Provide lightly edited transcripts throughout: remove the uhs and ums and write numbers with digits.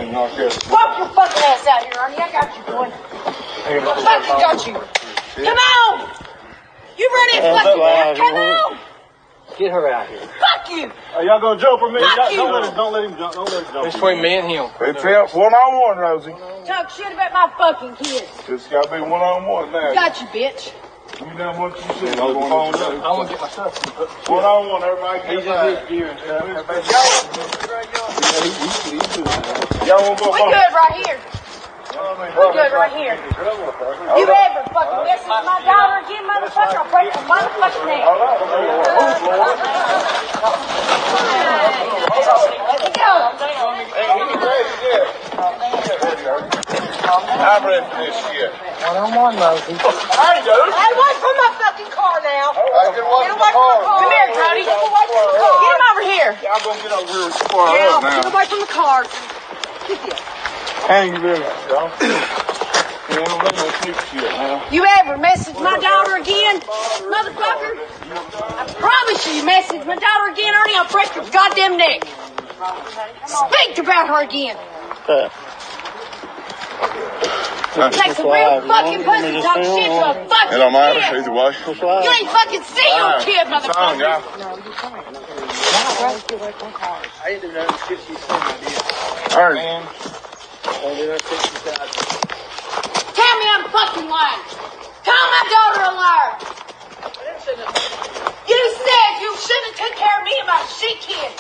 ain't not good. Walk your fucking ass out here, Ernie. I got you, boy. I fucking got you. Come on. You ready to fucking out? Come on. Get her out here. Fuck you. Are y'all gonna jump for me? Fuck you. Don't let him jump. Don't let him jump. It's between me and him. It's one-on-one, Rosie. Talk shit about my fucking kids. It's gotta be one-on-one now. Got you, bitch. You know what you said. I want to get my stuff. One-on-one, everybody get back. Y'all won't go We good right here. We good right here. You ever fucking message my daughter again, motherfucker? I'll break your motherfucking neck. Let me go. I'm ready for this shit. One-on-one, Rosie. Hey, dude. Hey, away from my fucking car now. Get away Get away from the car. Come here, Cody. Get away from the car. Get him over here. Y'all gonna get over here and square Yeah, up now. get away from the car. Kick you. Hang your bill, y'all. You don't let no sneak shit, man. You ever message my daughter again, motherfucker? I promise you message my daughter again, Ernie, I'll break your goddamn neck. Speak about her again. Takes a real fucking person to talk shit to a fucking It don't matter kid. either way. You ain't fucking see your kid, motherfucker. I didn't know shit she said I did. All right. I didn't know shit she said I did. Tell me I'm fucking lying. Call my daughter a liar. You said you shouldn't have took care of me and my shit kid.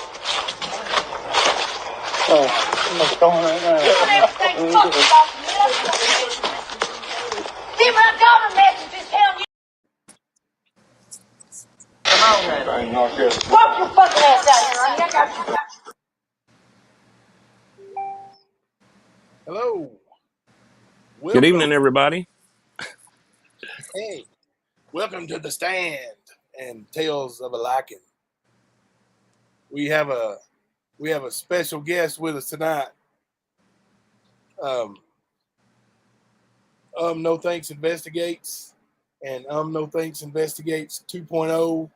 What's going on right now? Don't ever think fucking about me. See my daughter messages telling you. I ain't not good. Walk your fucking ass out here, Ernie. I got you. Hello. Good evening, everybody. Hey, welcome to the Stand and Tales of a Liking. We have a special guest with us tonight. No Thanks Investigates and No Thanks Investigates 2.0.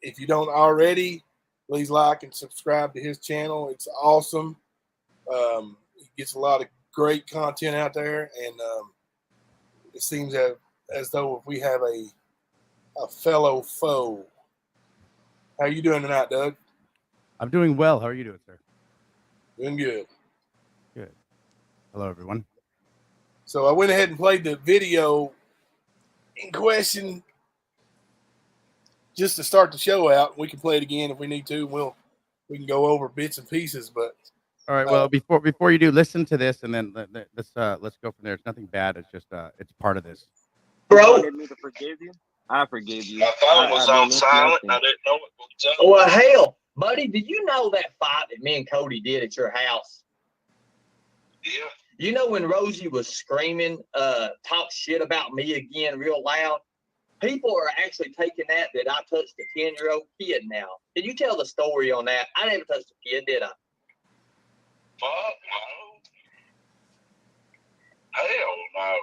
If you don't already, please like and subscribe to his channel. It's awesome. He gets a lot of great content out there, and it seems as though if we have a fellow foe. How you doing tonight, Doug? I'm doing well. How are you doing, sir? Doing good. Good. Hello, everyone. So I went ahead and played the video in question just to start the show out. We can play it again if we need to. We can go over bits and pieces, but All right. Well, before you do, listen to this, and then let's go from there. It's nothing bad. It's just it's part of this. Bro, You wanted me to forgive you? I forgive you. my phone was on silent. I didn't know it was on. Well, hell, buddy, did you know that fight that me and Cody did at your house? Yeah. You know when Rosie was screaming, talk shit about me again real loud? People are actually taking that I touched a 10-year-old kid now. Can you tell the story on that? I never touched a kid, did I? Fuck no. Hell no.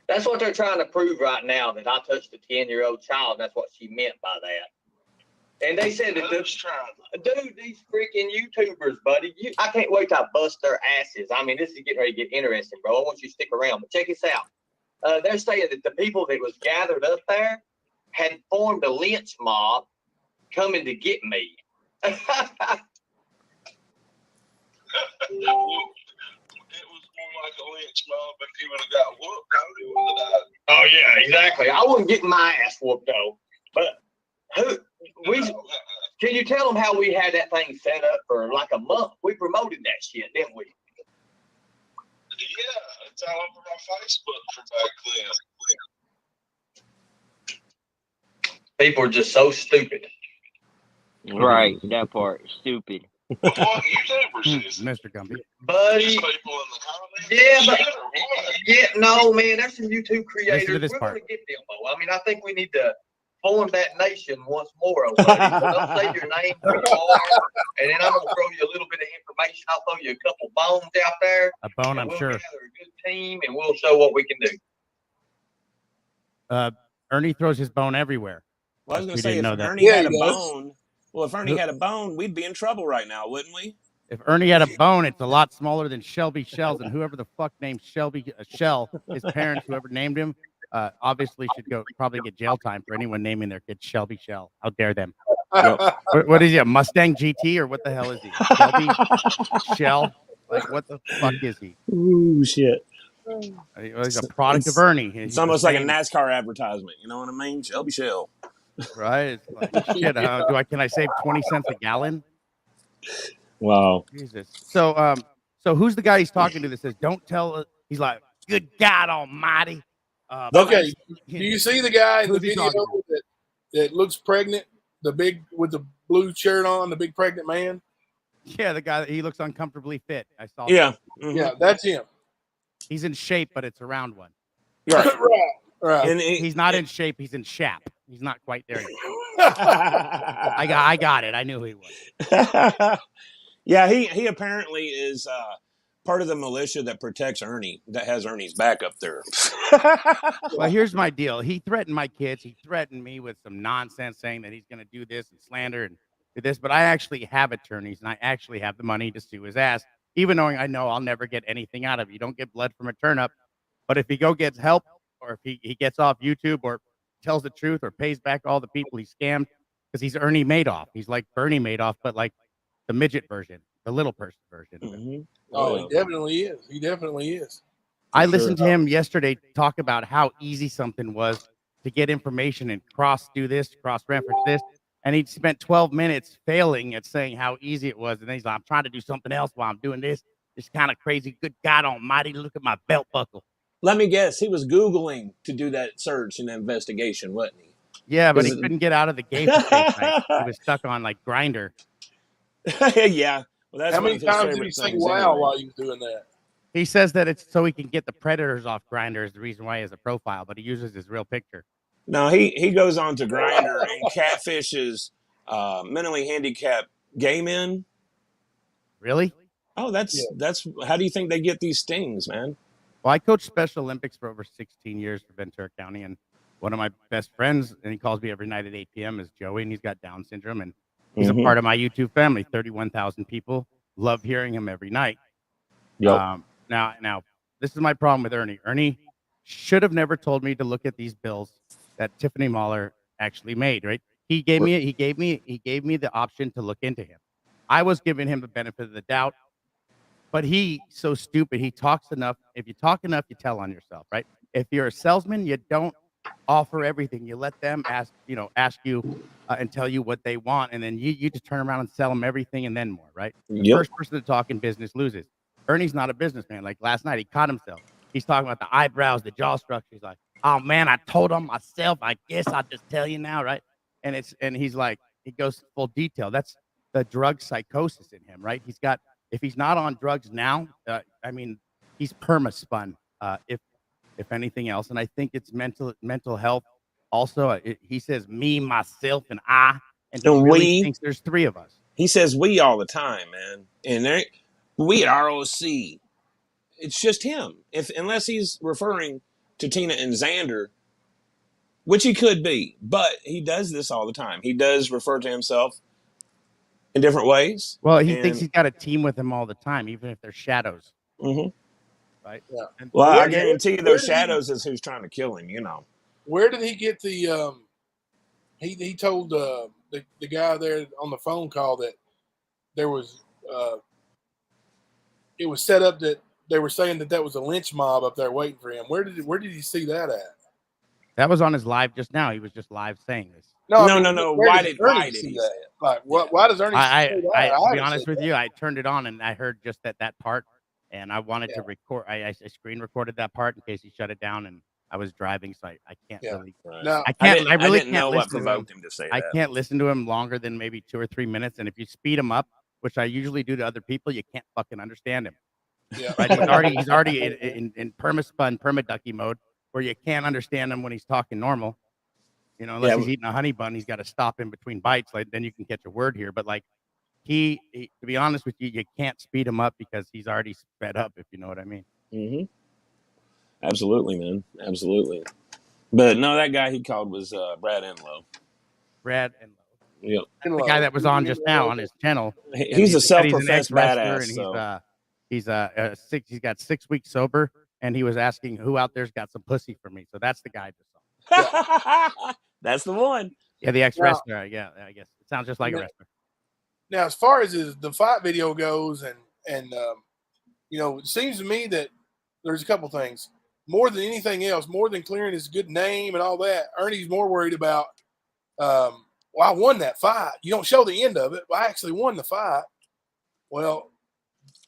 That's what they're trying to prove right now, that I touched a 10-year-old child. That's what she meant by that. And they said that dude, these freaking YouTubers, buddy, I can't wait till I bust their asses. I mean, this is getting ready to get interesting, bro. I want you to stick around. But check this out. They're saying that the people that was gathered up there had formed a lynch mob coming to get me. It was more like a lynch mob if he would have got whooped. Oh, yeah, exactly. I wouldn't get my ass whooped, though. But can you tell them how we had that thing set up for like a month? We promoted that shit, didn't we? Yeah, it's all over my Facebook from back then. People are just so stupid. Right, that part. Stupid. What YouTubers is it? Mr. Gumby. Buddy. Just people in the comments? Yeah, but no, man, there's some YouTube creators. We're going to get them, though. I mean, I think we need to form that nation once more, oh, buddy. So don't say your name, who you are, and then I'm going to throw you a little bit of information. I'll throw you a couple bones out there. A bone, I'm sure. We'll gather a good team, and we'll show what we can do. Ernie throws his bone everywhere. Well, I was going to say, if Ernie had a bone, we'd be in trouble right now, wouldn't we? If Ernie had a bone, it's a lot smaller than Shelby Shells, and whoever the fuck named Shelby Shell, his parents, whoever named him, obviously should probably get jail time for anyone naming their kid Shelby Shell. How dare them? What is he, a Mustang GT, or what the hell is he? Shelby Shell? Like, what the fuck is he? Ooh, shit. He's a product of Ernie. It's almost like a NASCAR advertisement. You know what I mean? Shelby Shell. Right? It's like, shit, can I save 20 cents a gallon? Wow. Jesus. So who's the guy he's talking to that says, don't tell, he's like, good God almighty. Okay, do you see the guy in the Who's he video talking that looks pregnant? The big with the blue shirt on, the big pregnant man. Yeah, the guy, he looks uncomfortably fit. I saw. Yeah. Yeah, that's him. He's in shape, but it's a round one. Right. Right. And He's not in shape. He's in shap. He's not quite there yet. I got it. I knew who he was. Yeah, he apparently is part of the militia that protects Ernie, that has Ernie's back up there. Well, here's my deal. He threatened my kids. He threatened me with some nonsense saying that he's going to do this and slander and do this. But I actually have attorneys, and I actually have the money to sue his ass, even knowing I know I'll never get anything out of it. You don't get blood from a turnip. But if he gets help, or if he gets off YouTube, or tells the truth, or pays back all the people he scammed, because he's Ernie Madoff. He's like Bernie Madoff, but like the midget version, the little person version. Mm-hmm. Oh, he definitely is. He definitely is. I listened to him yesterday talk about how easy something was to get information and do this, cross-reference this. And he spent 12 minutes failing at saying how easy it was. And then he's like, I'm trying to do something else while I'm doing this. It's kind of crazy. Good God almighty, look at my belt buckle. Let me guess, he was Googling to do that search and investigation, wasn't he? Yeah, but he couldn't get out of the game for 6 nights. He was stuck on like Grindr. Yeah. Well, that's How many times did he say wow while he was doing that? He says that it's so he can get the predators off Grindr is the reason why he has a profile, but he uses his real picture. No, he goes on to Grindr and catfishes mentally handicapped gay men. Really? Oh, that's how do you think they get these stings, man? Well, I coached Special Olympics for over 16 years for Ventura County, and one of my best friends, and he calls me every night at 8 p.m., is Joey, and he's got Down syndrome, and he's a part of my YouTube family. 31,000 people love hearing him every night. Yep. Now, this is my problem with Ernie. Ernie should have never told me to look at these bills that Tiffany Mahler actually made. Right? He gave me the option to look into him. I was giving him the benefit of the doubt, but he's so stupid. He talks enough. If you talk enough, you tell on yourself. Right? If you're a salesman, you don't offer everything. You let them ask you and tell you what they want, and then you just turn around and sell them everything and then more. Right? The first person to talk in business loses. Ernie's not a businessman. Like last night, he caught himself. He's talking about the eyebrows, the jaw structure. He's like, "Oh man, I told him myself. I guess I'll just tell you now, right?" And he's like, he goes full detail. That's the drug psychosis in him, right? If he's not on drugs now, I mean, he's perma-spun, if anything else. And I think it's mental health. Also, he says me, myself, and I, and he really thinks there's three of us. He says we all the time, man, and we at ROC. It's just him. Unless he's referring to Tina and Xander, which he could be, but he does this all the time. He does refer to himself in different ways. Well, he thinks he's got a team with him all the time, even if they're shadows. Mm-hmm. Right? Yeah. Well, I guarantee you those shadows is who's trying to kill him, you know. Where did he get the he told the guy there on the phone call that there was it was set up that they were saying that was a lynch mob up there waiting for him. Where did he see that at? That was on his live just now. He was just live saying this. No. Why did he see that? Like, why does Ernie say that? To be honest with you, I turned it on and I heard just that part, and I wanted to record. I screen recorded that part in case he shut it down, and I was driving, so I can't really. Right. No, I can't. I really didn't can't know what listen provoked to him. him to say I that. can't listen to him longer than maybe 2 or 3 minutes, and if you speed him up, which I usually do to other people, you can't fucking understand him. Yeah. Right? He's already in perma-ducky mode, where you can't understand him when he's talking normal. You know, unless he's eating a honey bun, he's got to stop in between bites. Like then you can catch a word here. But like he to be honest with you, you can't speed him up because he's already sped up. If you know what I mean. Mm-hmm. Absolutely, man. Absolutely. But no, that guy he called was Brad Enlow. Brad Enlow. Yep. The guy that was on just now on his channel. and He's a said he's an self-professed ex-wrestler, badass. and So he's got 6 weeks sober, and he was asking who out there's got some pussy for me. So that's the guy I just saw. that's the one. Yeah, the ex-wrestler. Yeah, I guess it sounds just like a wrestler. Now, as far as the fight video goes, and it seems to me that there's a couple things. More than anything else, more than clearing his good name and all that, Ernie's more worried about, well, I won that fight. You don't show the end of it, but I actually won the fight. Well,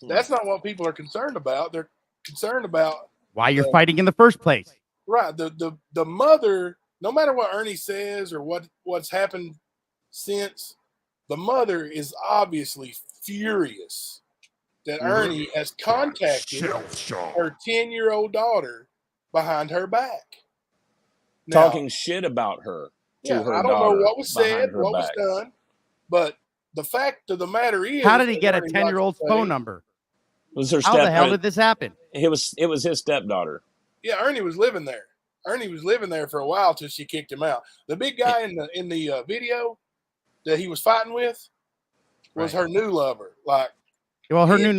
that's not what people are concerned about. They're concerned about why you're fighting in the first place. Right. The mother, no matter what Ernie says or what's happened since, the mother is obviously furious that Ernie has contacted her 10-year-old daughter behind her back. Now, Talking shit about her to her I don't know daughter what was said, behind her what was back. done, but the fact of the matter is, How did he get a Ernie 10-year-old's likes to say- phone number? It was her How the hell did this happen? It was his stepdaughter. Yeah, Ernie was living there. Ernie was living there for a while till she kicked him out. The big guy in the video that he was fighting with was her new lover. Like, Well, her Yeah, new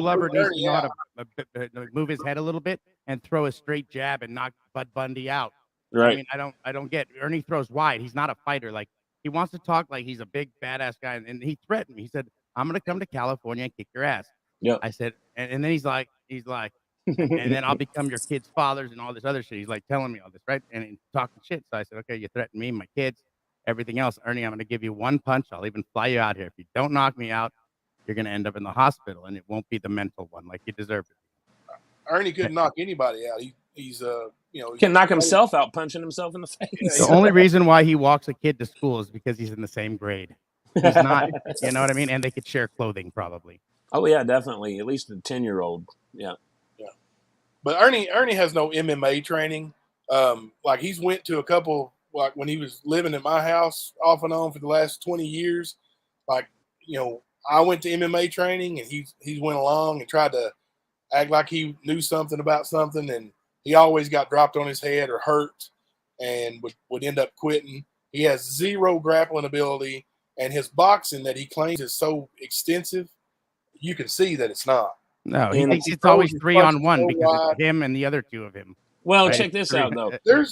lover needs Ernie to know how out. to move his head a little bit and throw a straight jab and knock Bud Bundy out. Right. I mean, I don't get Ernie throws wide. He's not a fighter. Like, he wants to talk like he's a big badass guy, and he threatened me. He said, "I'm gonna come to California and kick your ass." Yep. I said, and then he's like, and then I'll become your kids' fathers and all this other shit. He's like telling me all this, right? And he's talking shit. So I said, okay, you threatened me, my kids, everything else. Ernie, I'm gonna give you one punch. I'll even fly you out here. If you don't knock me out, you're gonna end up in the hospital, and it won't be the mental one like you deserve it. Ernie couldn't knock anybody out. He's Can knock himself out punching himself in the face. The only reason why he walks a kid to school is because he's in the same grade. He's not, you know what I mean? And they could share clothing probably. Oh yeah, definitely. At least a 10-year-old. Yeah. But Ernie has no MMA training. Like, he's went to a couple, like when he was living at my house off and on for the last 20 years. Like, I went to MMA training, and he's went along and tried to act like he knew something about something, and he always got dropped on his head or hurt and would end up quitting. He has zero grappling ability, and his boxing that he claims is so extensive, you can see that it's not. No, he And thinks he it's always throws his 3-on-1 punches so because wide. it's him and the other two of him. Well, Right, check it's this three- out though.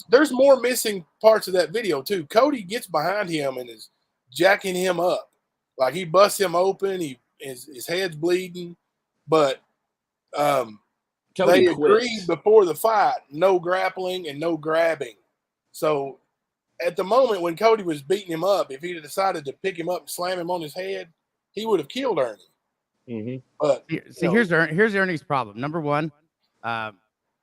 There's more missing parts of that video too. Cody gets behind him and is jacking him up. Like, he busts him open, his head's bleeding, but Cody they quits. agreed before the fight, no grappling and no grabbing. So at the moment when Cody was beating him up, if he had decided to pick him up and slam him on his head, he would have killed Ernie. Mm-hmm. But See, here's Ernie's problem. Number one,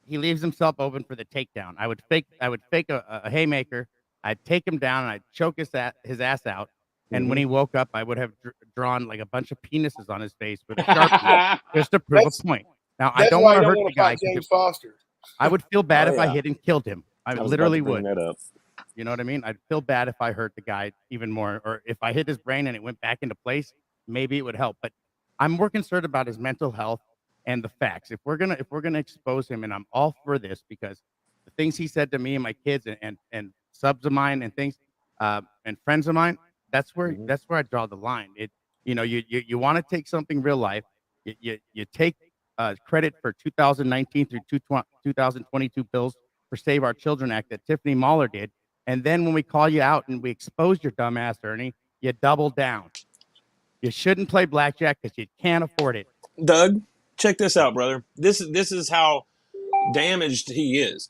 he leaves himself open for the takedown. I would fake a haymaker. I'd take him down and I'd choke his ass out. And when he woke up, I would have drawn like a bunch of penises on his face with a Sharpie just to prove That's- a point. Now, I that's don't why want to you hurt don't the want to guy. fight 'cause James Foster. I would feel bad Oh, if I yeah. hit and killed him. I was literally about to bring would. that up. You know what I mean? I'd feel bad if I hurt the guy even more, or if I hit his brain and it went back into place, maybe it would help. But I'm more concerned about his mental health and the facts. If we're gonna expose him, and I'm all for this because the things he said to me and my kids and subs of mine and things and friends of mine, that's where I draw the line. You want to take something real life, you take credit for 2019 through 2022 bills for Save Our Children Act that Tiffany Mahler did. And then when we call you out and we expose your dumb ass, Ernie, you double down. You shouldn't play blackjack because you can't afford it. Doug, check this out, brother. This is how damaged he is.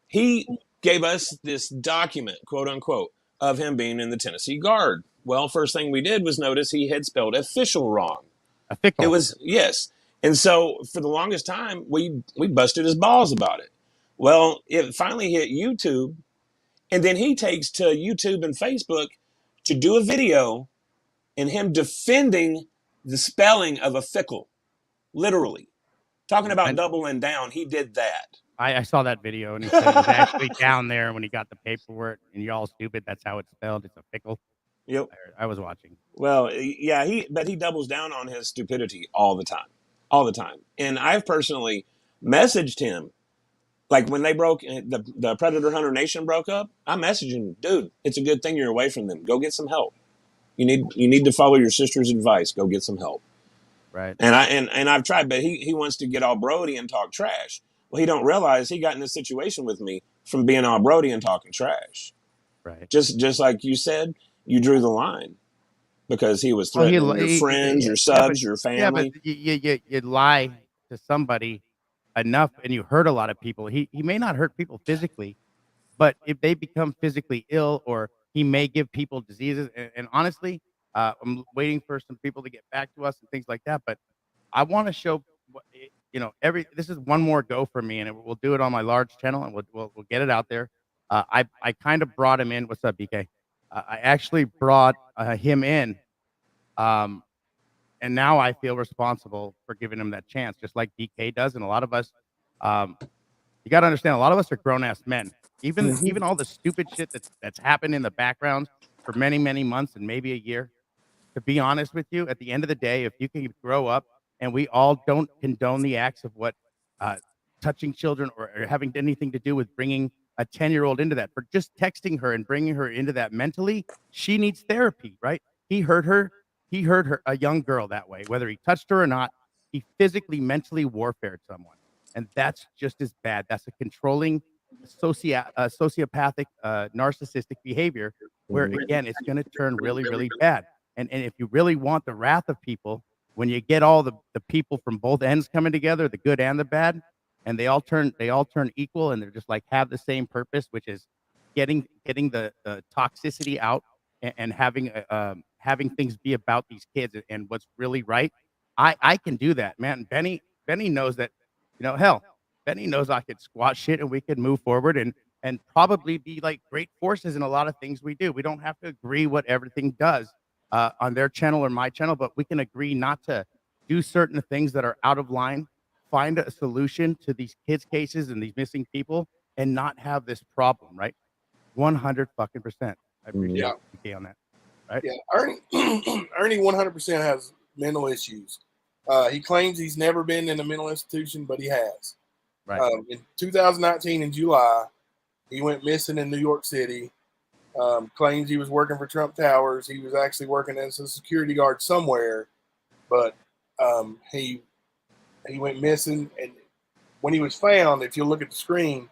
He gave us this document, quote unquote, of him being in the Tennessee Guard. Well, first thing we did was notice he had spelled official wrong. A fickle. It was, yes. And so for the longest time, we busted his balls about it. Well, it finally hit YouTube, and then he takes to YouTube and Facebook to do a video and him defending the spelling of a fickle, literally. Talking about doubling down, he did that. I saw that video, and he said it was actually down there when he got the paperwork, and y'all stupid. That's how it's spelled. It's a fickle. Yep. I was watching. Well, yeah, but he doubles down on his stupidity all the time. And I've personally messaged him, like when they broke the Predator Hunter Nation broke up. I messaged him, dude, it's a good thing you're away from them. Go get some help. You need to follow your sister's advice. Go get some help. Right. And I've tried, but he wants to get all Brody and talk trash. Well, he don't realize he got in this situation with me from being all Brody and talking trash. Right. Just like you said, you drew the line because he was Well, threatening your friends, your subs, your yeah, but family. you lie to somebody enough, and you hurt a lot of people. He may not hurt people physically, but if they become physically ill, or he may give people diseases. And honestly, I'm waiting for some people to get back to us and things like that. But I want to show, this is one more go for me, and we'll do it on my large channel, and we'll get it out there. I kind of brought him in. What's up, BK? I actually brought him in, and now I feel responsible for giving him that chance, just like DK does, and a lot of us. You got to understand, a lot of us are grown ass men. Even all the stupid shit that's happened in the background for many months and maybe a year. To be honest with you, at the end of the day, if you can grow up, and we all don't condone the acts of what touching children or having anything to do with bringing a 10-year-old into that, for just texting her and bringing her into that mentally, she needs therapy, right? He hurt her, a young girl, that way. Whether he touched her or not, he physically, mentally warfared someone. And that's just as bad. That's a controlling, sociopathic, narcissistic behavior where, again, it's going to turn really bad. And if you really want the wrath of people, when you get all the people from both ends coming together, the good and the bad, and they all turn equal, and they're just like have the same purpose, which is getting the toxicity out, and having things be about these kids and what's really right. I can do that, man. Benny knows that, hell, Benny knows I could squat shit and we could move forward and probably be like great forces in a lot of things we do. We don't have to agree what everything does on their channel or my channel, but we can agree not to do certain things that are out of line, find a solution to these kids' cases and these missing people, and not have this problem, right? 100% fucking percent. I appreciate you on that. Right? Yeah, Ernie 100% has mental issues. He claims he's never been in a mental institution, but he has. Right. In 2019, in July, he went missing in New York City. Claims he was working for Trump Towers. He was actually working as a security guard somewhere, but he went missing. And when he was found, if you look at the screen,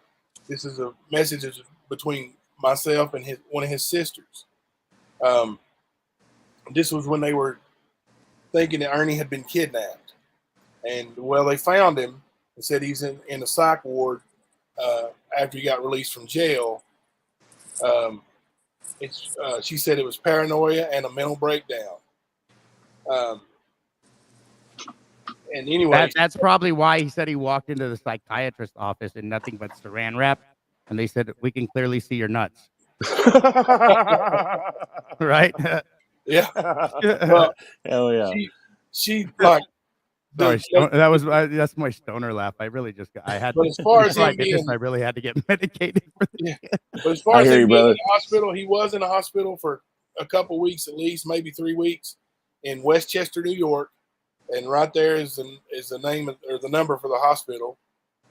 this is a message between myself and one of his sisters. This was when they were thinking that Ernie had been kidnapped. And, well, they found him and said he's in a psych ward after he got released from jail. She said it was paranoia and a mental breakdown. And anyway, that's probably why he said he walked into the psychiatrist's office in nothing but saran wrap, and they said, we can clearly see your nuts. Right? Yeah. Well, hell yeah. She like. Sorry, that's my stoner laugh. I really just I had. But as far as him I really had to get medicated. But as far as him being in the hospital, he was in a hospital for a couple weeks, at least maybe 3 weeks, in Westchester, New York, and right there is the name or the number for the hospital.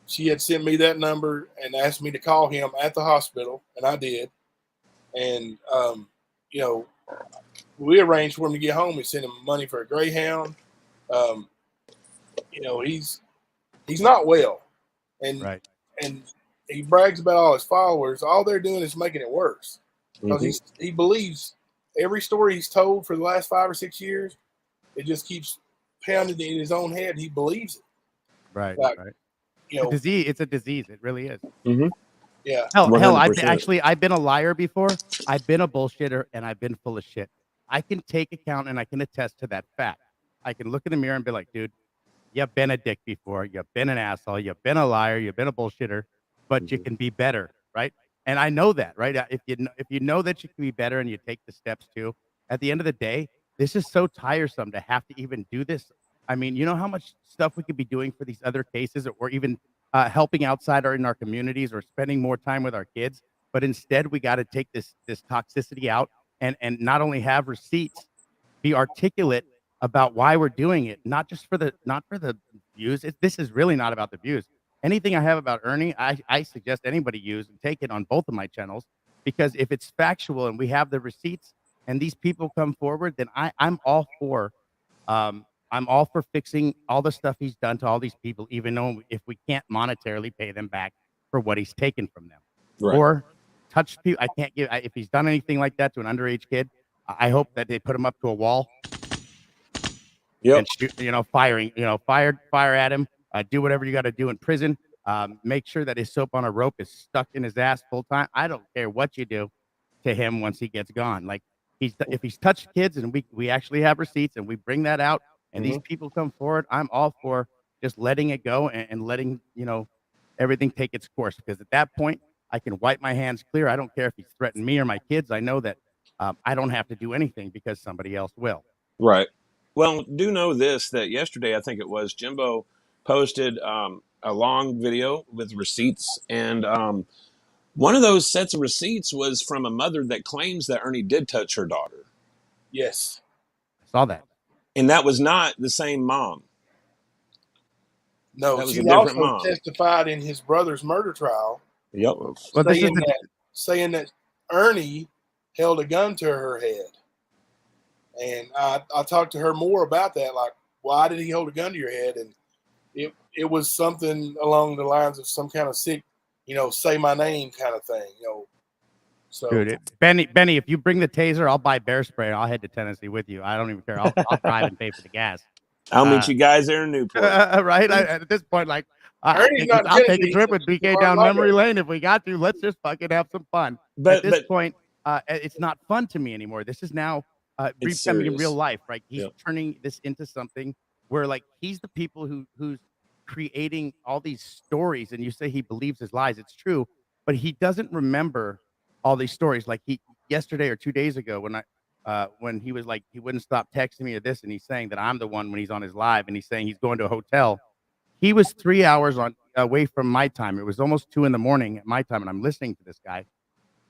She had sent me that number and asked me to call him at the hospital, and I did. And we arranged for him to get home. We sent him money for a Greyhound. He's not well, and right. And he brags about all his followers. All they're doing is making it worse because he believes every story he's told for the last 5 or 6 years. It just keeps pounding in his own head. He believes it. Right. Like, right. It's a disease. It really is. Mm-hmm. Yeah. Hell, I've been a liar before. I've been a bullshitter, and I've been full of shit. I can take account and I can attest to that fact. I can look in the mirror and be like, dude, you've been a dick before. You've been an asshole. You've been a liar. You've been a bullshitter, but you can be better, right? And I know that, right? If you know that you can be better and you take the steps too, at the end of the day, this is so tiresome to have to even do this. I mean, you know how much stuff we could be doing for these other cases, or even helping outside in our communities, or spending more time with our kids. But instead, we got to take this toxicity out and not only have receipts, be articulate about why we're doing it, not for the views. This is really not about the views. Anything I have about Ernie, I suggest anybody use and take it on both of my channels, because if it's factual and we have the receipts, and these people come forward, then I'm all for fixing all the stuff he's done to all these people, even though if we can't monetarily pay them back for what he's taken from them. Right. Or touch people. I can't give if he's done anything like that to an underage kid. I hope that they put him up to a wall Yep. and shoot, fire at him. Do whatever you got to do in prison. Make sure that his soap on a rope is stuck in his ass full time. I don't care what you do to him once he gets gone. Like if he's touched kids and we actually have receipts and we bring that out and these people come forward, I'm all for just letting it go and letting everything take its course, because at that point I can wipe my hands clear. I don't care if he's threatened me or my kids. I know that I don't have to do anything because somebody else will. Right. Well, do know this, that yesterday, I think it was, Jimbo posted a long video with receipts. And one of those sets of receipts was from a mother that claims that Ernie did touch her daughter. Yes. I saw that. And that was not the same mom. No, That was she a different also mom. testified in his brother's murder trial, Yep. Well, this is saying that Ernie held a gun to her head. And I talked to her more about that, like, why did he hold a gun to your head? And it was something along the lines of some kind of sick, say my name kind of thing, So, dude, Benny, if you bring the taser, I'll buy bear spray and I'll head to Tennessee with you. I don't even care. I'll drive and pay for the gas. I'll meet you guys there in Newport. Right? At this point, like, I'll take a trip with BK down memory lane if we got to. Let's just fucking have some fun. But at this point, it's not fun to me anymore. This is now becoming in real life, right? He's turning this into something where, like, he's the people who's creating all these stories, and you say he believes his lies. It's true, but he doesn't remember all these stories. Like yesterday or 2 days ago when he was like, he wouldn't stop texting me or this, and he's saying that I'm the one when he's on his live, and he's saying he's going to a hotel. He was 3 hours away from my time. It was almost 2 a.m. at my time, and I'm listening to this guy.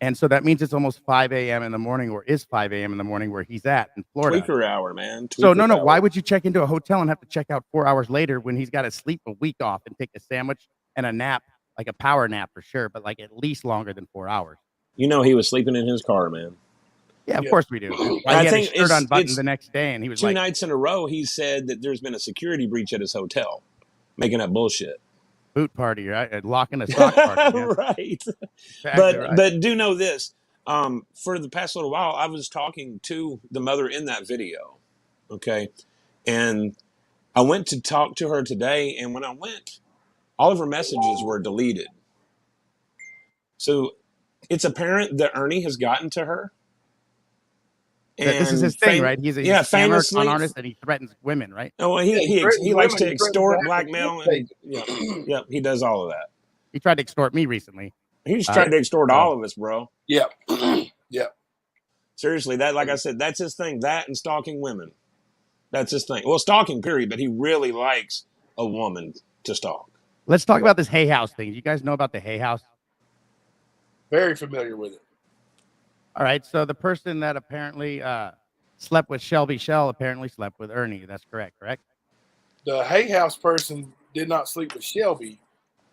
And so that means it's almost 5 a.m. in the morning, or is 5 a.m. in the morning where he's at in Florida. Tweaker hour, man. So no, why would you check into a hotel and have to check out 4 hours later when he's got to sleep a week off and take a sandwich and a nap, like a power nap for sure, but like at least longer than 4 hours? He was sleeping in his car, man. Yeah, of course we do. I he think had his shirt unbuttoned the next day, and he was 2 like, nights in a row, he said that there's been a security breach at his hotel, making up bullshit. Boot party, right? Locking a sock party. Yeah. Right. Exactly right. But do know this. For the past little while, I was talking to the mother in that video. Okay. And I went to talk to her today. And when I went, all of her messages were deleted. So it's apparent that Ernie has gotten to her. And this is his thing, right? He's a famously con artist, and he threatens women, right? Oh, well, he likes to extort, blackmail, and he does all of that. He tried to extort me recently. He's trying to extort all of us, bro. Yeah. Yeah. Seriously, that, like I said, that's his thing. That and stalking women. That's his thing. Well, stalking, period, but he really likes a woman to stalk. Let's talk about this Hay House thing. Do you guys know about the Hay House? Very familiar with it. All right, so the person that apparently slept with Shelby Shell apparently slept with Ernie. That's correct? The Hay House person did not sleep with Shelby,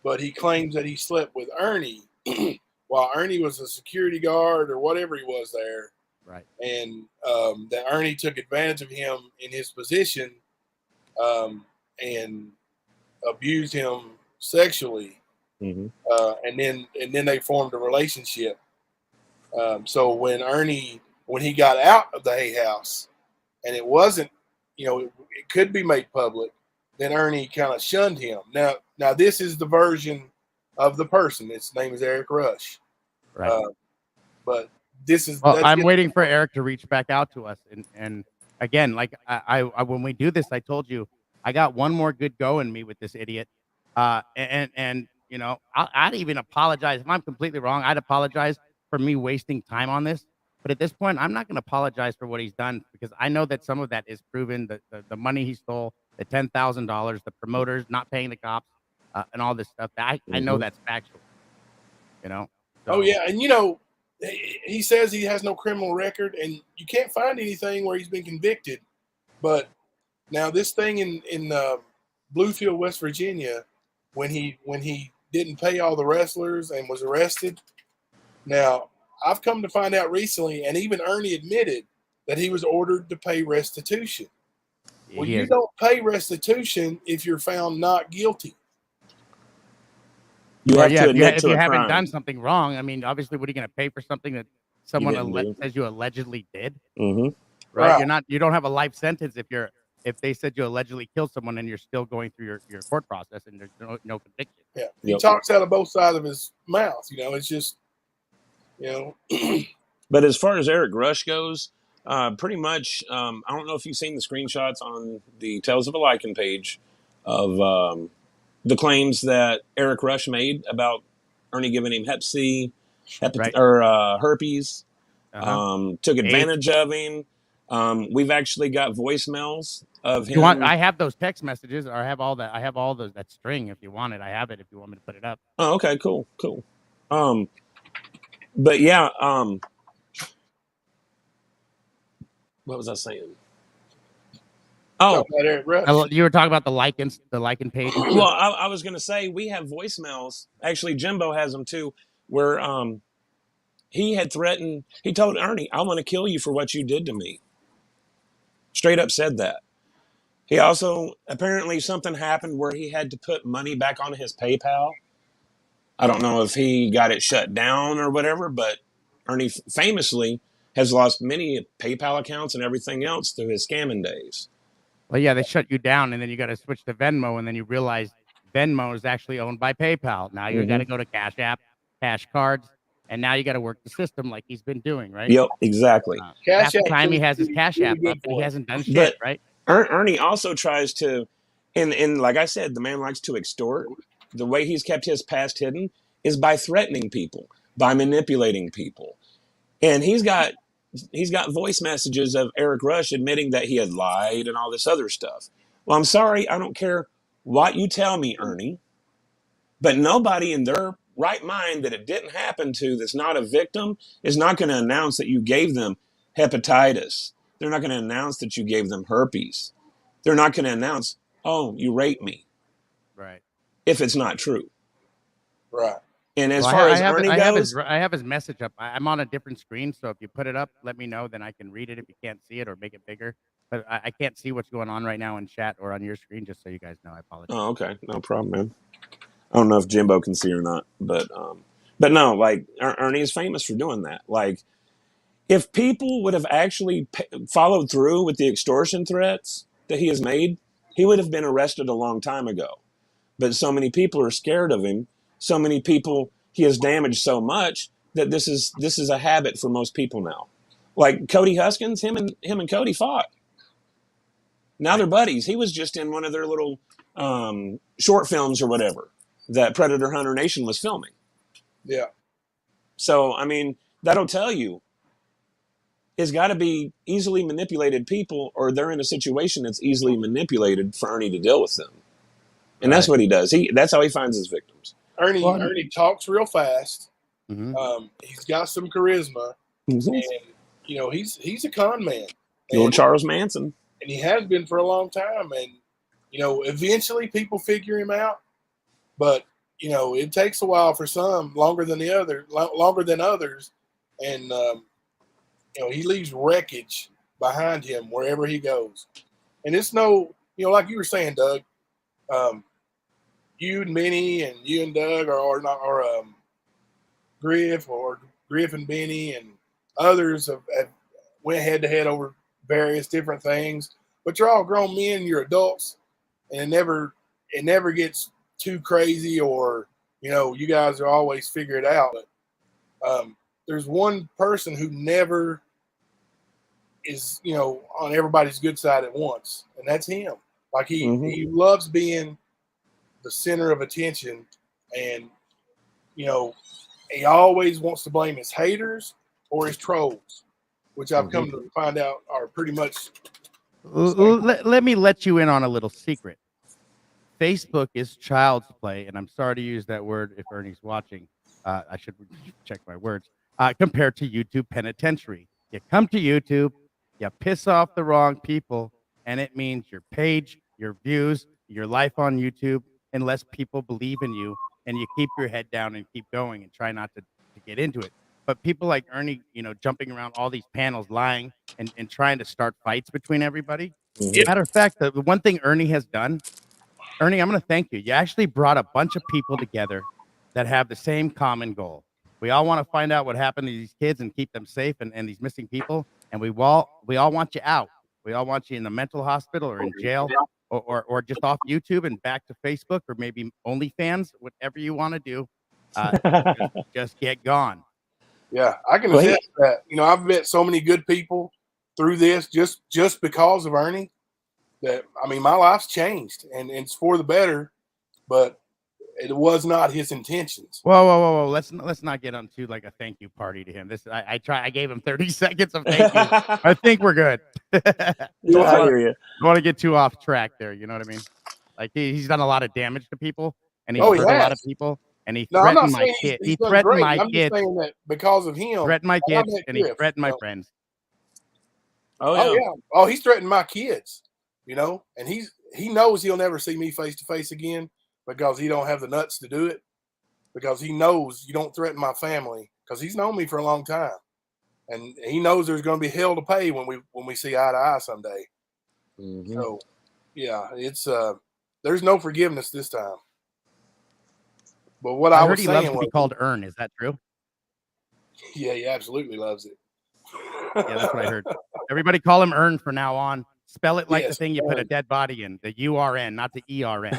but he claims that he slept with Ernie while Ernie was a security guard or whatever he was there. Right. And that Ernie took advantage of him in his position and abused him sexually. Mm-hmm. And then they formed a relationship. So when he got out of the Hay House and it wasn't, it could be made public, then Ernie kind of shunned him. Now this is the version of the person. His name is Eric Rush. Right. But this is. Well, I'm waiting for Eric to reach back out to us. And again, like I when we do this, I told you I got one more good go in me with this idiot. And I'd even apologize if I'm completely wrong. I'd apologize for me wasting time on this. But at this point, I'm not going to apologize for what he's done, because I know that some of that is proven. The money he stole, the $10,000, the promoters not paying the cops, and all this stuff. I know that's factual. So. Oh yeah, and he says he has no criminal record, and you can't find anything where he's been convicted. But now this thing in Bluefield, West Virginia, when he didn't pay all the wrestlers and was arrested. Now I've come to find out recently, and even Ernie admitted that he was ordered to pay restitution. Well, He you is- don't pay restitution if you're found not guilty. You Well, have yeah, to if you, admit if to you a haven't crime. done something wrong, I mean, obviously, what are you going to pay for something that someone didn't do. says you allegedly did? Mm-hmm. Right? Right. You don't have a life sentence if they said you allegedly killed someone and you're still going through your court process and there's no conviction. Yeah. He Yep. talks out of both sides of his mouth. You know, it's just, you know, But as far as Eric Rush goes, pretty much, I don't know if you've seen the screenshots on the Tales of a Lycan page of the claims that Eric Rush made about Ernie giving him Hep C, Right. herpes, Uh-huh. took advantage of him. We've actually got voicemails of him. I have those text messages, or I have all that. I have all those that string. If you want it, I have it. If you want me to put it up. Oh, okay, cool. But yeah, what was I saying? Oh, talk about Eric Rush. You were talking about the Lycan page. well, I was going to say we have voicemails. Actually, Jimbo has them too, where he had threatened. He told Ernie, "I want to kill you for what you did to me." Straight up said that. He also apparently something happened where he had to put money back on his PayPal. I don't know if he got it shut down or whatever, but Ernie famously has lost many PayPal accounts and everything else through his scamming days. Well, yeah, they shut you down, and then you got to switch to Venmo, and then you realize Venmo is actually owned by PayPal. Now you got to go to Cash App, Cash Cards, and now you got to work the system like he's been doing, right? Yep, exactly. Cash Half the App time he is has his really Cash good App up, and for he it. hasn't done shit, But- right? Ernie also tries to, and like I said, the man likes to extort. The way he's kept his past hidden is by threatening people, by manipulating people. And he's got voice messages of Eric Rush admitting that he had lied and all this other stuff. Well, I'm sorry, I don't care what you tell me, Ernie, but nobody in their right mind that it didn't happen to that's not a victim is not going to announce that you gave them hepatitis. They're not going to announce that you gave them herpes. They're not going to announce, oh, you raped me, Right. if it's not true. Right. And as Well, far I as have, Ernie I have goes, I have his message up. I'm on a different screen, so if you put it up, let me know. Then I can read it if you can't see it or make it bigger. But I can't see what's going on right now in chat or on your screen, just so you guys know. I apologize. oh, okay, no problem, man. I don't know if Jimbo can see or not, but no, like Ernie is famous for doing that. Like, if people would have actually followed through with the extortion threats that he has made, he would have been arrested a long time ago. But so many people are scared of him. So many people he has damaged so much that this is a habit for most people now. Like Cody Huskins, him and Cody fought. Now they're buddies. He was just in one of their little short films or whatever that Predator Hunter Nation was filming. Yeah. So, I mean, that'll tell you it's got to be easily manipulated people, or they're in a situation that's easily manipulated for Ernie to deal with them. And that's what he does. That's how he finds his victims. Ernie talks real fast. Mhm. He's got some charisma, and you know he's a con man. Little And- Charles Manson. and he has been for a long time. And you know, eventually people figure him out, but you know, it takes a while for some, longer than others, and you know, he leaves wreckage behind him wherever he goes. And it's no, you know, like you were saying, Doug, you and Benny and you and Doug are Griff and Benny and others have went head to head over various different things, but you're all grown men, you're adults, and it never gets too crazy, or you know, you guys are always figure it out. But there's one person who never is, you know, on everybody's good side at once, and that's him. Like he loves being the center of attention, and you know, he always wants to blame his haters or his trolls, which I've come to find out are pretty much. Let me let you in on a little secret. Facebook is child's play, and I'm sorry to use that word if Ernie's watching. I should check my words. Compared to YouTube penitentiary. You come to YouTube, you piss off the wrong people, and it means your page, your views, your life on YouTube, unless people believe in you, and you keep your head down and keep going and try not to get into it. But people like Ernie, you know, jumping around all these panels, lying and trying to start fights between everybody. Mhm. Matter of fact, the one thing Ernie has done, Ernie, I'm going to thank you. You actually brought a bunch of people together that have the same common goal. We all want to find out what happened to these kids and keep them safe and these missing people. And we all want you out. We all want you in the mental hospital or in jail or just off YouTube and back to Facebook or maybe OnlyFans, whatever you want to do. Just get gone. Yeah, I can Well, he- attest to that. You know, I've met so many good people through this just because of Ernie. That I mean, my life's changed, and it's for the better. But it was not his intentions. Whoa. Let's not get onto like a thank you party to him. This I gave him 30 seconds of thank you. I think we're good. I hear you. Don't want to get too off track there. You know what I mean? Like he's done a lot of damage to people, and he's Oh, he hurt a lot has. of people, and he No, I'm not threatened my saying kids. he's He done threatened great. my I'm kids. just saying that because of him, Threatened my I kids, met and he Griff, threatened my you know. friends. Oh Oh yeah. yeah. Oh, he's threatened my kids. You know, and he knows he'll never see me face to face again because he don't have the nuts to do it. Because he knows you don't threaten my family because he's known me for a long time, and he knows there's going to be hell to pay when we see eye to eye someday. Mhm. So, yeah, it's there's no forgiveness this time. But what I I heard was he loves saying to be was, called Ern. Is that true? yeah, he absolutely loves it. Yeah, that's what I heard. Everybody call him Ern from now on. Spell it like the Yes, thing you put a Ern. dead body in, the URN, not the ERN.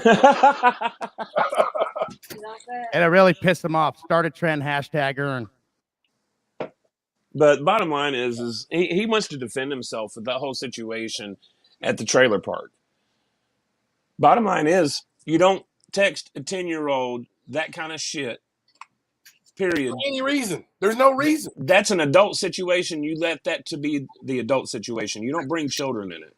And it really pissed him off. Start a trend, hashtag Ern. But bottom line is he wants to defend himself with that whole situation at the trailer park. Bottom line is you don't text a 10-year-old that kind of shit. Period. For any reason. There's no reason. That's an adult situation. You let that to be the adult situation. You don't bring children in it,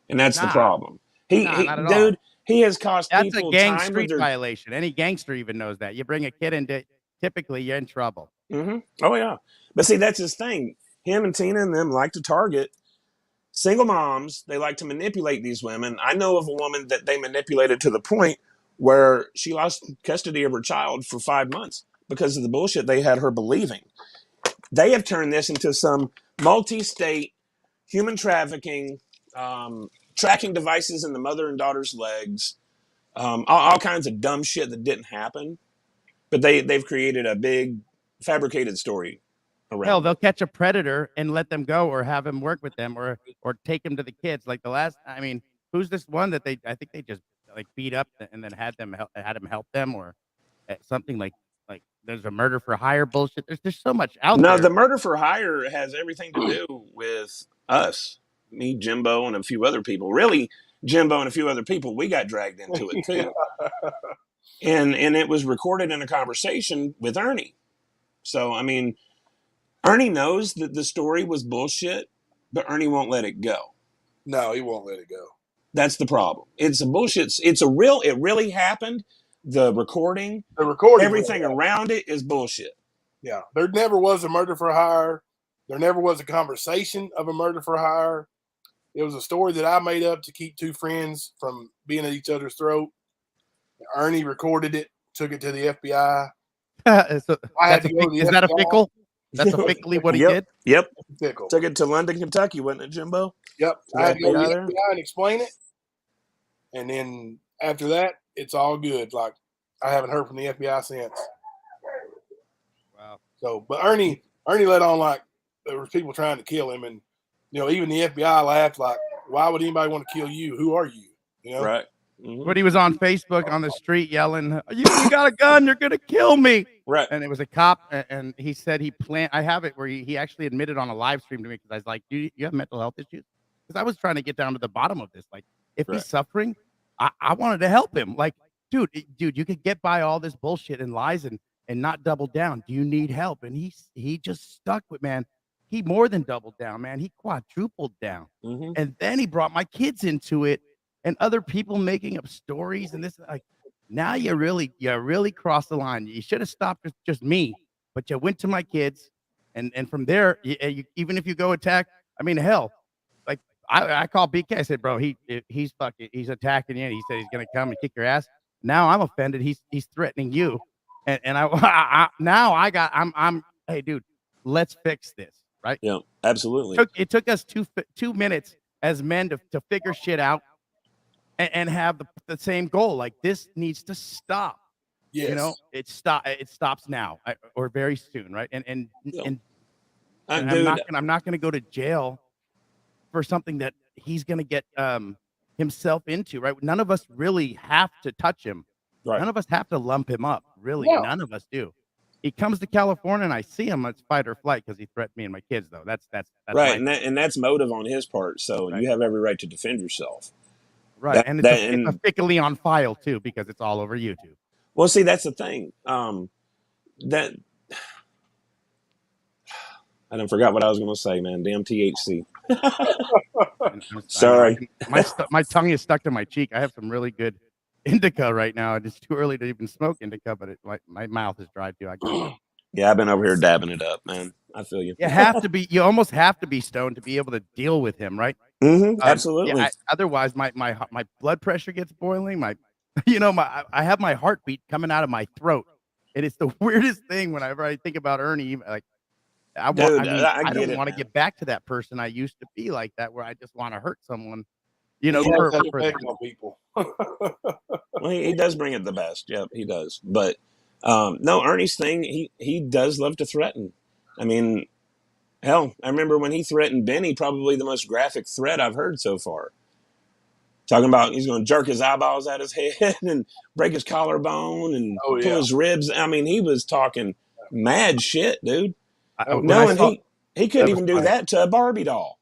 and that's the Nah. problem. Nah, not at all. Dude, he has cost That's a people gang time street with their. violation. Any gangster even knows that. You bring a kid into, typically you're in trouble. Mm-hmm. Oh yeah, but see that's his thing. Him and Tina and them like to target single moms. They like to manipulate these women. I know of a woman that they manipulated to the point where she lost custody of her child for 5 months because of the bullshit they had her believing. They have turned this into some multi-state human trafficking, tracking devices in the mother and daughter's legs, all kinds of dumb shit that didn't happen. But they've created a big fabricated story around. Hell, it. they'll catch a predator and let them go, or have him work with them, or take him to the kids. Like the last, I mean, who's this one that I think they just like beat up and then had him help them, or something like there's a murder for hire bullshit. There's so much out No, there. the murder for hire has everything to do with us, me, Jimbo, and a few other people. Really, Jimbo and a few other people, we got dragged into it too. and it was recorded in a conversation with Ernie. So, I mean, Ernie knows that the story was bullshit, but Ernie won't let it go. No, he won't let it go. That's the problem. It's a bullshit. It really happened. The recording, The recording, everything around it is bullshit. Yeah, there never was a murder for hire. There never was a conversation of a murder for hire. It was a story that I made up to keep two friends from being at each other's throat. Ernie recorded it, took it to the FBI. So I had to go to the is that a FBI. fickle? That's officially what he did. Yep. Pickle. Took it to London, Kentucky, wasn't it, Jimbo? Yep. The I had to go to FBI the there? FBI and explain it. And then after that, it's all good. Like, I haven't heard from the FBI since. Wow. So, but Ernie let on like there was people trying to kill him, and even the FBI laughed like, "Why would anybody want to kill you? Who are you?" Right. Mhm. But he was on Facebook on the street yelling, "You got a gun? You're gonna kill me!" Right. And it was a cop, and he said he planned. I have it where he actually admitted on a live stream to me because I was like, "Do you have mental health issues?" Because I was trying to get down to the bottom of this. Like, if Right. he's suffering, I wanted to help him. Like, dude, you could get by all this bullshit and lies and not double down. Do you need help? And he just stuck with, man. He more than doubled down, man. He quadrupled down. Mhm. And then he brought my kids into it and other people making up stories. And this, like, now you really crossed the line. You should have stopped with just me, but you went to my kids. And from there, even if you go attack, I mean, hell, like I called BK. I said, bro, he's attacking you. And he said he's going to come and kick your ass. Now I'm offended. He's threatening you. And I'm, hey, dude, let's fix this. right? Yeah, absolutely. It took us 2 minutes as men to figure shit out and have the same goal. Like, this needs to stop. Yes. You know, it stops now or very soon, right? And Dude, I'm not gonna go to jail for something that he's gonna get himself into, right? None of us really have to touch him. right. None of us have to lump him up. Really, No. none of us do. He comes to California and I see him. It's fight or flight because he threatened me and my kids. Though that's Right, my, and that's motive on his part. So Right. you have every right to defend yourself. right. And it's officially on file too because it's all over YouTube. Well, see, that's the thing. That I done forgot what I was going to say, man. Damn THC. Sorry. My tongue is stuck to my cheek. I have some really good indica right now. It's too early to even smoke indica, but my mouth is dry too. Yeah, I've been over here dabbing it up, man. I feel you. You almost have to be stoned to be able to deal with him, right? Absolutely. Otherwise, my blood pressure gets boiling. I have my heartbeat coming out of my throat. It is the weirdest thing whenever I think about Ernie. Like, I don't want to get back to that person I used to be, like that, where I just want to hurt someone. You know, He has that effect on people. Well, he does bring it the best. Yep, he does. But no, Ernie's thing, he does love to threaten. I mean, hell, I remember when he threatened Benny, probably the most graphic threat I've heard so far. Talking about he's going to jerk his eyeballs out his head and break his collarbone and pull his ribs. I mean, he was talking mad shit, dude. He couldn't even do that to a Barbie doll.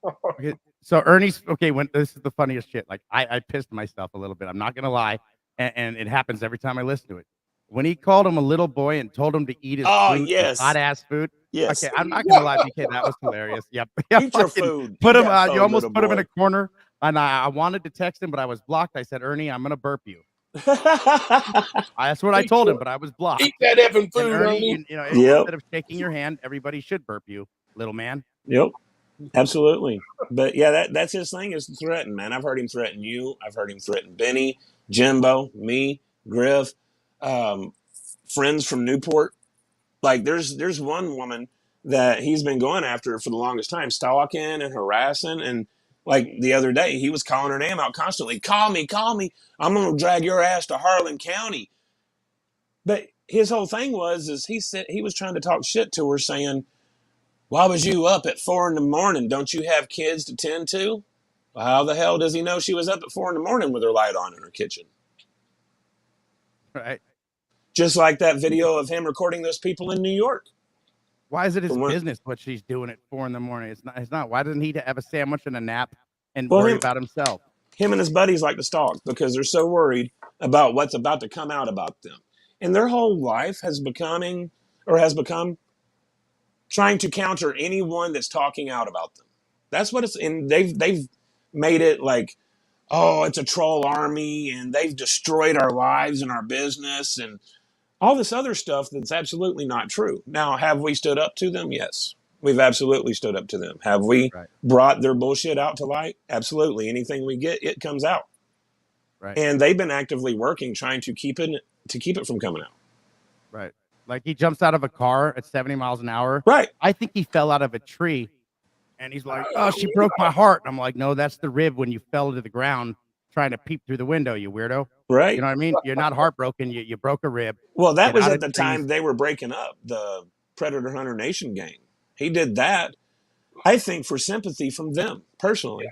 Okay, so Ernie's when this is the funniest shit. Like, I pissed myself a little bit. I'm not gonna lie, and it happens every time I listen to it. When he called him a little boy and told him to eat his food, hot ass food. Yes. Okay, I'm not gonna lie, BK, that was hilarious. Yep. Eat your food. Put him. You almost put him in a corner, and I wanted to text him, but I was blocked. I said, Ernie, I'm gonna burp you. That's what I told him, but I was blocked. Eat that effing food, Ernie. Instead of shaking your hand, everybody should burp you, little man. Yep. Absolutely. But yeah, that's his thing, is to threaten, man. I've heard him threaten you. I've heard him threaten Benny, Jimbo, me, Griff, friends from Newport. Like, there's one woman that he's been going after for the longest time, stalking and harassing. And like the other day, he was calling her name out constantly. Call me. I'm going to drag your ass to Harlan County. But his whole thing is he said he was trying to talk shit to her, saying, why was you up at 4 a.m? Don't you have kids to tend to? Well, how the hell does he know she was up at 4 a.m. with her light on in her kitchen? Right. Just like that video of him recording those people in New York. Why is it his business what she's doing at 4 a.m? It's not. Why doesn't he have a sandwich and a nap and worry about himself? Him and his buddies like to stalk because they're so worried about what's about to come out about them. And their whole life has become trying to counter anyone that's talking out about them. That's what it's in. They've made it like, oh, it's a troll army and they've destroyed our lives and our business and all this other stuff that's absolutely not true. Now, have we stood up to them? Yes, we've absolutely stood up to them. Have we brought their bullshit out to light? Absolutely. Anything we get, it comes out. Right. And they've been actively working, trying to keep it from coming out. Right. Like, he jumps out of a car at 70 miles an hour. Right. I think he fell out of a tree and he's like, oh, she broke my heart. And I'm like, no, that's the rib when you fell to the ground trying to peep through the window, you weirdo. Right. You know what I mean? You're not heartbroken. You broke a rib. Well, that was at the time they were breaking up the Predator Hunter Nation gang. He did that, I think, for sympathy from them personally.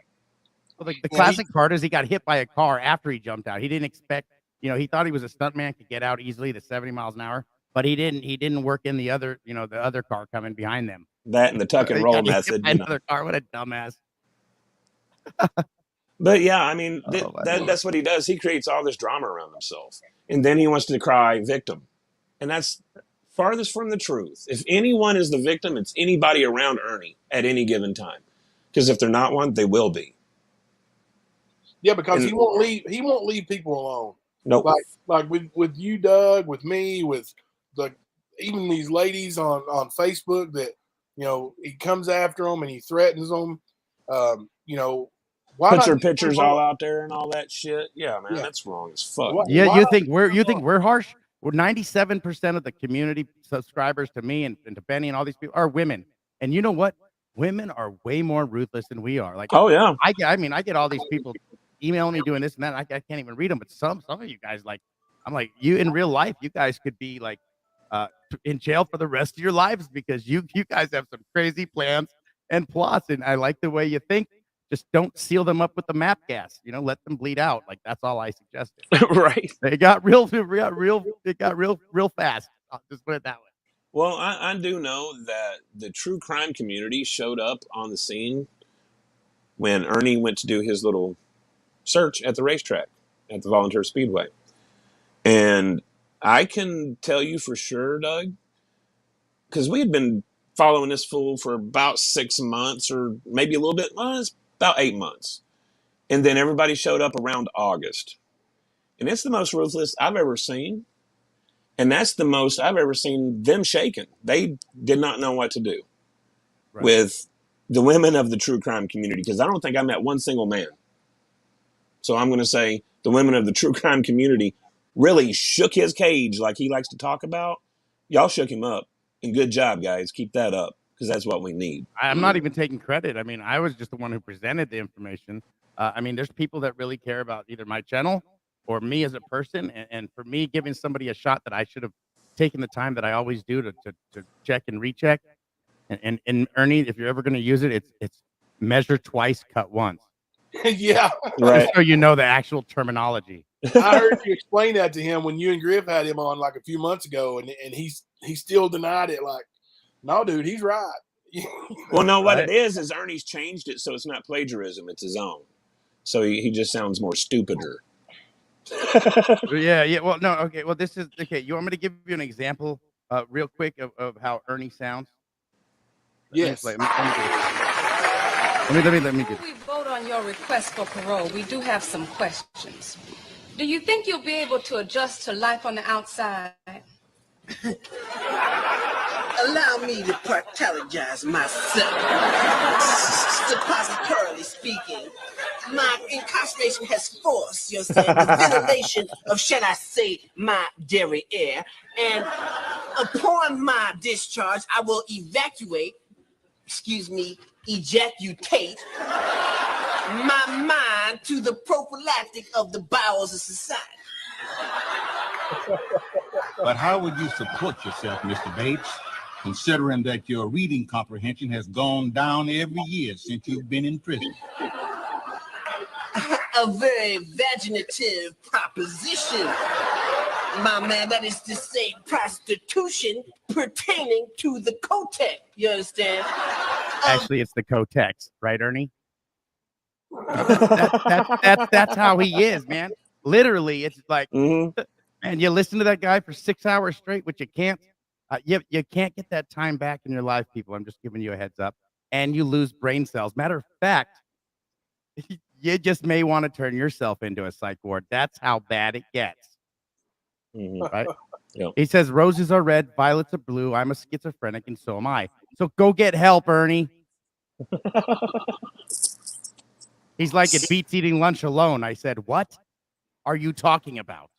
Well, the classic part is he got hit by a car after he jumped out. He didn't expect, he thought he was a stuntman, could get out easily to 70 miles an hour. But he didn't work in the other, the other car coming behind them. That and the tuck and roll method. Another car, what a dumbass. But yeah, I mean, that's what he does. He creates all this drama around himself. And then he wants to cry victim. And that's farthest from the truth. If anyone is the victim, it's anybody around Ernie at any given time. Because if they're not one, they will be. Yeah, because he won't leave people alone. Nope. Like with you, Doug, with me, with even these ladies on Facebook that, he comes after them and he threatens them. Why puts their pictures all out there and all that shit. Yeah, man, that's wrong as fuck. You think we're harsh? Well, 97% of the community subscribers to me and to Benny and all these people are women. And you know what? Women are way more ruthless than we are. Like, Oh yeah. I get all these people emailing me doing this and that. I can't even read them, but some of you guys, like, I'm like, you in real life, you guys could be like in jail for the rest of your lives because you guys have some crazy plans and plots. And I like the way you think. Just don't seal them up with the MAP gas. You know, let them bleed out. Like, that's all I suggested. Right. It got real fast. I'll just put it that way. Well, I do know that the true crime community showed up on the scene when Ernie went to do his little search at the racetrack at the Volunteer Speedway. And I can tell you for sure, Doug, because we had been following this fool for about 6 months or maybe a little bit, well, it's about 8 months. And then everybody showed up around August. And it's the most ruthless I've ever seen. And that's the most I've ever seen them shaken. They did not know what to do with the women of the true crime community, because I don't think I met one single man. So I'm going to say the women of the true crime community really shook his cage like he likes to talk about. Y'all shook him up. And good job, guys. Keep that up, because that's what we need. I'm not even taking credit. I mean, I was just the one who presented the information. I mean, there's people that really care about either my channel or me as a person. And for me, giving somebody a shot that I should have taken the time that I always do to check and recheck. And Ernie, if you're ever going to use it, it's measure twice, cut once. Yeah. Right. Just so you know the actual terminology. I heard you explain that to him when you and Griff had him on like a few months ago, and he still denied it. Like, no, dude, he's right. Well, no, what it is Ernie's changed it so it's not plagiarism, it's his own. So he just sounds more stupider. Yeah. Well, no, okay. Well, this is okay. You want me to give you an example real quick of how Ernie sounds? Yes. Let me do it. Before we vote on your request for parole, we do have some questions. Do you think you'll be able to adjust to life on the outside? Allow me to partologize myself. Suppositorily speaking, my incarceration has forced, the ventilation of, shall I say, my derriere, and upon my discharge, I will ejaculate my mind to the prophylactic of the bowels of society. But how would you support yourself, Mr. Bates, considering that your reading comprehension has gone down every year since you've been in prison? A very vaginative proposition, my man. That is to say, prostitution pertaining to the Kotek. You understand? Actually, it's the Kotex, right, Ernie? That's how he is, man. Literally, it's like, man, you listen to that guy for 6 hours straight, which you can't. You can't get that time back in your life, people. I'm just giving you a heads up. And you lose brain cells. Matter of fact, you just may want to turn yourself into a psych ward. That's how bad it gets. Right? Yep. He says, roses are red, violets are blue. I'm a schizophrenic, and so am I. So go get help, Ernie. He's like, it beats eating lunch alone. I said, what are you talking about?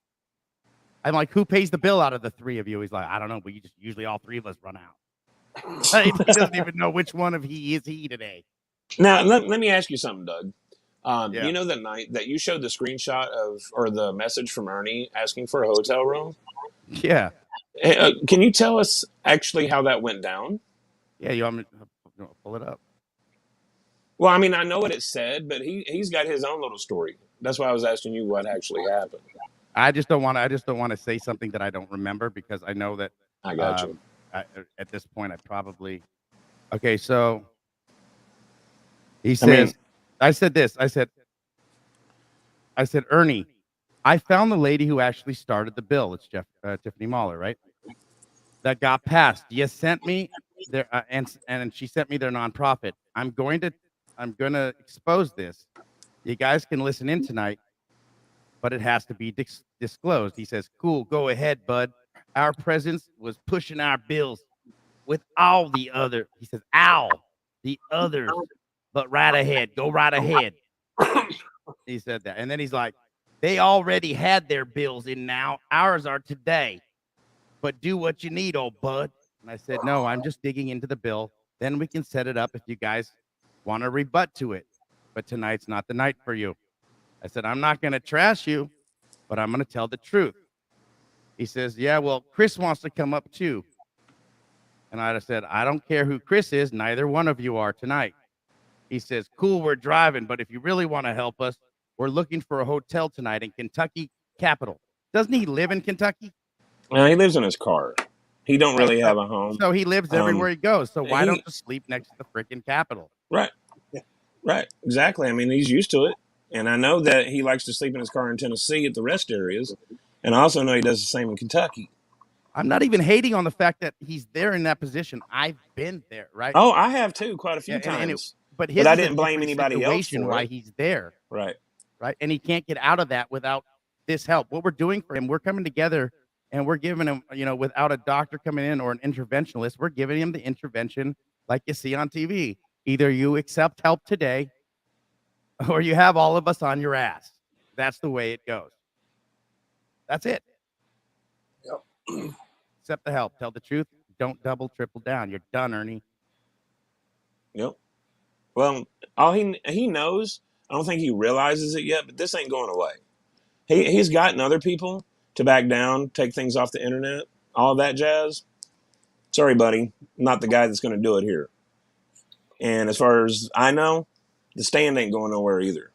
I'm like, who pays the bill out of the three of you? He's like, I don't know, but usually all three of us run out. He doesn't even know which one of he today. Now, let me ask you something, Doug. Yeah. You know that night that you showed the screenshot or the message from Ernie asking for a hotel room? Yeah. Can you tell us actually how that went down? Yeah, you want me to pull it up? Well, I mean, I know what it said, but he's got his own little story. That's why I was asking you what actually happened. I just don't want to say something that I don't remember, because I know that I got you. At this point, I probably. Okay, so he says, I said, Ernie, I found the lady who actually started the bill. It's Tiffany Mahler, right? That got passed. You sent me there, and she sent me their nonprofit. I'm going to expose this. You guys can listen in tonight, but it has to be disclosed. He says, cool, go ahead, bud. Our presence was pushing our bills with all the other. He says, the others, but right ahead, go right ahead. He said that. And then he's like, they already had their bills in now. Ours are today. But do what you need, old bud. And I said, no, I'm just digging into the bill then we can set it up if you guys want to rebut to it. But tonight's not the night for you. I said, I'm not going to trash you, but I'm going to tell the truth. He says, yeah, well, Chris wants to come up too. And I said, I don't care who Chris is. Neither one of you are tonight. He says, cool, we're driving, but if you really want to help us, we're looking for a hotel tonight in Kentucky Capital. Doesn't he live in Kentucky? He lives in his car. He don't really have a home. So he lives everywhere he goes. So why he- don't you sleep next to the freaking Capitol? Right. Right. Exactly. I mean, he's used to it. And I know that he likes to sleep in his car in Tennessee at the rest areas. And I also know he does the same in Kentucky. I'm not even hating on the fact that he's there in that position. I've been there, right? Oh, I have too, quite a few Yeah, times. but I is a didn't blame different anybody else situation for why it. he's there, Right. right? And he can't get out of that without this help. What we're doing for him, we're coming together and we're giving him, without a doctor coming in or an interventionalist, we're giving him the intervention like you see on TV. Either you accept help today or you have all of us on your ass. That's the way it goes. That's it. Yep. Accept the help. Tell the truth. Don't double, triple down. You're done, Ernie. Yep. Well, all he knows, I don't think he realizes it yet, but this ain't going away. He's gotten other people to back down, take things off the internet, all that jazz. Sorry, buddy, I'm not the guy that's going to do it here. And as far as I know, the stand ain't going nowhere either.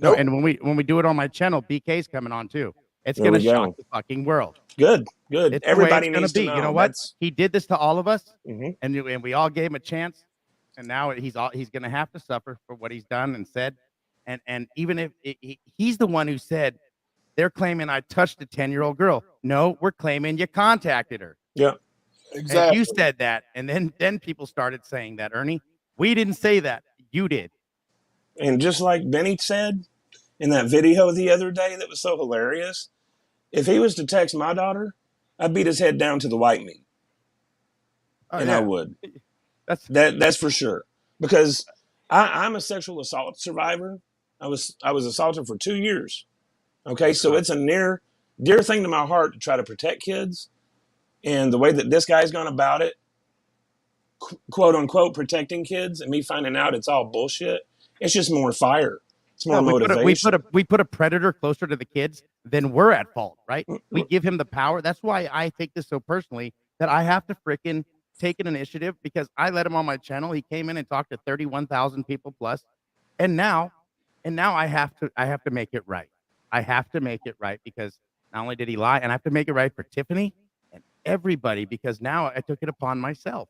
No, and when we do it on my channel, BK's coming on too. It's There gonna we go. shock the fucking world. Good. It's the way Everybody it's gonna needs be. to know. You know what? That's- He did this to all of us, Mhm. and we all gave him a chance. And now he's gonna have to suffer for what he's done and said. And even if he's the one who said they're claiming I touched a 10-year-old girl. No, we're claiming you contacted her. Yeah. And Exactly. you said that, and then people started saying that, Ernie. We didn't say that. You did. And just like Benny said in that video the other day that was so hilarious, if he was to text my daughter, I'd beat his head down to the white meat. Oh, And yeah. I would. That's That's for sure. Because I'm a sexual assault survivor. I was assaulted for 2 years. Okay, so it's a near dear thing to my heart to try to protect kids. And the way that this guy's gone about it, quote unquote, protecting kids, and me finding out it's all bullshit, it's just more fire. It's more motivation. We put a predator closer to the kids, then we're at fault, right? We give him the power. That's why I take this so personally that I have to frickin' take an initiative because I let him on my channel. He came in and talked to 31,000 people plus, and now I have to make it right. I have to make it right because not only did he lie, and I have to make it right for Tiffany and everybody because now I took it upon myself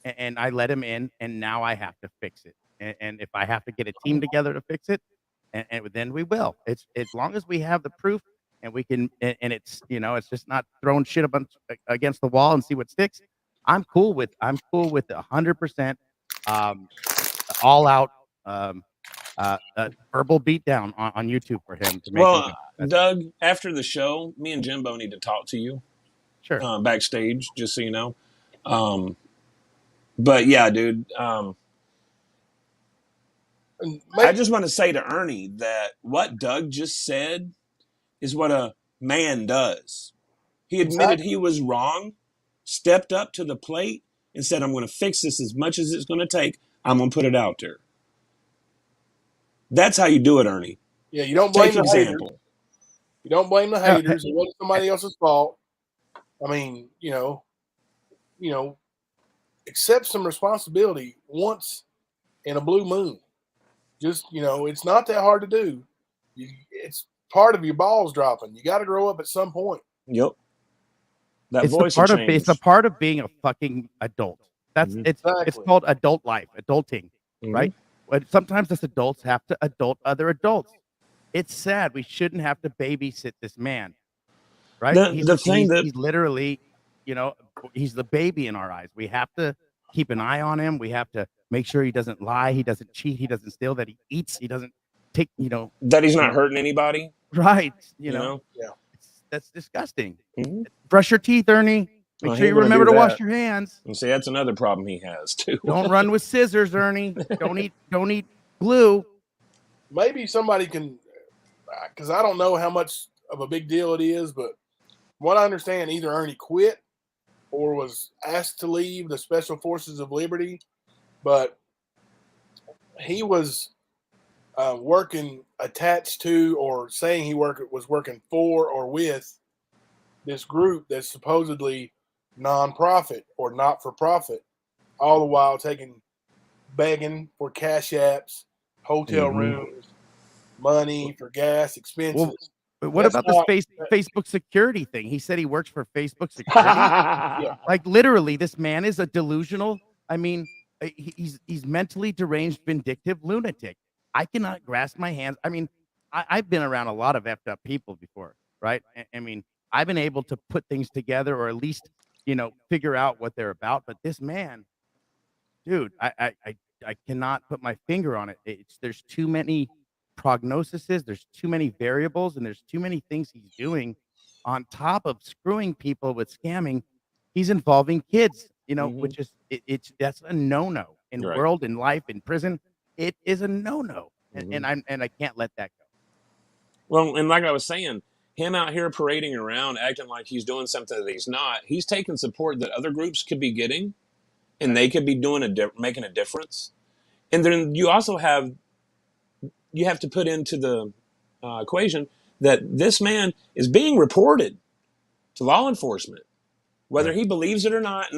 and I let him in, and now I have to fix it. And if I have to get a team together to fix it, and then we will. It's as long as we have the proof and we can, and it's it's just not throwing shit against the wall and see what sticks. I'm cool with 100% all out verbal beatdown on YouTube for him to make. Well, Doug, after the show, me and Jimbo need to talk to you. Sure. Backstage, just so you know. But yeah, dude. I just want to say to Ernie that what Doug just said is what a man does. He admitted he was wrong, stepped up to the plate, and said, I'm going to fix this as much as it's going to take. I'm going to put it out there. That's how you do it, Ernie. Yeah, you don't blame Take the haters. example. You don't blame the haters. It wasn't somebody else's fault. I mean, accept some responsibility once in a blue moon. Just, it's not that hard to do. It's part of your balls dropping. You got to grow up at some point. Yep. That it's voice it's a part of being a fucking adult. That's it's called adult life, adulting, right? But sometimes us adults have to adult other adults. It's sad. We shouldn't have to babysit this man, right? He's literally, he's the baby in our eyes. We have to keep an eye on him. We have to make sure he doesn't lie, he doesn't cheat, he doesn't steal, that he eats, he doesn't take, that he's not hurting anybody. Right. Yeah. That's disgusting. Brush your teeth, Ernie. Make sure you remember to wash your hands. And see, that's another problem he has too. Don't run with scissors, Ernie. Don't eat glue. Maybe somebody can, because I don't know how much of a big deal it is, but what I understand, either Ernie quit or was asked to leave the Special Forces of Liberty but he was working attached to, or saying he was working for or with this group that's supposedly nonprofit or not for profit, all the while begging for cash apps, hotel rooms, money for gas expenses. Well, but what That's about not- this Facebook security thing? He said he works for Facebook security. Yeah. Like literally, this man is a delusional. I mean, he's mentally deranged, vindictive lunatic. I cannot grasp my hands. I mean, I've been around a lot of effed up people before, right? I mean, I've been able to put things together, or at least, you know, figure out what they're about. But this man, dude, I cannot put my finger on it. There's too many prognoses, there's too many variables, and there's too many things he's doing on top of screwing people with scamming. He's involving kids, you know, which is that's a no-no in Right. world, in life, in prison. It is a no-no, and I can't let that go. Well, and like I was saying, him out here parading around, acting like he's doing something that he's not. He's taking support that other groups could be getting, and they could be doing making a difference. And then you also have to put into the equation that this man is being reported to law enforcement, whether he believes it or not.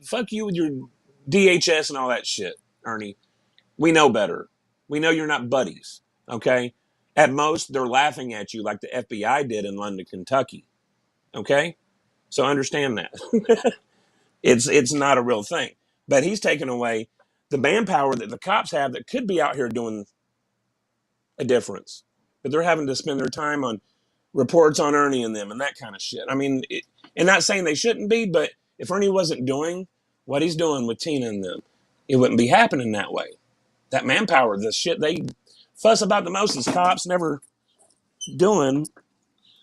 Fuck you with your DHS and all that shit, Ernie. We know better. We know you're not buddies, okay? At most, they're laughing at you like the FBI did in London, Kentucky, okay? So understand that. It's not a real thing. But he's taken away the manpower that the cops have that could be out here doing a difference. But they're having to spend their time on reports on Ernie and them and that kind of shit. I mean, and not saying they shouldn't be, but if Ernie wasn't doing what he's doing with Tina and them, it wouldn't be happening that way. That manpower, the shit they fuss about the most is cops never doing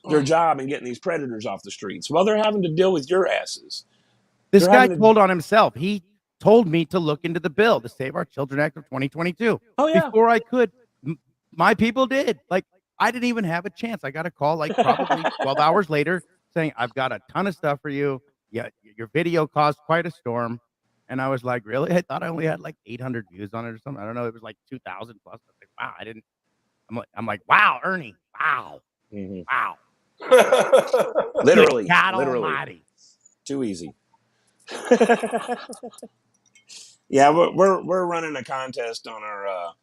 their job and getting these predators off the streets. Well, they're having to deal with your asses. This They're guy having to- told on himself. He told me to look into the bill, the Save Our Children Act of 2022. Oh, yeah. Before I could, my people did. Like, I didn't even have a chance. I got a call like probably 12 hours later saying, I've got a ton of stuff for you. Yeah, your video caused quite a storm. And I was like, really? I thought I only had like 800 views on it or something. I don't know. It was like 2,000 plus. I was like, wow, I didn't. I'm like, wow, Ernie. Wow. Wow. Literally. Good God literally. Almighty. Too easy. Yeah, we're running a contest on our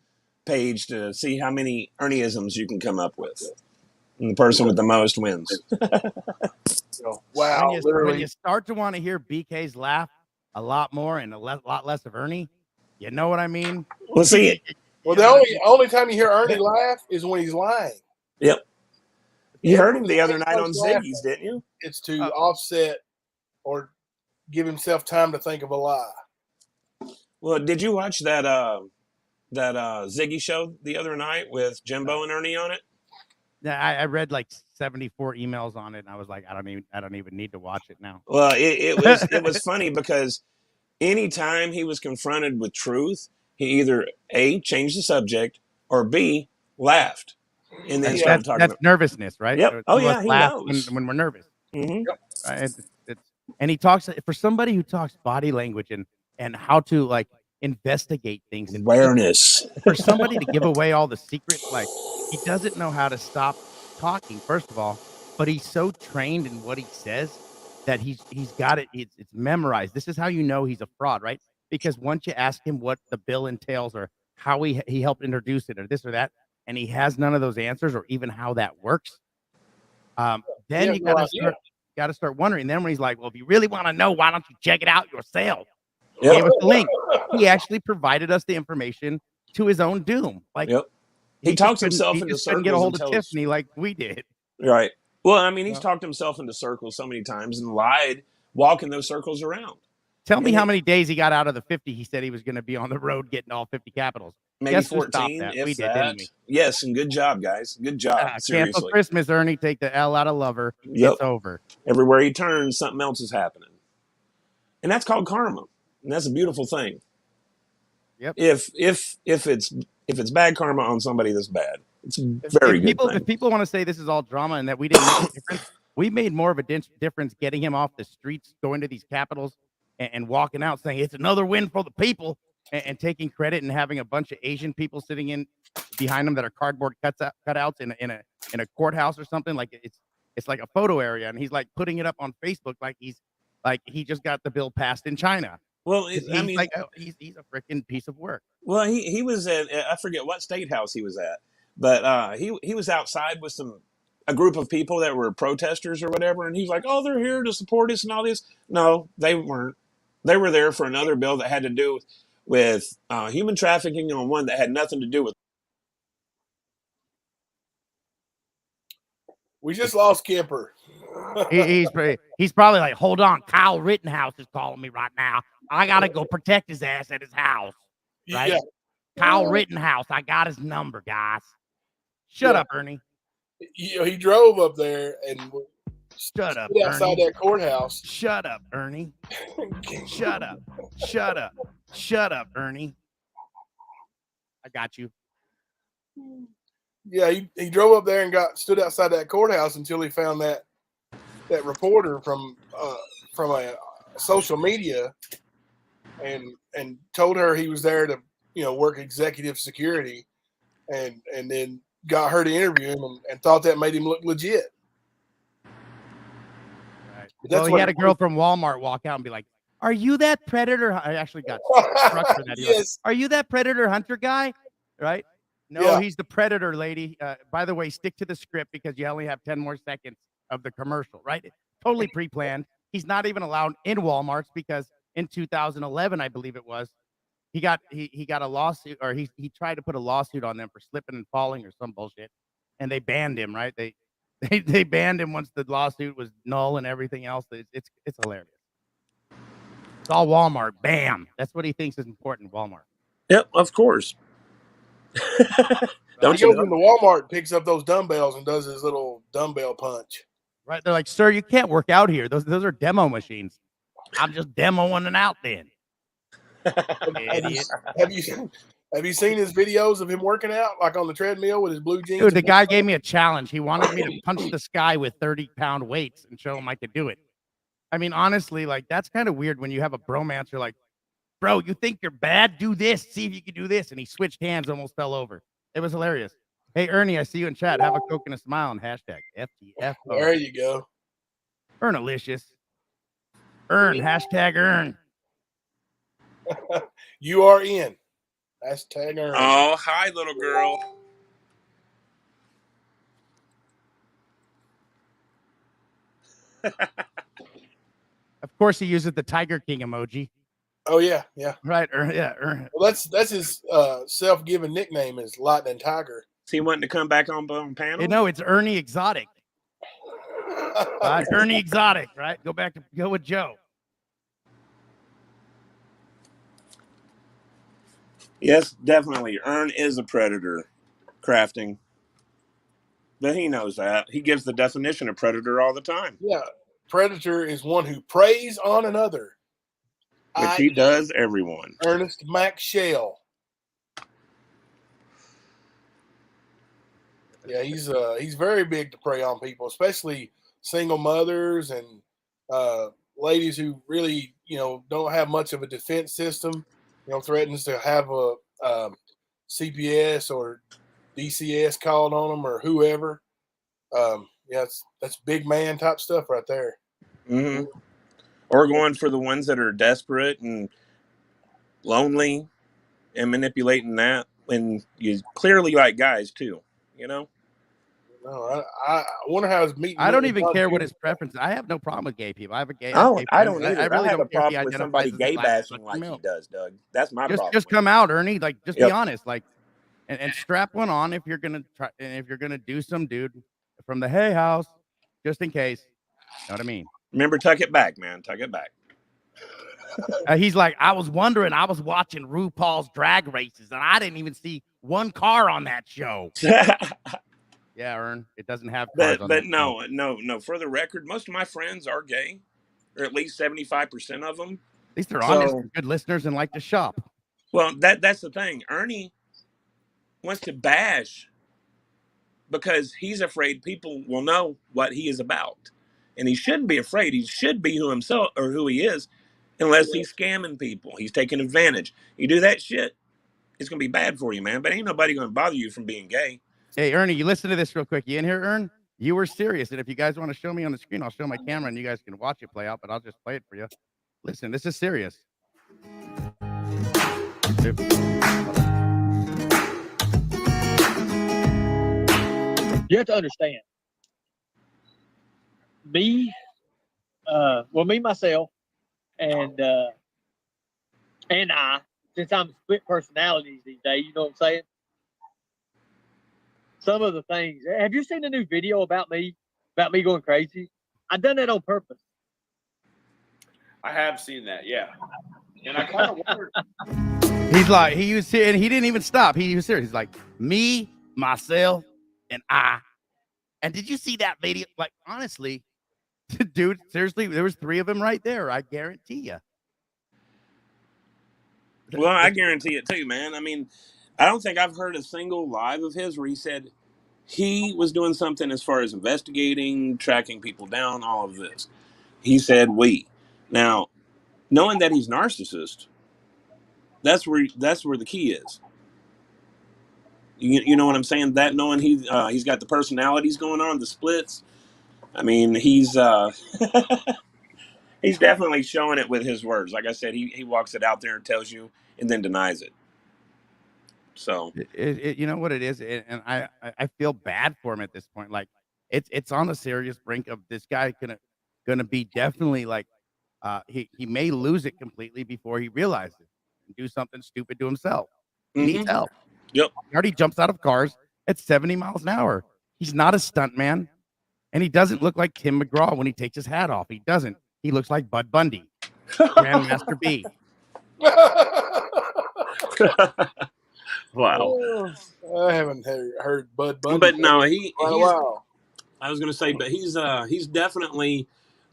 page to see how many Ernieisms you can come up with. And the person with the most wins. Wow, When literally. you start to want to hear BK's laugh a lot more and lot less of Ernie, you know what I mean? Well, see, Well, the only time you hear Ernie laugh is when he's lying. Yep. You Yeah, heard him the other he night on starts laughing. Ziggy's, didn't you? It's to offset or give himself time to think of a lie. Well, did you watch that Ziggy show the other night with Jimbo and Ernie on it? Yeah, I read like 74 emails on it, and I was like, I don't even need to watch it now. Well, it was funny because anytime he was confronted with truth, he either A, changed the subject, or B, laughed. And then started talking That's about nervousness, right? Yep. Some Oh, of yeah, us he laugh knows. when we're nervous. Mhm. Right? And he talks, for somebody who talks body language and how to like investigate things. And Awareness. for somebody to give away all the secrets, like he doesn't know how to stop talking, first of all, but he's so trained in what he says that he's got it. It's memorized. This is how you know he's a fraud, right? Because once you ask him what the bill entails or how he helped introduce it or this or that, and he has none of those answers or even how that works, then you got to start wondering. Then when he's like, well, if you really want to know, why don't you check it out yourself? He Yep. gave us the link. He actually provided us the information to his own doom. Like, Yep. He talks just himself couldn't- into he just couldn't get a circles hold of until it's- Tiffany like we did. Right. Well, I mean, he's talked himself into circles so many times and lied, walking those circles around. Tell me And how it- many days he got out of the 50 he said he was going to be on the road getting all 50 capitals. Maybe Guess who stopped 14, that? if We did, that. didn't we? Yes, and good job, guys. Good job. Cancel Seriously. Christmas, Ernie. Take the L out of Lover. Yep. It's over. Everywhere he turns, something else is happening. And that's called karma. And that's a beautiful thing. Yep. If it's bad karma on somebody that's bad, it's a very good thing. If people want to say this is all drama and that we didn't make a difference, we made more of a difference getting him off the streets, going to these capitals and walking out saying it's another win for the people. and taking credit and having a bunch of Asian people sitting in behind him that are cardboard cutouts in a courthouse or something. Like it's like a photo area, and he's like putting it up on Facebook like he just got the bill passed in China. Well, He's I mean, like he's a freaking piece of work. well, he was at, I forget what state house he was at, but he was outside with a group of people that were protesters or whatever, and he's like, "Oh, they're here to support us and all this." No, they weren't. They were there for another bill that had to do with human trafficking on one that had nothing to do with. We just lost Kemper. He's probably like, hold on, Kyle Rittenhouse is calling me right now. I gotta go protect his ass at his house. Right? Yeah. Kyle Rittenhouse, I got his number, guys. Shut up, Ernie. He drove up there and shut up, outside Ernie. that courthouse. Shut up, Ernie. Shut up. Shut up. Shut up, Ernie. I got you. Yeah, he drove up there and stood outside that courthouse until he found that reporter from a social media and told her he was there to work executive security, and then got her to interview him and thought that made him look legit. Right. Well, he had a girl from Walmart walk out and be like, "Are you that predator?" I actually got struck for that. Yes. Like, "Are you that predator hunter guy?" Right? No, Yeah. He's the predator, lady. By the way, stick to the script because you only have 10 more seconds of the commercial, right? Totally pre-planned. He's not even allowed in Walmarts because in 2011, I believe it was, he got a lawsuit, or he tried to put a lawsuit on them for slipping and falling or some bullshit, and they banned him, right? They banned him once the lawsuit was null and everything else. It's hilarious. It's all Walmart. Bam. That's what he thinks is important. Walmart. Yep, of course. He goes into Walmart and picks up those dumbbells and does his little dumbbell punch. Right? They're like, "Sir, you can't work out here. Those are demo machines." I'm just demoing it out then. Idiot. Have you seen his videos of him working out, like on the treadmill with his blue jeans? Dude, the guy gave me a challenge. He wanted me to punch the sky with 30-pound weights and show him I could do it. I mean, honestly, like, that's kind of weird when you have a bromance. You're like, "Bro, you think you're bad? Do this. See if you can do this." And he switched hands, almost fell over. It was hilarious. Hey, Ernie, I see you in chat. Have a Coke and a smile and hashtag FTF. There you go. Ernalicious. Earn. Hashtag earn. You are in. Hashtag earn. Oh, hi, little girl. Of course, he uses the Tiger King emoji. Oh yeah. Right. Earn. Well, that's his self-given nickname is Lightning Tiger. Is he wanting to come back on panel? You know, it's Ernie Exotic. Ernie Exotic, right? Go with Joe. Yes, definitely. Ern is a predator, crafting. But he knows that. He gives the definition of predator all the time. Yeah. Predator is one who preys on another. Which he does everyone. Ernest Mac Shell. Yeah, he's very big to prey on people, especially single mothers and ladies who really, don't have much of a defense system. Threatens to have a CPS or DCS called on them or whoever. That's big man type stuff right there. Mm-hmm. Or going for the ones that are desperate and lonely and manipulating that. And you clearly like guys too, No, I wonder how his meeting. I don't even care what his preference is. I have no problem with gay people. I have a gay. I gay don't either. I really have don't a care if he problem with identifies somebody as gay black, bashing black, like male. he does, Doug. That's my problem. Just come out, Ernie. Like, just Yep. be honest. Like, and strap one on if you're gonna try, and if you're gonna do some dude from the Hay House, just in case. You know what I mean? Remember, tuck it back, man. Tuck it back. He's like, I was wondering. I was watching RuPaul's Drag Races, and I didn't even see one car on that show. Yeah, Ern. It doesn't have cars on but that no. show. For the record, most of my friends are gay, or at least 75% of them. At least they're honest, and good listeners, and like to shop. Well, that's the thing. Ernie wants to bash because he's afraid people will know what he is about, and he shouldn't be afraid. He should be who he is. unless he's scamming people. He's taking advantage. You do that shit, it's gonna be bad for you, man. But ain't nobody gonna bother you from being gay. Hey, Ernie, you listen to this real quick. You in here, Ern? You were serious. And if you guys want to show me on the screen, I'll show my camera and you guys can watch it play out, but I'll just play it for you. Listen, this is serious. You have to understand. Me, myself, and I, since I'm split personalities these days, you know what I'm saying? Some of the things. Have you seen the new video about me going crazy? I done that on purpose. I have seen that, yeah. And I kind of wonder. He's like, he was here and he didn't even stop. He was serious. He's like, me, myself, and I. And did you see that video? Like, honestly, dude, seriously, there was 3 of them right there. I guarantee you. Well, I guarantee it too, man. I mean, I don't think I've heard a single live of his where he said he was doing something as far as investigating, tracking people down, all of this. He said we. Now, knowing that he's narcissist, that's where the key is. You know what I'm saying? That knowing he's got the personalities going on, the splits. I mean, he's he's definitely showing it with his words. Like I said, he walks it out there and tells you, and then denies it. So you know what it is, and I feel bad for him at this point. Like it's on the serious brink of this guy gonna be definitely like he may lose it completely before he realizes it and do something stupid to himself. He needs help. Yep. He already jumps out of cars at 70 miles an hour. He's not a stunt man, and he doesn't look like Tim McGraw when he takes his hat off. He doesn't. He looks like Bud Bundy, Grandmaster B. Wow. I haven't heard Bud Bundy. But no, wow. I was going to say, but he's definitely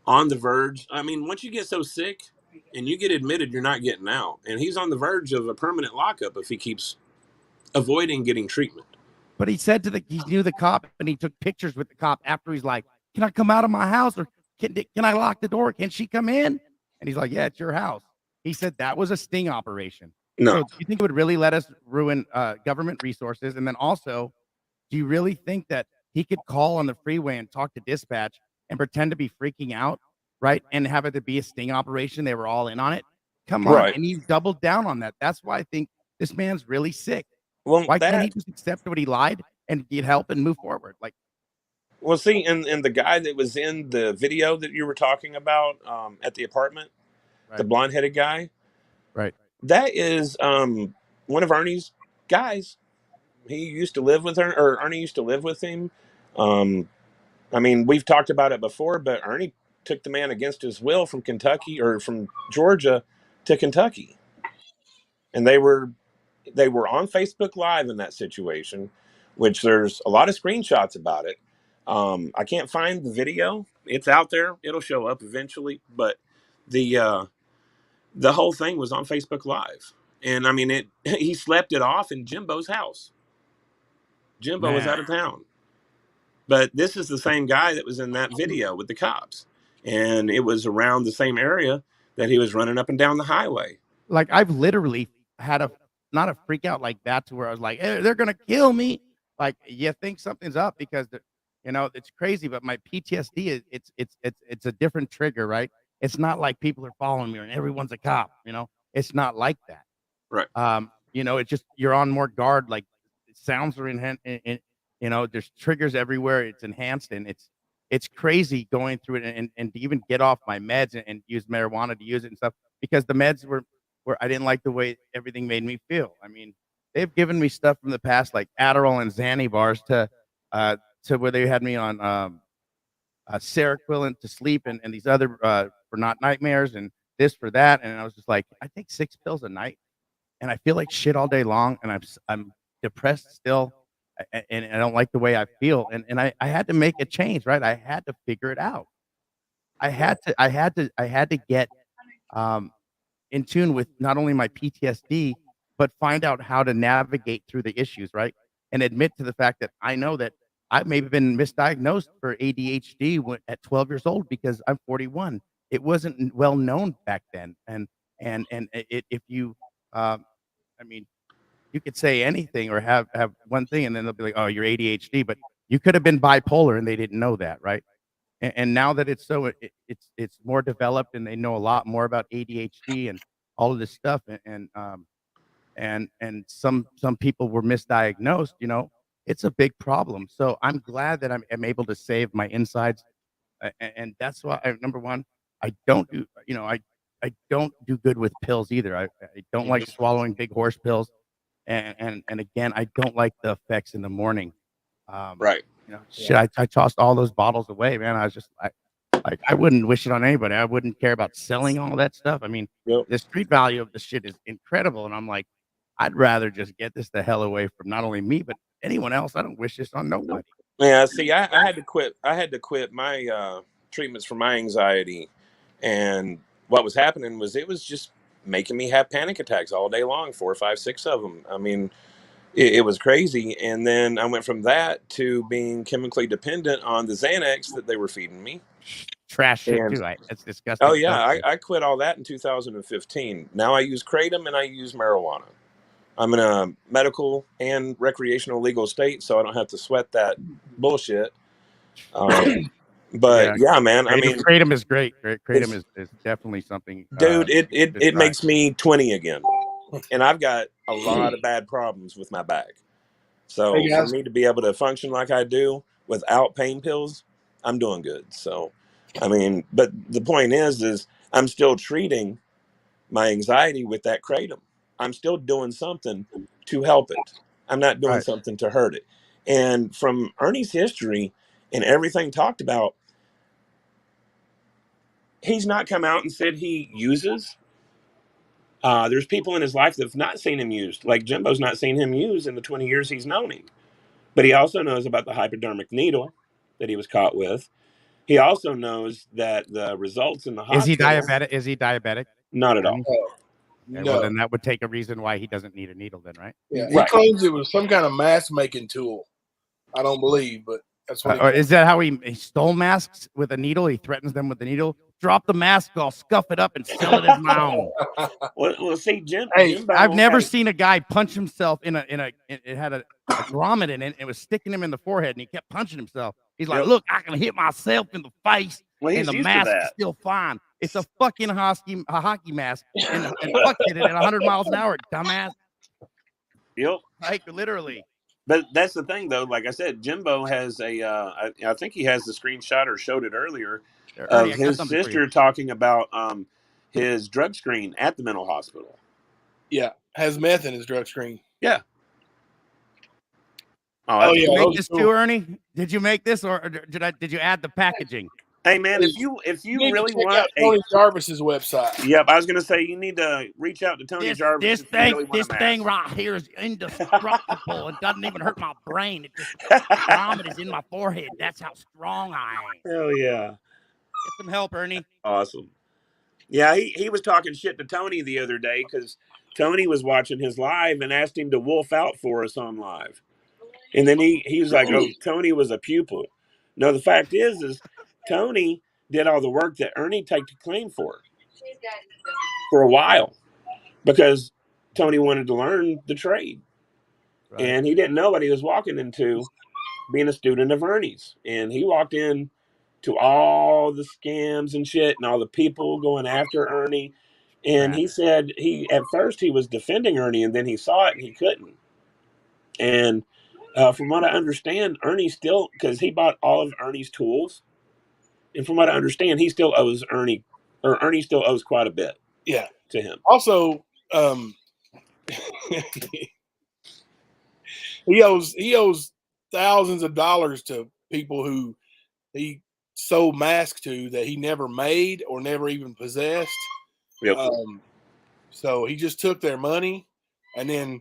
on the verge. I mean, once you get so sick and you get admitted, you're not getting out. And he's on the verge of a permanent lockup if he keeps avoiding getting treatment. But he said he knew the cop, and he took pictures with the cop after. He's like, can I come out of my house, or can I lock the door? Can she come in? And he's like, yeah, it's your house. He said that was a sting operation. No. So do you think it would really let us ruin government resources? And then also, do you really think that he could call on the freeway and talk to dispatch and pretend to be freaking out, right? And have it to be a sting operation? They were all in on it. Come on. Right. And he doubled down on that. That's why I think this man's really sick. Well, why can't he just accept what he lied and get help and move forward? Like, well, see, and the guy that was in the video that you were talking about at the apartment, right. The blonde-headed guy, right? That is one of Ernie's guys. He used to live with her, or Ernie used to live with him. I mean, we've talked about it before, but Ernie took the man against his will from Kentucky or from Georgia to Kentucky, and they were on Facebook Live in that situation, which there's a lot of screenshots about it. I can't find the video. It's out there. It'll show up eventually, but the whole thing was on Facebook Live. And I mean, he slept it off in Jimbo's house. Jimbo was out of town. But this is the same guy that was in that video with the cops. And it was around the same area that he was running up and down the highway. Like, I've literally had not a freak out like that to where I was like, hey, they're going to kill me. Like, you think something's up because, it's crazy, but my PTSD, it's a different trigger, right? It's not like people are following me and everyone's a cop, It's not like that. Right. It's just you're on more guard. Like, sounds are there's triggers everywhere. It's enhanced, and it's crazy going through it and to even get off my meds and use marijuana to use it and stuff, because the meds were I didn't like the way everything made me feel. I mean, they've given me stuff from the past like Adderall and Xanny bars to where they had me on Seroquel to sleep and these other for not nightmares and this for that. And I was just like, I take 6 pills a night and I feel like shit all day long, and I'm depressed still, and I don't like the way I feel. And I had to make a change, right? I had to figure it out. I had to get in tune with not only my PTSD, but find out how to navigate through the issues, right? And admit to the fact that I know that I may have been misdiagnosed for ADHD at 12 years old because I'm 41. it wasn't well known back then. And if you, I mean, you could say anything or have one thing, and then they'll be like, "Oh, you're ADHD," but you could have been bipolar, and they didn't know that, right? And now that it's so, it's more developed, and they know a lot more about ADHD and all of this stuff, and some people were misdiagnosed. You know, it's a big problem. So I'm glad that I'm able to save my insides, and that's why number one, I don't do, you know, I don't do good with pills either. I don't like swallowing big horse pills. And again, I don't like the effects in the morning. Right. You know, shit, I tossed all those bottles away, man. I was just like, I wouldn't wish it on anybody. I wouldn't care about selling all that stuff. I mean, the street value of the shit is incredible. And I'm like, I'd rather just get this the hell away from not only me, but anyone else. I don't wish this on nobody. Yeah. See, I had to quit. I had to quit my treatments for my anxiety. And what was happening was it was just making me have panic attacks all day long, 4, 5, 6 of them. I mean, it was crazy. And then I went from that to being chemically dependent on the Xanax that they were feeding me. Trash shit too. It's disgusting. Oh yeah, I quit all that in 2015. Now I use kratom and I use marijuana. I'm in a medical and recreational legal state, so I don't have to sweat that bullshit. But yeah, man, I mean, kratom is great. Kratom is definitely something. Dude, it makes me 20 again, and I've got a lot of bad problems with my back. So for me to be able to function like I do without pain pills, I'm doing good. So, I mean, but the point is I'm still treating my anxiety with that kratom. I'm still doing something to help it. I'm not doing something to hurt it. And from Ernie's history and everything talked about, he's not come out and said he uses. There's people in his life that have not seen him used. Like Jimbo's not seen him use in the 20 years he's known him. But he also knows about the hypodermic needle that he was caught with. He also knows that the results in the hospital. Is he diabetic? Not at all. Okay, well, then that would take a reason why he doesn't need a needle then, right? Yeah, he claims it was some kind of mask making tool. I don't believe, but that's what. Or is that how he stole masks with a needle? He threatens them with the needle. Drop the mask, I'll scuff it up and sell it as my own. Well, see, Jimbo. I've never seen a guy punch himself it had a grommet in it. It was sticking him in the forehead, and he kept punching himself. He's like, "Look, I can hit myself in the face, and the mask is still fine. It's a fucking hockey mask, and fuck it at 100 miles an hour, dumbass." Yep. Like literally. But that's the thing, though. Like I said, Jimbo has I think he has the screenshot or showed it earlier of his sister talking about his drug screen at the mental hospital. Yeah, has meth in his drug screen. Yeah. Oh yeah. Did you make this too, Ernie? Did you make this, or did you add the packaging? Hey man, if you really want Tony Jarvis's website. Yep, I was gonna say you need to reach out to Tony Jarvis. This thing right here is indestructible. It doesn't even hurt my brain. It just vomit is in my forehead. That's how strong I am. Hell yeah. Get some help, Ernie. Awesome. Yeah, he was talking shit to Tony the other day because Tony was watching his live and asked him to wolf out for us on live. And then he was like, "Oh, Tony was a pupil." No, the fact is Tony did all the work that Ernie took to claim for a while because Tony wanted to learn the trade. Right. And he didn't know what he was walking into being a student of Ernie's. And he walked in to all the scams and shit and all the people going after Ernie. And he said at first he was defending Ernie, and then he saw it and he couldn't. And from what I understand, Ernie still, because he bought all of Ernie's tools, and from what I understand, he still owes Ernie, or Ernie still owes quite a bit. Yeah, to him. Also, he owes thousands of dollars to people who he sold masks to that he never made or never even possessed. Yep. So he just took their money, and then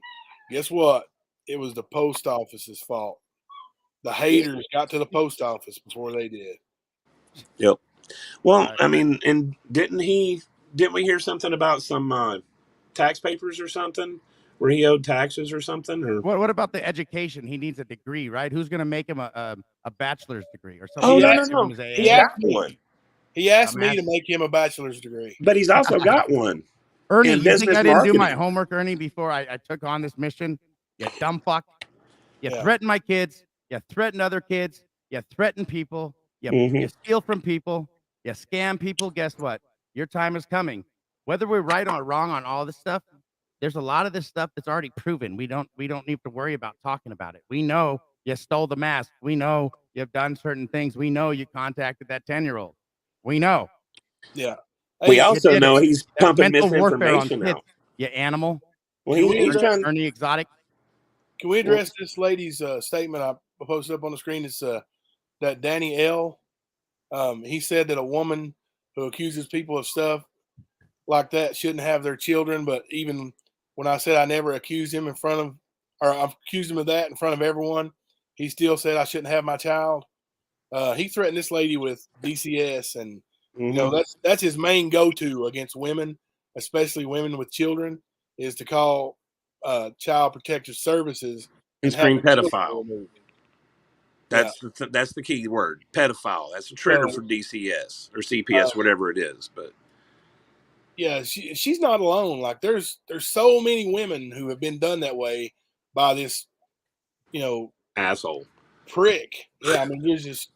guess what? It was the post office's fault. The haters got to the post office before they did. Yep. Well, I mean, and didn't we hear something about some tax papers or something where he owed taxes or something? Or what about the education? He needs a degree, right? Who's going to make him a bachelor's degree or something? Oh, no. He got one. He asked I'm me to asking- make him a bachelor's degree. But he's also got one. Ernie, in you think business I didn't do my marketing. homework, Ernie, before I took on this mission? You dumb fuck. You Yeah. threaten my kids. You threaten other kids. You threaten people. You Mhm. steal from people. You scam people. Guess what? Your time is coming. Whether we're right or wrong on all this stuff, there's a lot of this stuff that's already proven. We don't need to worry about talking about it. We know you stole the mask. We know you've done certain things. We know you contacted that 10-year-old. We know. Yeah. We Hey, also did know it. he's That's pumping mental warfare on misinformation kids. out. You animal. Well, Can he's, we he's address- trying. Ernie Exotic. Can we address this lady's statement I posted up on the screen? It's that Danny L. He said that a woman who accuses people of stuff like that shouldn't have their children. But even when I said I never accused him I've accused him of that in front of everyone, he still said I shouldn't have my child. He threatened this lady with DCS, and you know that's his main go-to against women, especially women with children, is to call Child Protective Services and have scream their children pedophile. removed. That's the key word, pedophile. That's a trigger So, for DCS or CPS, whatever it is. But yeah, she's not alone. Like there's so many women who have been done that way by this, you know, asshole. prick. Yeah, I mean, there's just,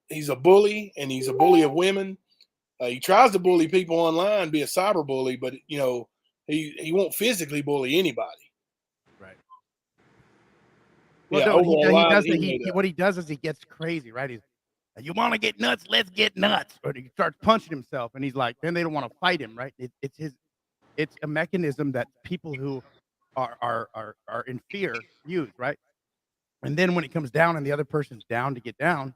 he's a bully, and he's a bully of women. He tries to bully people online, be a cyber bully, but he won't physically bully anybody. Right. Yeah, Well, over a he live does. email. What he does is he gets crazy, right? He's, you want to get nuts? Let's get nuts. Or he starts punching himself, and he's like, then they don't want to fight him, right? It's a mechanism that people who are in fear use, right? And then when it comes down and the other person's down to get down,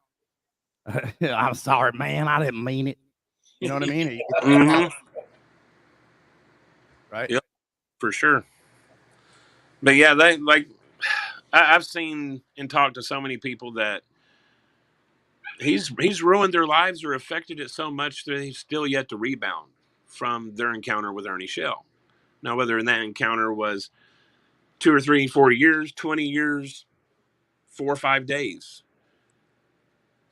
I'm sorry, man, I didn't mean it. You know what I mean? Right? Yep, for sure. But yeah, I've seen and talked to so many people that he's ruined their lives or affected it so much that he's still yet to rebound from their encounter with Ernie Shell. Now, whether that encounter was 2 or 3, 4 years, 20 years, 4 or 5 days,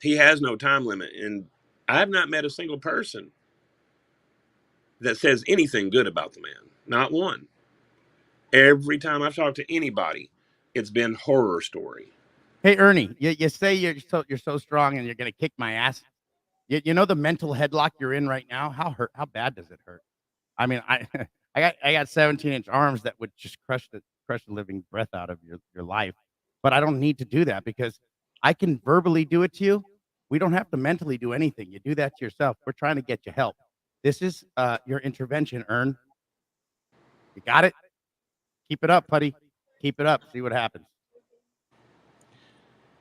he has no time limit. And I have not met a single person that says anything good about the man. Not one. Every time I've talked to anybody, it's been horror story. Hey, Ernie, you say you're so strong and you're gonna kick my ass. You know the mental headlock you're in right now. How bad does it hurt? I mean, I got 17-inch arms that would just crush the living breath out of your life. But I don't need to do that because I can verbally do it to you. We don't have to mentally do anything. You do that to yourself. We're trying to get you help. This is your intervention, Ern. You got it? Keep it up, buddy. Keep it up. See what happens.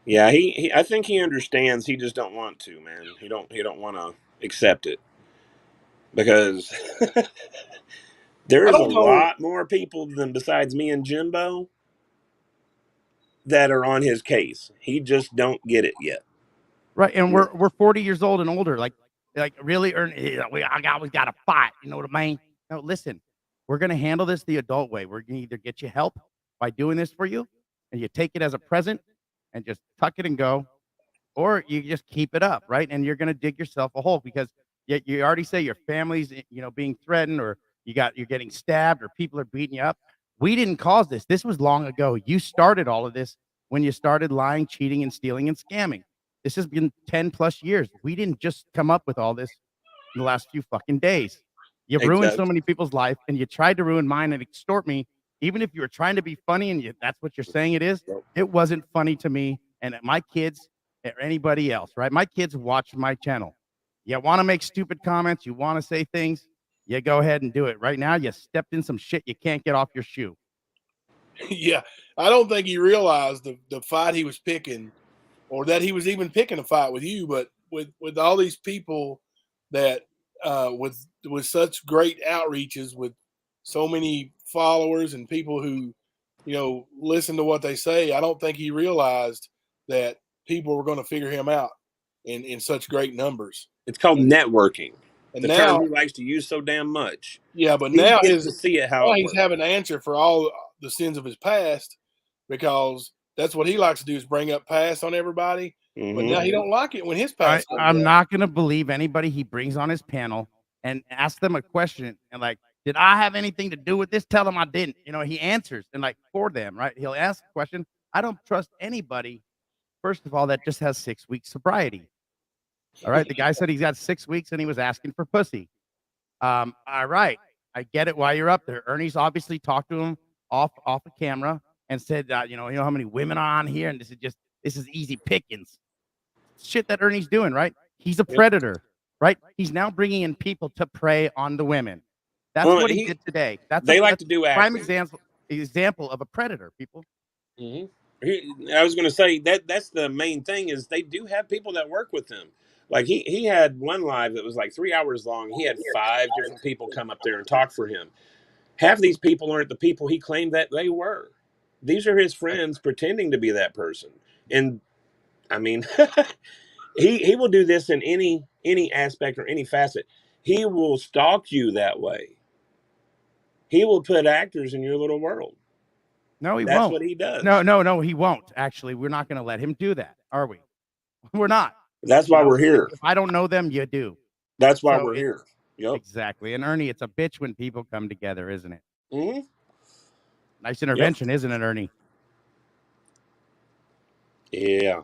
Yeah, I think he understands. He just don't want to, man. He don't want to accept it because there is a lot more people than besides me and Jimbo that are on his case. He just don't get it yet. Right, and we're 40 years old and older. Like really, Ernie, we got to fight. You know what I mean? No, listen, we're gonna handle this the adult way. We're gonna either get you help by doing this for you, and you take it as a present and just tuck it and go, or you just keep it up, right? And you're gonna dig yourself a hole because you already say your family's being threatened, or you're getting stabbed, or people are beating you up. We didn't cause this. This was long ago. You started all of this when you started lying, cheating, and stealing and scamming. This has been 10 plus years. We didn't just come up with all this in the last few fucking days. You've ruined so many people's life, and you tried to ruin mine and extort me. Even if you were trying to be funny and that's what you're saying it is, it wasn't funny to me and my kids or anybody else, right? My kids watch my channel. You want to make stupid comments, you want to say things, you go ahead and do it. Right now, you stepped in some shit you can't get off your shoe. Yeah, I don't think he realized the fight he was picking, or that he was even picking a fight with you. But with all these people that with such great outreaches, with so many followers and people who listen to what they say, I don't think he realized that people were going to figure him out in such great numbers. It's called networking. And the now term he likes to use so damn much. Yeah, but He now gets to see it how it he's works. having to answer for all the sins of his past, because that's what he likes to do, is bring up past on everybody. But now he don't like it when his pals. I'm not going to believe anybody he brings on his panel and ask them a question and like, did I have anything to do with this? Tell them I didn't. You know, he answers and like for them, right? He'll ask a question. I don't trust anybody, first of all, that just has 6 weeks sobriety. All right. The guy said he's got 6 weeks and he was asking for pussy. All right. I get it why you're up there. Ernie's obviously talked to him off of camera and said, you know how many women are on here, and this is easy pickings. Shit that Ernie's doing, right? He's a predator, right? He's now bringing in people to prey on the women. That's what he did today. That's to do prime acting. example of a predator, people. I was going to say that's the main thing is they do have people that work with him. Like he had one live that was like 3 hours long. He had 5 different people come up there and talk for him. Half these people aren't the people he claimed that they were. These are his friends pretending to be that person. And I mean, he will do this in any aspect or any facet. He will stalk you that way. He will put actors in your little world. No, he That's won't. what he does. No, he won't. Actually, we're not going to let him do that, are we? We're not. That's why we're here. If I don't know them, you do. That's why we're here. Yep. Exactly. And Ernie, it's a bitch when people come together, isn't it? Mm-hmm. Nice intervention, isn't it, Ernie? Yeah.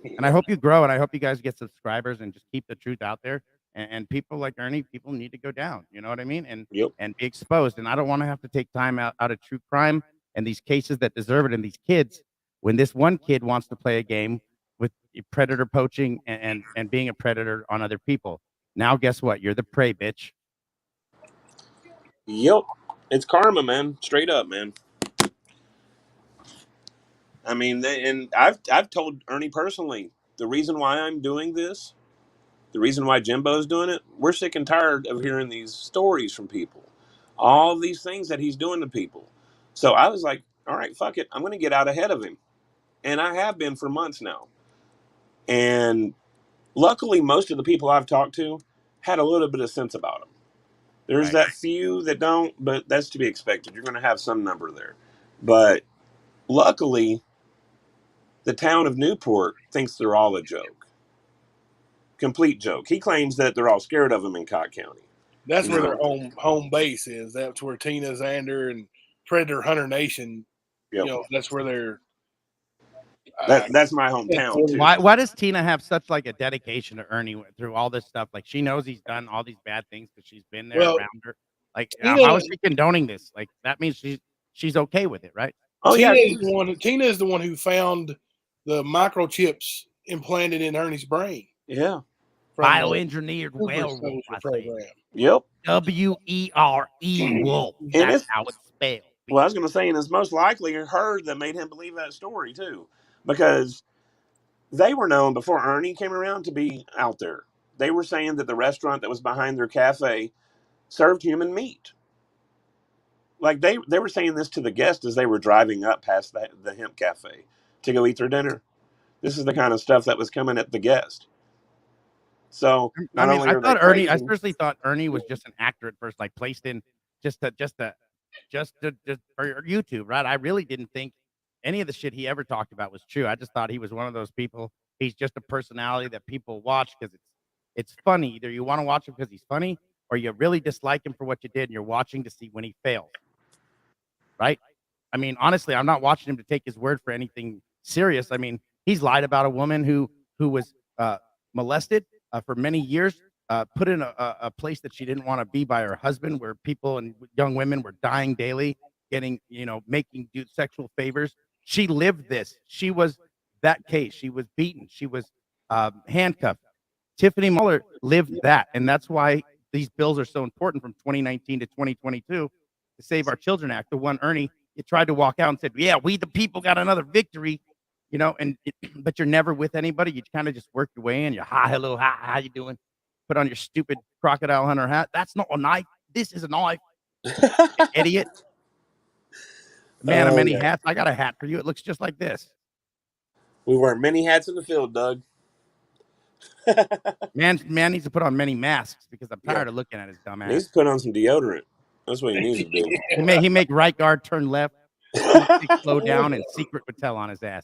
And I hope you grow, and I hope you guys get subscribers and just keep the truth out there. And people like Ernie, people need to go down. You know what I mean? And and be exposed. And I don't want to have to take time out of true crime and these cases that deserve it. And these kids, when this one kid wants to play a game with predator poaching and being a predator on other people. Now, guess what? You're the prey, bitch. Yep. It's karma, man. Straight up, man. I mean, and I've told Ernie personally, the reason why I'm doing this, the reason why Jimbo's doing it, we're sick and tired of hearing these stories from people. All these things that he's doing to people. So I was like, all right, fuck it. I'm going to get out ahead of him. And I have been for months now. And luckily, most of the people I've talked to had a little bit of sense about him. There's that few that don't, but that's to be expected. You're going to have some number there. But luckily, the town of Newport thinks they're all a joke. Complete joke. He claims that they're all scared of him in Cott County. That's where their home base is. That's where Tina, Xander, and Predator Hunter Nation, you know, that's where they're. That's my hometown too. Why does Tina have such like a dedication to Ernie through all this stuff? Like she knows he's done all these bad things because she's been there around her. Like how is she condoning this? Like that means she's okay with it, right? Oh yeah, Tina is the one who found the microchips implanted in Ernie's brain. Yeah, bioengineered werewolf program. Yep, WERE wolf. That's how it's spelled. Well, I was going to say, and it's most likely her that made him believe that story too, because they were known before Ernie came around to be out there. They were saying that the restaurant that was behind their cafe served human meat. Like they were saying this to the guests as they were driving up past the hemp cafe to go eat their dinner. This is the kind of stuff that was coming at the guest. So I seriously thought Ernie was just an actor at first, like placed in just for YouTube, right? I really didn't think any of the shit he ever talked about was true. I just thought he was one of those people. He's just a personality that people watch because it's funny. Either you want to watch him because he's funny, or you really dislike him for what you did, and you're watching to see when he fails. Right? I mean, honestly, I'm not watching him to take his word for anything serious. I mean, he's lied about a woman who was molested for many years, put in a place that she didn't want to be by her husband, where people and young women were dying daily, getting, making sexual favors. She lived this. She was that case. She was beaten. She was handcuffed. Tiffany Muller lived that. And that's why these bills are so important from 2019 to 2022 to Save Our Children Act. The one Ernie, you tried to walk out and said, yeah, we the people got another victory, but you're never with anybody. You kind of just work your way in. You're, hi, hello, hi, how you doing? Put on your stupid crocodile hunter hat. That's not a knife. This is a knife. Idiot. Man of many hats. I got a hat for you. It looks just like this. We wear many hats in the field, Doug. Man needs to put on many masks because I'm tired of looking at his dumb ass. He needs to put on some deodorant. That's what he needs to do. He make right guard turn left, slow down, and secret Patel on his ass.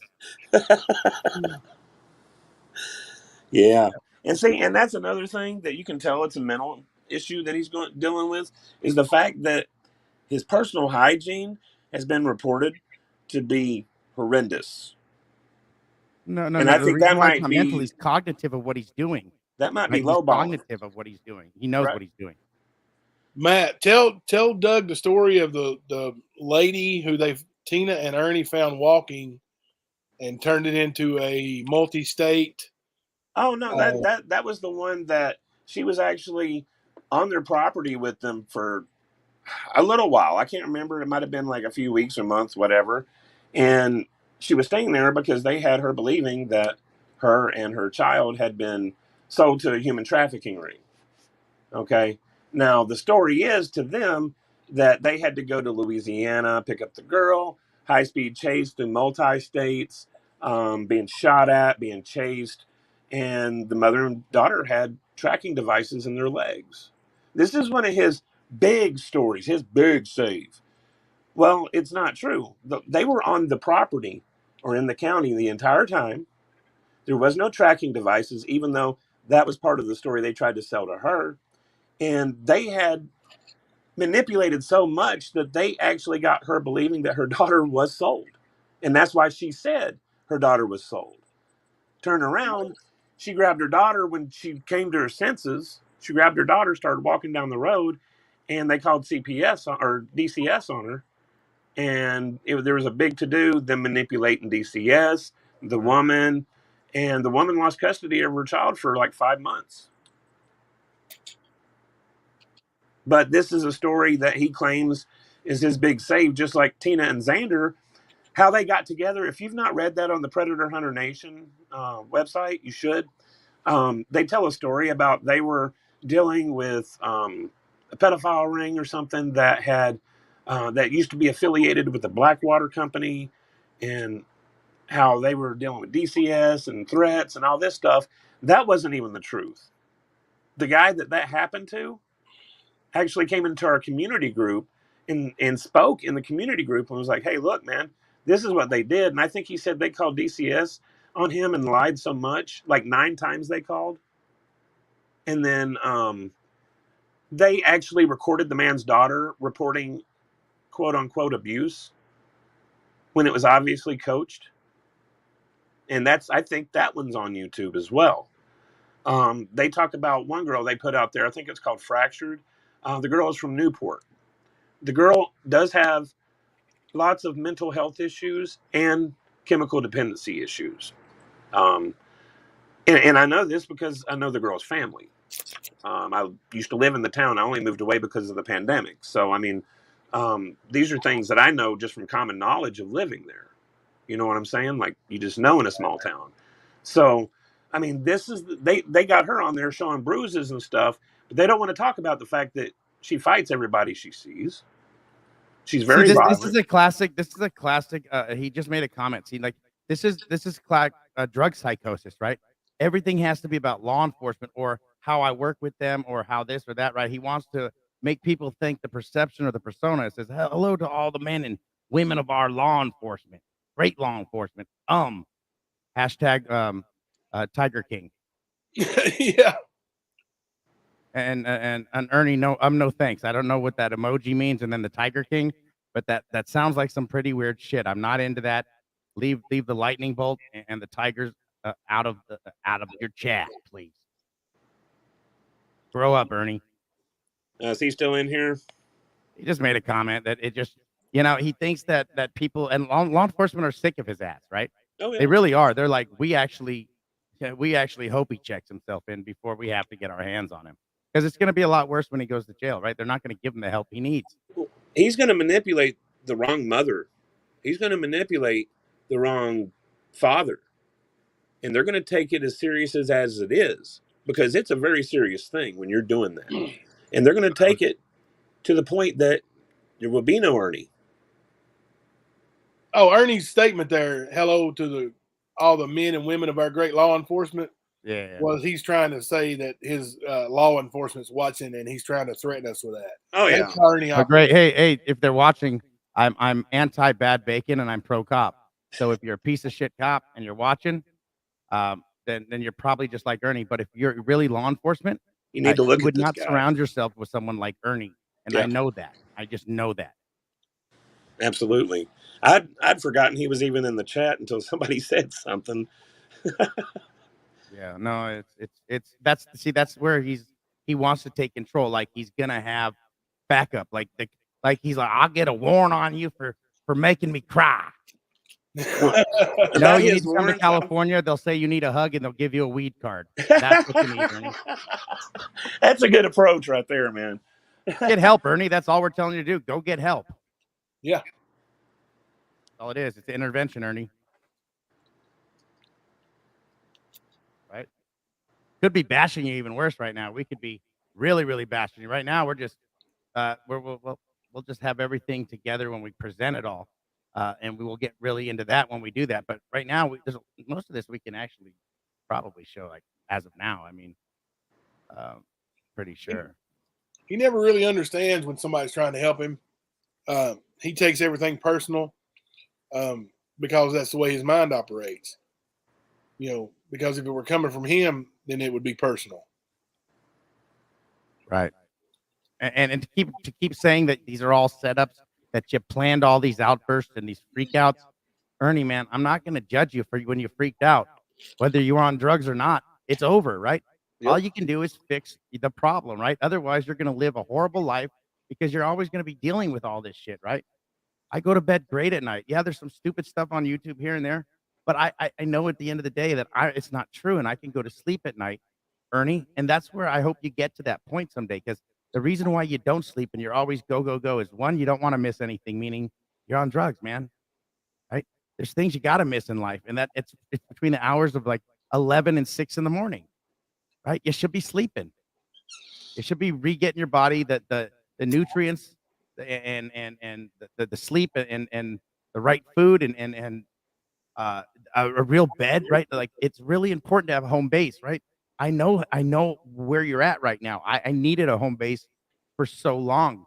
Yeah. And see, and that's another thing that you can tell it's a mental issue that he's dealing with is the fact that his personal hygiene has been reported to be horrendous. No, no, And no. I The think reason that why it's might not mental, be he's cognitive of what he's doing. be Right? He's lowballing. cognitive of what he's doing. He knows Right. what he's doing. Matt, tell Doug the story of the lady who Tina and Ernie found walking and turned it into a multi-state. Oh no, that was the one that she was actually on their property with them for a little while. I can't remember. It might have been like a few weeks or months, whatever. And she was staying there because they had her believing that her and her child had been sold to a human trafficking ring. Okay. Now, the story is to them that they had to go to Louisiana, pick up the girl, high speed chase through multi states, being shot at, being chased. And the mother and daughter had tracking devices in their legs. This is one of his big stories, his big save. Well, it's not true. They were on the property or in the county the entire time. There was no tracking devices, even though that was part of the story they tried to sell to her. And they had manipulated so much that they actually got her believing that her daughter was sold. And that's why she said her daughter was sold. Turn around, she grabbed her daughter when she came to her senses. She grabbed her daughter, started walking down the road, and they called CPS or DCS on her. And there was a big to do, them manipulating DCS, the woman, and the woman lost custody of her child for like 5 months. But this is a story that he claims is his big save, just like Tina and Xander, how they got together. If you've not read that on the Predator Hunter Nation website, you should. They tell a story about they were dealing with a pedophile ring or something that had that used to be affiliated with the Blackwater Company, and how they were dealing with DCS and threats and all this stuff. That wasn't even the truth. The guy that happened to actually came into our community group and spoke in the community group and was like, hey, look, man, this is what they did. And I think he said they called DCS on him and lied so much, like 9 times they called. And then they actually recorded the man's daughter reporting quote unquote abuse when it was obviously coached. And I think that one's on YouTube as well. They talk about one girl they put out there, I think it's called Fractured. The girl is from Newport. The girl does have lots of mental health issues and chemical dependency issues. And I know this because I know the girl's family. I used to live in the town. I only moved away because of the pandemic. So, I mean, these are things that I know just from common knowledge of living there. You know what I'm saying? Like, you just know in a small town. So, I mean, they got her on there showing bruises and stuff, but they don't want to talk about the fact that she fights everybody she sees. She's very violent. This is a classic. This is a classic. He just made a comment. See, like this is drug psychosis, right? Everything has to be about law enforcement or how I work with them or how this or that, right? He wants to make people think the perception or the persona says hello to all the men and women of our law enforcement, great law enforcement. Hashtag Tiger King. Yeah. And Ernie, no thanks. I don't know what that emoji means, and then the Tiger King, but that sounds like some pretty weird shit. I'm not into that. Leave the lightning bolt and the tigers out of your chat, please. Grow up, Ernie. Is he still in here? He just made a comment that it just, he thinks that people and law enforcement are sick of his ass, right? Oh, yeah. They really are. They're like, we actually hope he checks himself in before we have to get our hands on him. Because it's going to be a lot worse when he goes to jail, right? They're not going to give him the help he needs. He's going to manipulate the wrong mother. He's going to manipulate the wrong father. And they're going to take it as serious as it is. Because it's a very serious thing when you're doing that. And they're going to take it to the point that there will be no Ernie. Oh, Ernie's statement there, hello to all the men and women of our great law enforcement. Yeah. Was he's trying to say that his law enforcement's watching and he's trying to threaten us with that. Oh, yeah. Ernie, great. Hey, if they're watching, I'm anti bad bacon and I'm pro cop. So if you're a piece of shit cop and you're watching, then you're probably just like Ernie. But if you're really law enforcement, You need to look you at would this not guy. surround yourself with someone like Ernie. And I Yeah. know that. I just know that. Absolutely. I'd forgotten he was even in the chat until somebody said something. Yeah, no, that's where he wants to take control. Like he's gonna have backup. Like he's like, I'll get a warrant on you for making me cry. No, About you his need to come to warrant? California. They'll say you need a hug and they'll give you a weed card. That's what you need, Ernie. That's a good approach right there, man. Get help, Ernie. That's all we're telling you to do. Go get help. Yeah. That's all it is. It's intervention, Ernie. Right? Could be bashing you even worse right now. We could be really, really bashing you right now. We're just we'll just have everything together when we present it all, and we will get really into that when we do that. But right now, most of this we can actually probably show, like as of now. I mean, pretty sure. He never really understands when somebody's trying to help him. He takes everything personal because that's the way his mind operates. You know, because if it were coming from him, then it would be personal. Right. And to keep saying that these are all setups, that you planned all these outbursts and these freakouts, Ernie, man, I'm not going to judge you for when you freaked out, whether you were on drugs or not. It's over, right? Yep. All you can do is fix the problem, right? Otherwise, you're going to live a horrible life because you're always going to be dealing with all this shit, right? I go to bed great at night. Yeah, there's some stupid stuff on YouTube here and there, but I know at the end of the day that it's not true, and I can go to sleep at night, Ernie. And that's where I hope you get to that point someday, because the reason why you don't sleep and you're always go, go, go is, one, you don't want to miss anything, meaning you're on drugs, man, right? There's things you got to miss in life, and that it's between the hours of like 11 and 6 in the morning, right? You should be sleeping. You should be re-getting your body the nutrients and the sleep and the right food and a real bed, right? Like, it's really important to have a home base, right? I know where you're at right now. I needed a home base for so long.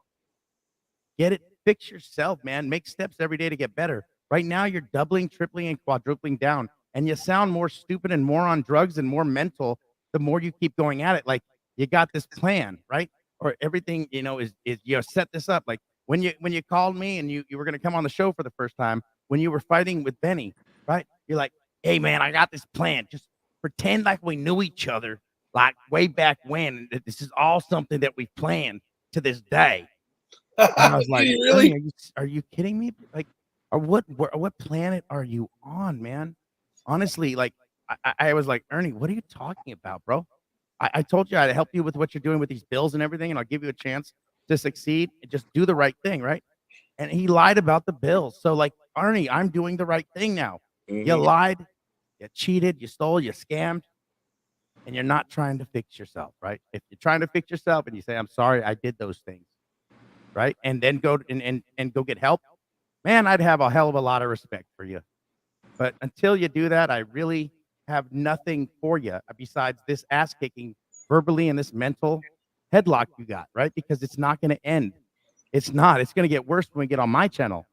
Get it, fix yourself, man. Make steps every day to get better. Right now, you're doubling, tripling, and quadrupling down, and you sound more stupid and more on drugs and more mental the more you keep going at it. Like, you got this plan, right? Or everything, you know, is you set this up. Like when you called me and you were going to come on the show for the first time, when you were fighting with Benny, right? You're like, hey, man, I got this plan. Just pretend like we knew each other, like way back when. This is all something that we planned to this day. And I was like, really? Are you kidding me? Like, or what planet are you on, man? Honestly, like, I was like, Ernie, what are you talking about, bro? I told you I'd help you with what you're doing with these bills and everything, and I'll give you a chance to succeed and just do the right thing, right? And he lied about the bills. So, like, Ernie, I'm doing the right thing now. Mm-hmm. You lied, you cheated, you stole, you scammed, and you're not trying to fix yourself, right? If you're trying to fix yourself and you say, I'm sorry, I did those things, right? And then go and go get help, man, I'd have a hell of a lot of respect for you. But until you do that, I really have nothing for you besides this ass kicking verbally and this mental headlock you got, right? Because it's not going to end. It's not. It's going to get worse when we get on my channel,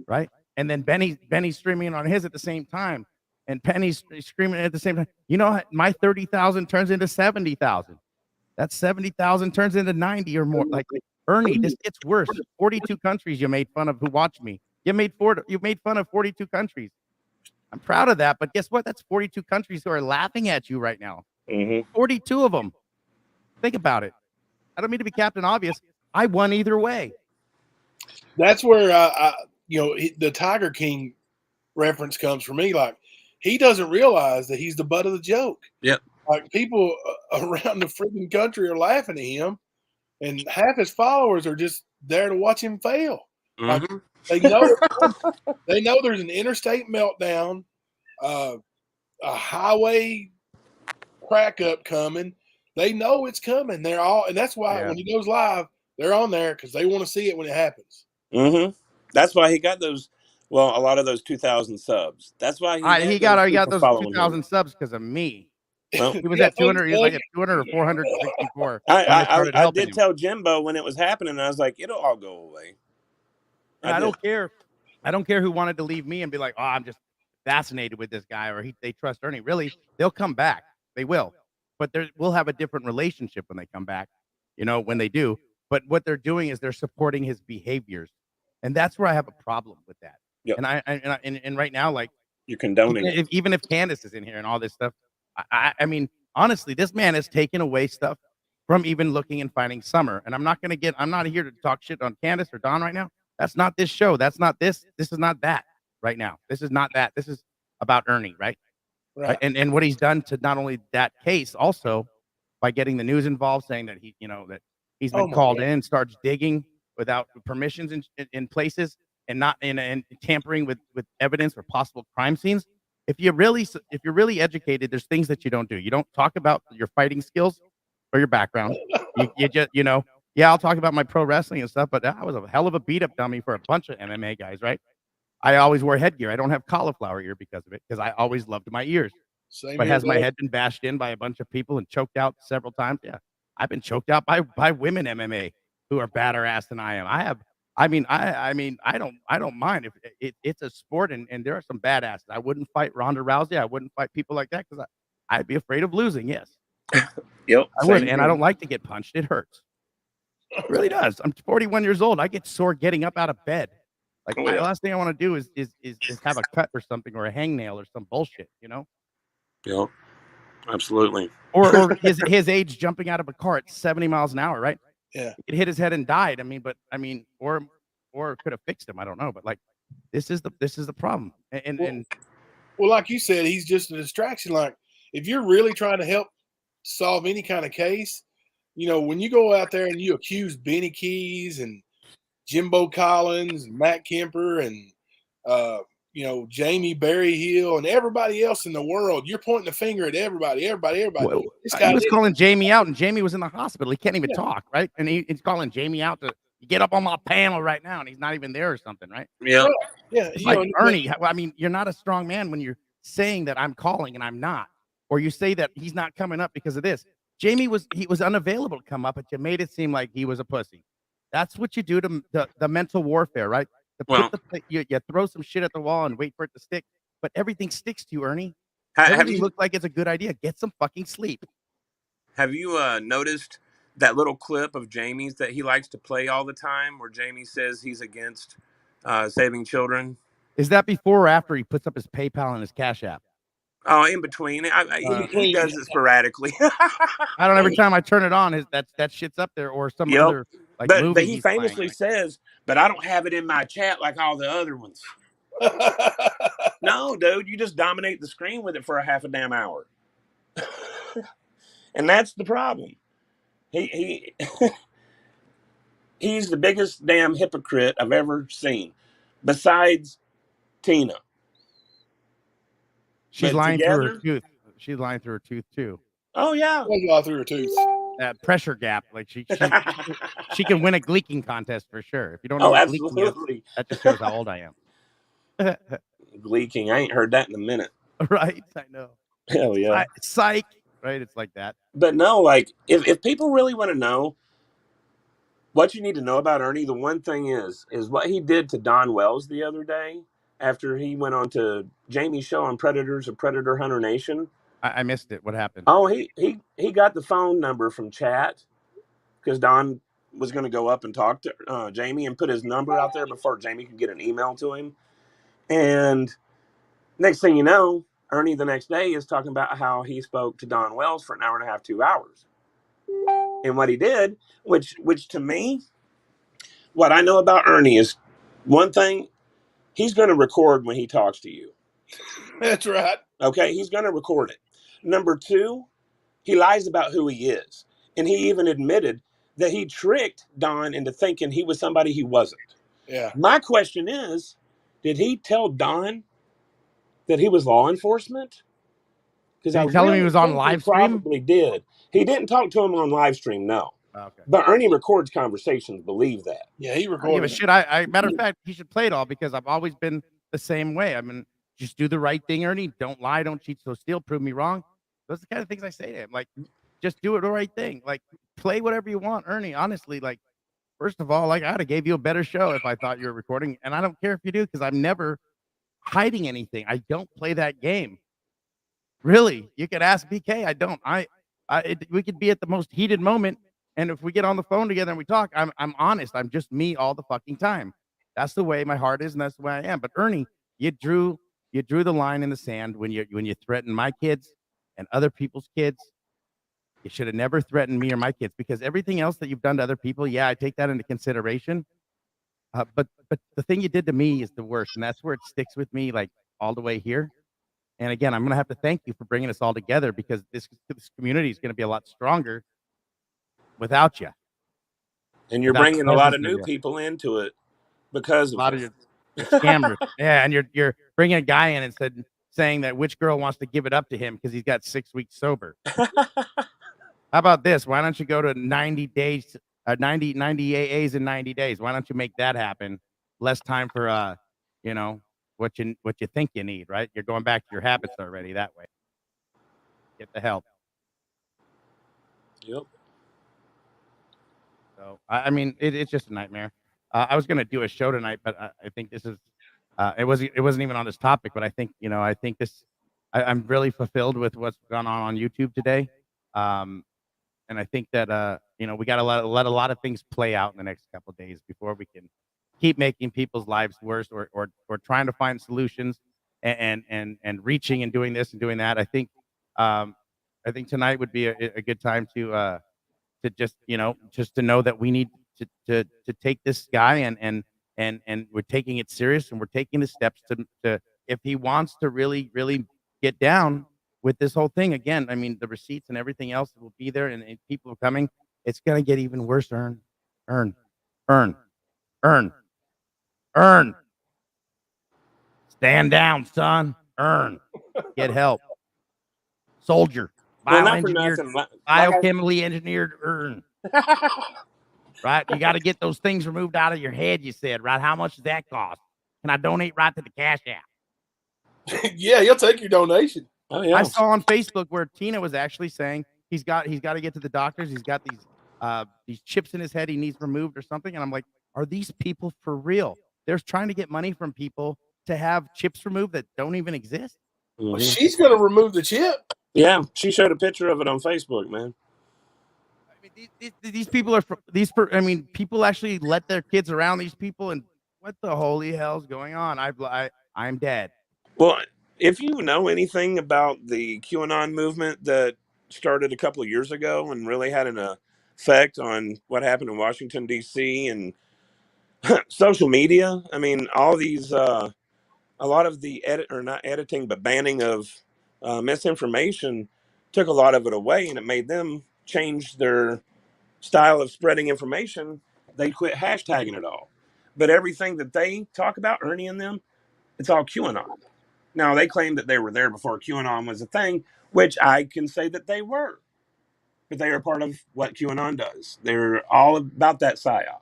right? And then Benny's streaming on his at the same time, and Penny's screaming at the same time. You know, my 30,000 turns into 70,000. That 70,000 turns into 90 or more. Like, Ernie, this gets worse. 42 countries you made fun of who watched me. You made fun of 42 countries. I'm proud of that, but guess what? That's 42 countries who are laughing at you right now. Mm-hmm. 42 of them. Think about it. I don't mean to be Captain Obvious. I won either way. That's where the Tiger King reference comes for me. Like, he doesn't realize that he's the butt of the joke. Yep. Like, people around the freaking country are laughing at him, and half his followers are just there to watch him fail. Mm-hmm. Like, they know there's an interstate meltdown, a highway crack up coming. They know it's coming. They're all, and that's why when he goes live, they're on there because they want to see it when it happens. Mm-hmm. That's why he got those. Well, a lot of those 2,000 subs. That's why he got those 2,000 subs because of me. Well, he was at 200. He was like at 200 or 464. I did tell Jimbo when it was happening. I was like, it'll all go away. I don't care. I don't care who wanted to leave me and be like, oh, I'm just fascinated with this guy or they trust Ernie. Really, they'll come back. They will, but we'll have a different relationship when they come back. When they do. But what they're doing is they're supporting his behaviors, and that's where I have a problem with that. Yep. And right now, like You're condoning it. even if Candace is in here and all this stuff, I mean, honestly, this man has taken away stuff from even looking and finding Summer. And I'm not here to talk shit on Candace or Don right now. That's not this show. That's not this. This is not that right now. This is not that. This is about Ernie, right? Right. And what he's done to not only that case, also by getting the news involved, saying that that he's been called in, starts digging without permissions in places and not and tampering with evidence or possible crime scenes. If you're really educated, there's things that you don't do. You don't talk about your fighting skills or your background. You just, yeah, I'll talk about my pro wrestling and stuff, but I was a hell of a beat up dummy for a bunch of MMA guys, right? I always wear headgear. I don't have cauliflower ear because of it, because I always loved my ears. But has my head been bashed in by a bunch of people and choked out several times? Yeah. I've been choked out by women MMA who are badder ass than I am. I don't mind if it's a sport and there are some badasses. I wouldn't fight Ronda Rousey. I wouldn't fight people like that because I'd be afraid of losing. Yes. Yep. I would, and I don't like to get punched. It hurts. It really does. I'm 41 years old. I get sore getting up out of bed. Like the last thing I want to do is have a cut or something or a hangnail or some bullshit, Yep. Absolutely. Or his age jumping out of a car at 70 miles an hour, right? Yeah. It hit his head and died. Or could have fixed him. I don't know. But like, this is the problem. Well, like you said, he's just a distraction. Like, if you're really trying to help solve any kind of case, when you go out there and you accuse Benny Keys and Jimbo Collins and Matt Kemper and Jamie Berryhill and everybody else in the world, you're pointing the finger at everybody. Well, he was calling Jamie out, and Jamie was in the hospital. He can't even talk, right? And he's calling Jamie out to get up on my panel right now, and he's not even there or something, right? Yeah. Yeah. It's like Ernie. You're not a strong man when you're saying that I'm calling and I'm not, or you say that he's not coming up because of this. Jamie was unavailable to come up, but you made it seem like he was a pussy. That's what you do to the mental warfare, right? You throw some shit at the wall and wait for it to stick, but everything sticks to you, Ernie. Everything looks like it's a good idea. Get some fucking sleep. Have you noticed that little clip of Jamie's that he likes to play all the time, where Jamie says he's against saving children? Is that before or after he puts up his PayPal and his Cash App? Oh, in between. He does it sporadically. I don't. Every time I turn it on, that shit's up there, or some other movie. But he famously says, "But I don't have it in my chat like all the other ones." No, dude, you just dominate the screen with it for a half a damn hour, and that's the problem. He's the biggest damn hypocrite I've ever seen, besides Tina. She's lying through her tooth. She's lying through her tooth too. Oh yeah, lying through her tooth. That pressure gap, like she can win a gleeking contest for sure. If you don't know, oh, what absolutely, gleeking is, that just shows how old I am. Gleeking, I ain't heard that in a minute. Right, I know. Hell yeah, psych. Right, it's like that. But no, like if people really want to know what you need to know about Ernie, the one thing is what he did to Don Wells the other day after he went on to Jamie's show on Predators of Predator Hunter Nation. I missed it. What happened? Oh, he got the phone number from chat because Don was going to go up and talk to Jamie and put his number out there before Jamie could get an email to him. And next thing you know, Ernie the next day is talking about how he spoke to Don Wells for an hour and a half, 2 hours. And what he did, which to me, what I know about Ernie is one thing, he's going to record when he talks to you. That's right. Okay, he's going to record it. Number two, he lies about who he is. And he even admitted that he tricked Don into thinking he was somebody he wasn't. Yeah. My question is, did he tell Don that he was law enforcement? Because I tell him he was on live stream? Probably did. He didn't talk to him on live stream, no. Okay. But Ernie records conversations, believe that. Yeah, he I recorded. give a shit. I matter of fact, he should play it all because I've always been the same way. I mean, just do the right thing, Ernie. Don't lie, don't cheat, so steal, prove me wrong. Those are the kind of things I say to him. Like, just do it the right thing. Like, play whatever you want, Ernie. Honestly, like, first of all, like, I'd have gave you a better show if I thought you were recording, and I don't care if you do because I've never hiding anything. I don't play that game. Really, you could ask BK. I don't. We could be at the most heated moment, and if we get on the phone together and we talk, I'm honest. I'm just me all the fucking time. That's the way my heart is, and that's the way I am. But Ernie, you drew the line in the sand when you threatened my kids and other people's kids. You should have never threatened me or my kids, because everything else that you've done to other people, yeah, I take that into consideration. But the thing you did to me is the worst, and that's where it sticks with me, like all the way here. And again, I'm gonna have to thank you for bringing us all together, because this community is gonna be a lot stronger without you. And you're Without the bringing a lot of presence new you. people into it because A of lot of it. your scammers, yeah, and you're bringing a guy in and saying that which girl wants to give it up to him because he's got 6 weeks sober. How about this? Why don't you go to 90 days, 90 AAs in 90 days? Why don't you make that happen? Less time for you know, what you think you need, right? You're going back to your habits already that way. Get the help. Yep. So I mean, it's just a nightmare. I was gonna do a show tonight, but I think this is it wasn't even on this topic, but I think I'm really fulfilled with what's gone on YouTube today. And I think that we got to let a lot of things play out in the next couple of days before we can keep making people's lives worse, or trying to find solutions and reaching and doing this and doing that. I think tonight would be a good time to just to know that we need to take this guy and we're taking it serious, and we're taking the steps to if he wants to really get down with this whole thing. Again, I mean, the receipts and everything else will be there, and people are coming. It's gonna get even worse. Earn. Stand down, son. Get help. Soldier. Well, not for Bioengineered, nothing. biochemically engineered. Right? You got to get those things removed out of your head. You said, right? How much does that cost? Can I donate right to the Cash App? Yeah, he'll take your donation. Oh yeah. I saw on Facebook where Tina was actually saying he's got to get to the doctors. He's got these chips in his head he needs removed or something. And I'm like, are these people for real? They're trying to get money from people to have chips removed that don't even exist. Well, she's going to remove the chip. Yeah, she showed a picture of it on Facebook, man. I mean, these people I mean, people actually let their kids around these people, and what the holy hell's going on? I'm dead. Well, if you know anything about the QAnon movement that started a couple of years ago and really had an effect on what happened in Washington, D.C. and social media, I mean, all these, a lot of the not editing, but banning of misinformation took a lot of it away, and it made them change their style of spreading information. They quit hashtagging it all. But everything that they talk about, Ernie and them, it's all QAnon. Now, they claim that they were there before QAnon was a thing, which I can say that they were. But they are part of what QAnon does. They're all about that psyop.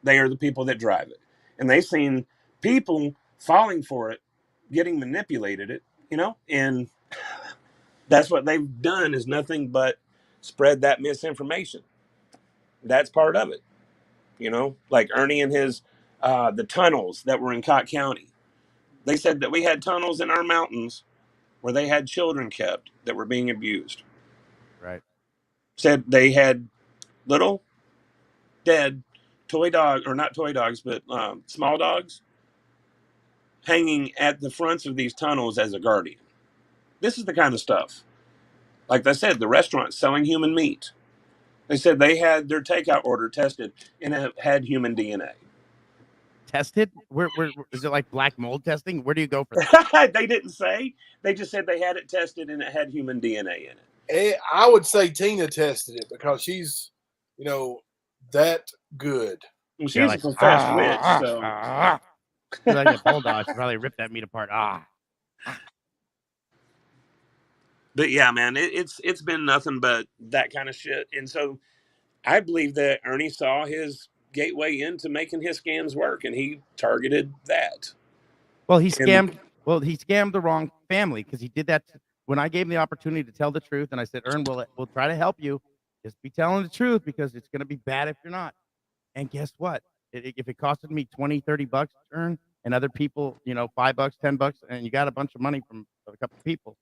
They are the people that drive it. And they've seen people falling for it, getting manipulated it, and that's what they've done, is nothing but spread that misinformation. That's part of it. Like Ernie and his, the tunnels that were in Cott County. They said that we had tunnels in our mountains where they had children kept that were being abused. Right. Said they had little dead toy dog, or not toy dogs, but small dogs hanging at the fronts of these tunnels as a guardian. This is the kind of stuff. Like I said, the restaurants selling human meat. They said they had their takeout order tested and it had human DNA. Tested? Where is it, like black mold testing? Where do you go for that? They didn't say. They just said they had it tested and it had human DNA in it. I would say Tina tested it because she's, that good. Well, she's a professed witch, so. She's like a bulldog. She probably ripped that meat apart. But yeah, man, it's been nothing but that kind of shit. And so I believe that Ernie saw his gateway into making his scams work, and he targeted that. Well, he scammed the wrong family, because he did that when I gave him the opportunity to tell the truth, and I said, Ern, we'll try to help you. Just be telling the truth, because it's going to be bad if you're not. And guess what? If it costed me 20, 30 bucks to earn, and other people, you know, $5, $10, and you got a bunch of money from a couple of people,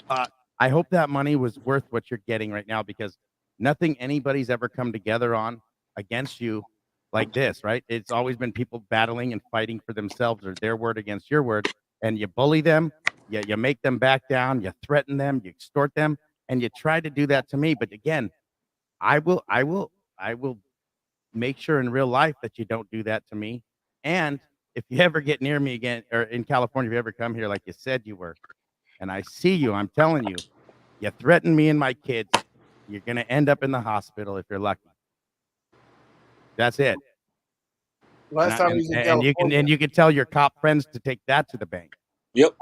I hope that money was worth what you're getting right now, because nothing anybody's ever come together on against you like this, right? It's always been people battling and fighting for themselves or their word against your word, and you bully them, you make them back down, you threaten them, you extort them, and you try to do that to me. But again, I will make sure in real life that you don't do that to me. And if you ever get near me again, or in California, if you ever come here like you said you were, and I see you, I'm telling you, you threaten me and my kids, you're going to end up in the hospital if you're lucky. That's it. Last time he was in California. And you can tell your cop friends to take that to the bank. Yep.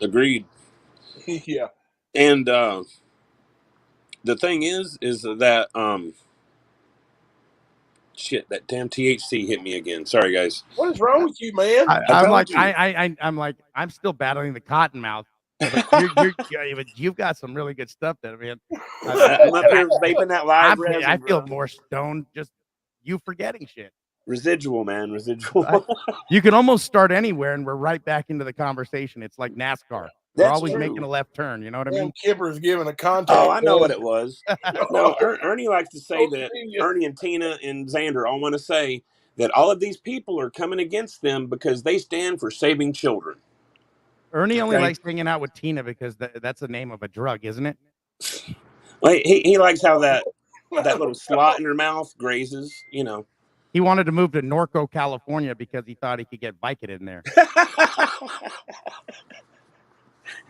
Agreed. Yeah. And the thing is that shit, that damn THC hit me again. Sorry, guys. What is wrong with you, man? I'm still battling the cotton mouth. But you've got some really good stuff there, man. I'm up here vaping that live resin, I feel bro. more stoned just you forgetting shit. Residual, man. Residual. You can almost start anywhere, and we're right back into the conversation. It's like NASCAR. We're That's always true. making a left turn. You know what I mean? Kipper's giving a contact. Oh, I know what it was. No, Ernie likes to say that Ernie and Tina and Xander all want to say that all of these people are coming against them because they stand for saving children. Ernie only likes hanging out with Tina because that's the name of a drug, isn't it? Well, he likes how that little slot in her mouth grazes, you know. He wanted to move to Norco, California because he thought he could get Vicodin there.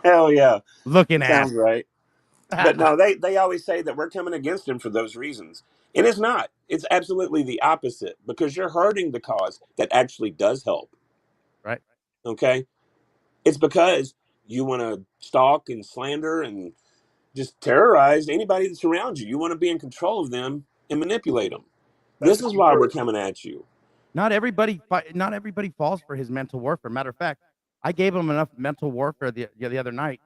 Hell yeah. Looking at sounds right. But no, they always say that we're coming against him for those reasons. And it's not. It's absolutely the opposite, because you're hurting the cause that actually does help. Right. Okay? It's because you want to stalk and slander and just terrorize anybody that's around you. You want to be in control of them and manipulate them. This is why we're coming at you. Not everybody falls for his mental warfare. Matter of fact, I gave him enough mental warfare the other night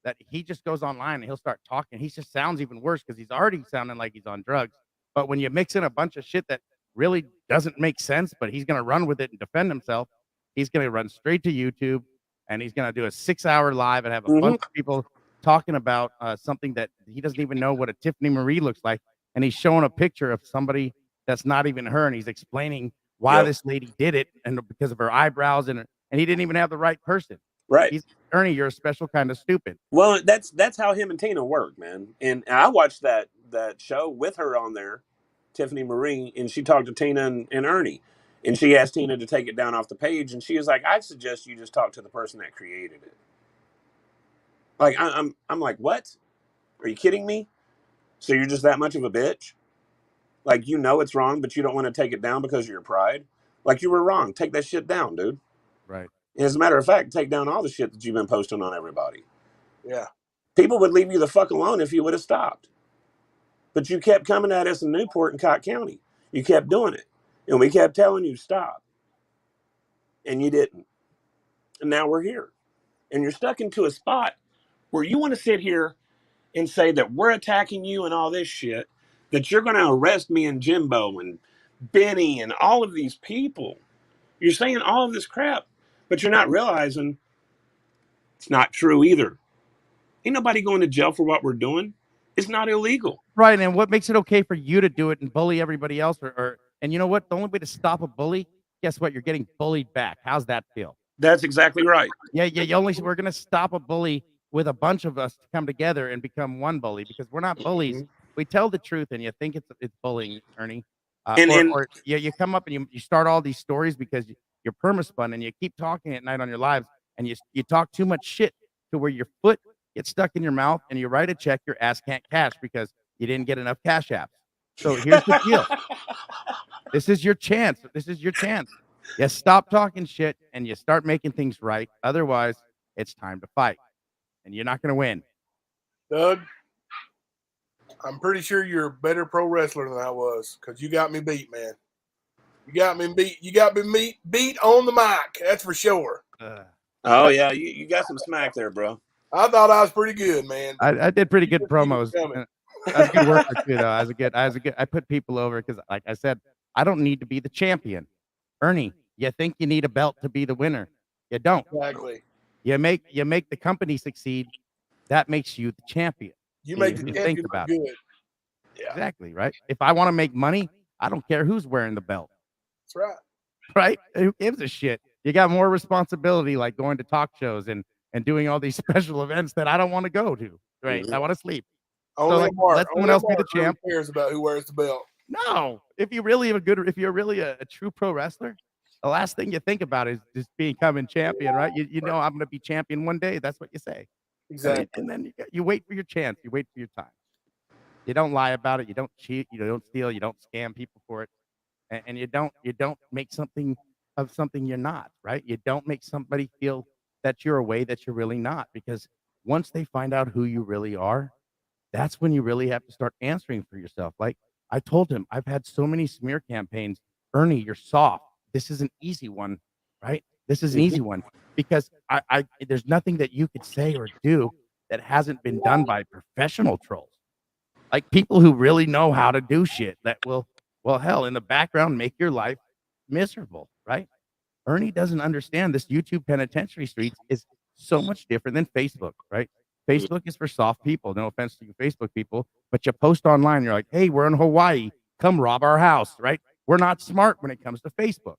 that he just goes online and he'll start talking. He just sounds even worse because he's already sounding like he's on drugs. But when you mix in a bunch of shit that really doesn't make sense, but he's going to run with it and defend himself, he's going to run straight to YouTube and he's going to do a 6-hour live and have a bunch of people talking about something that he doesn't even know what a Tiffany Marie looks like. And he's showing a picture of somebody that's not even her. And he's explaining why this lady did it, and because of her eyebrows, and he didn't even have the right person. Right. Ernie, you're a special kind of stupid. Well, that's how him and Tina work, man. And I watched that show with her on there, Tiffany Marie, and she talked to Tina and Ernie. And she asked Tina to take it down off the page, and she was like, "I'd suggest you just talk to the person that created it." Like I'm like, what? Are you kidding me? So you're just that much of a bitch? Like, you know it's wrong, but you don't want to take it down because of your pride? Like, you were wrong. Take that shit down, dude. Right. And as a matter of fact, take down all the shit that you've been posting on everybody. Yeah. People would leave you the fuck alone if you would have stopped. But you kept coming at us in Newport and Cott County. You kept doing it. And we kept telling you stop. And you didn't. And now we're here. And you're stuck into a spot where you want to sit here and say that we're attacking you and all this shit, that you're going to arrest me and Jimbo and Benny and all of these people. You're saying all of this crap, but you're not realizing it's not true either. Ain't nobody going to jail for what we're doing. It's not illegal. Right. And what makes it okay for you to do it and bully everybody else? And you know what? The only way to stop a bully, guess what? You're getting bullied back. How's that feel? That's exactly right. Yeah. We're going to stop a bully with a bunch of us to come together and become one bully, because we're not bullies. We tell the truth, and you think it's bullying, Ernie. You come up and you start all these stories because you're permaspun and you keep talking at night on your lives, and you talk too much shit to where your foot gets stuck in your mouth and you write a check your ass can't cash because you didn't get enough cash apps. So here's the deal. This is your chance. You stop talking shit and you start making things right. Otherwise, it's time to fight. And you're not going to win. Doug, I'm pretty sure you're a better pro wrestler than I was, because you got me beat, man. You got me beat on the mic. That's for sure. Oh, yeah. You got some smack there, bro. I thought I was pretty good, man. I did pretty good promos. I was a good worker, too, though. I put people over because, like I said, I don't need to be the champion. Ernie, you think you need a belt to be the winner? You don't. Exactly. You make the company succeed. That makes you the champion. You make If the you champion think look about it. good. Yeah, Exactly, right? If I want to make money, I don't care who's wearing the belt, that's right. right? Who gives a shit? You got more responsibility, like going to talk shows and doing all these special events that I don't want to go to, right? I want to sleep. Only like, a Mark. let someone Only a else be the Mark really champ. cares about who wears the belt. No, if you're really a true pro wrestler, the last thing you think about is just becoming champion, right? You know, I'm going to be champion one day. That's what you say. Exactly. And then you wait for your chance. You wait for your time. You don't lie about it. You don't cheat. You don't steal. You don't scam people for it. And you don't make something of something you're not, right? You don't make somebody feel that you're a way that you're really not, because once they find out who you really are, that's when you really have to start answering for yourself. Like I told him, I've had so many smear campaigns. Ernie, you're soft. This is an easy one, right? This is an easy one because I there's nothing that you could say or do that hasn't been done by professional trolls. Like people who really know how to do shit that will, well, hell, in the background, make your life miserable, right? Ernie doesn't understand this YouTube penitentiary streets is so much different than Facebook, right? Facebook is for soft people. No offense to you Facebook people, but you post online, you're like, hey, we're in Hawaii. Come rob our house, right? We're not smart when it comes to Facebook,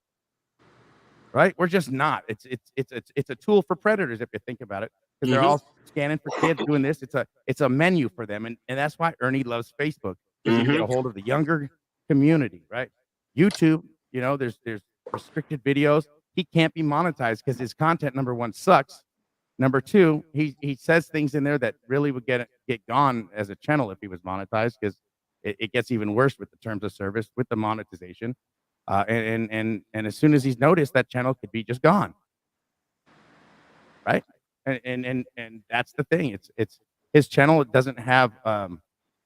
right? We're just not. It's a tool for predators if you think about it, because they're all scanning for kids doing this. It's a menu for them, and that's why Ernie loves Facebook, because he can get a hold of the younger community, right? YouTube, you know, there's restricted videos. He can't be monetized because his content, number one, sucks. Number two, he says things in there that really would get gone as a channel if he was monetized, because it gets even worse with the terms of service with the monetization. And as soon as he's noticed, that channel could be just gone, right? And that's the thing. It's his channel. It doesn't have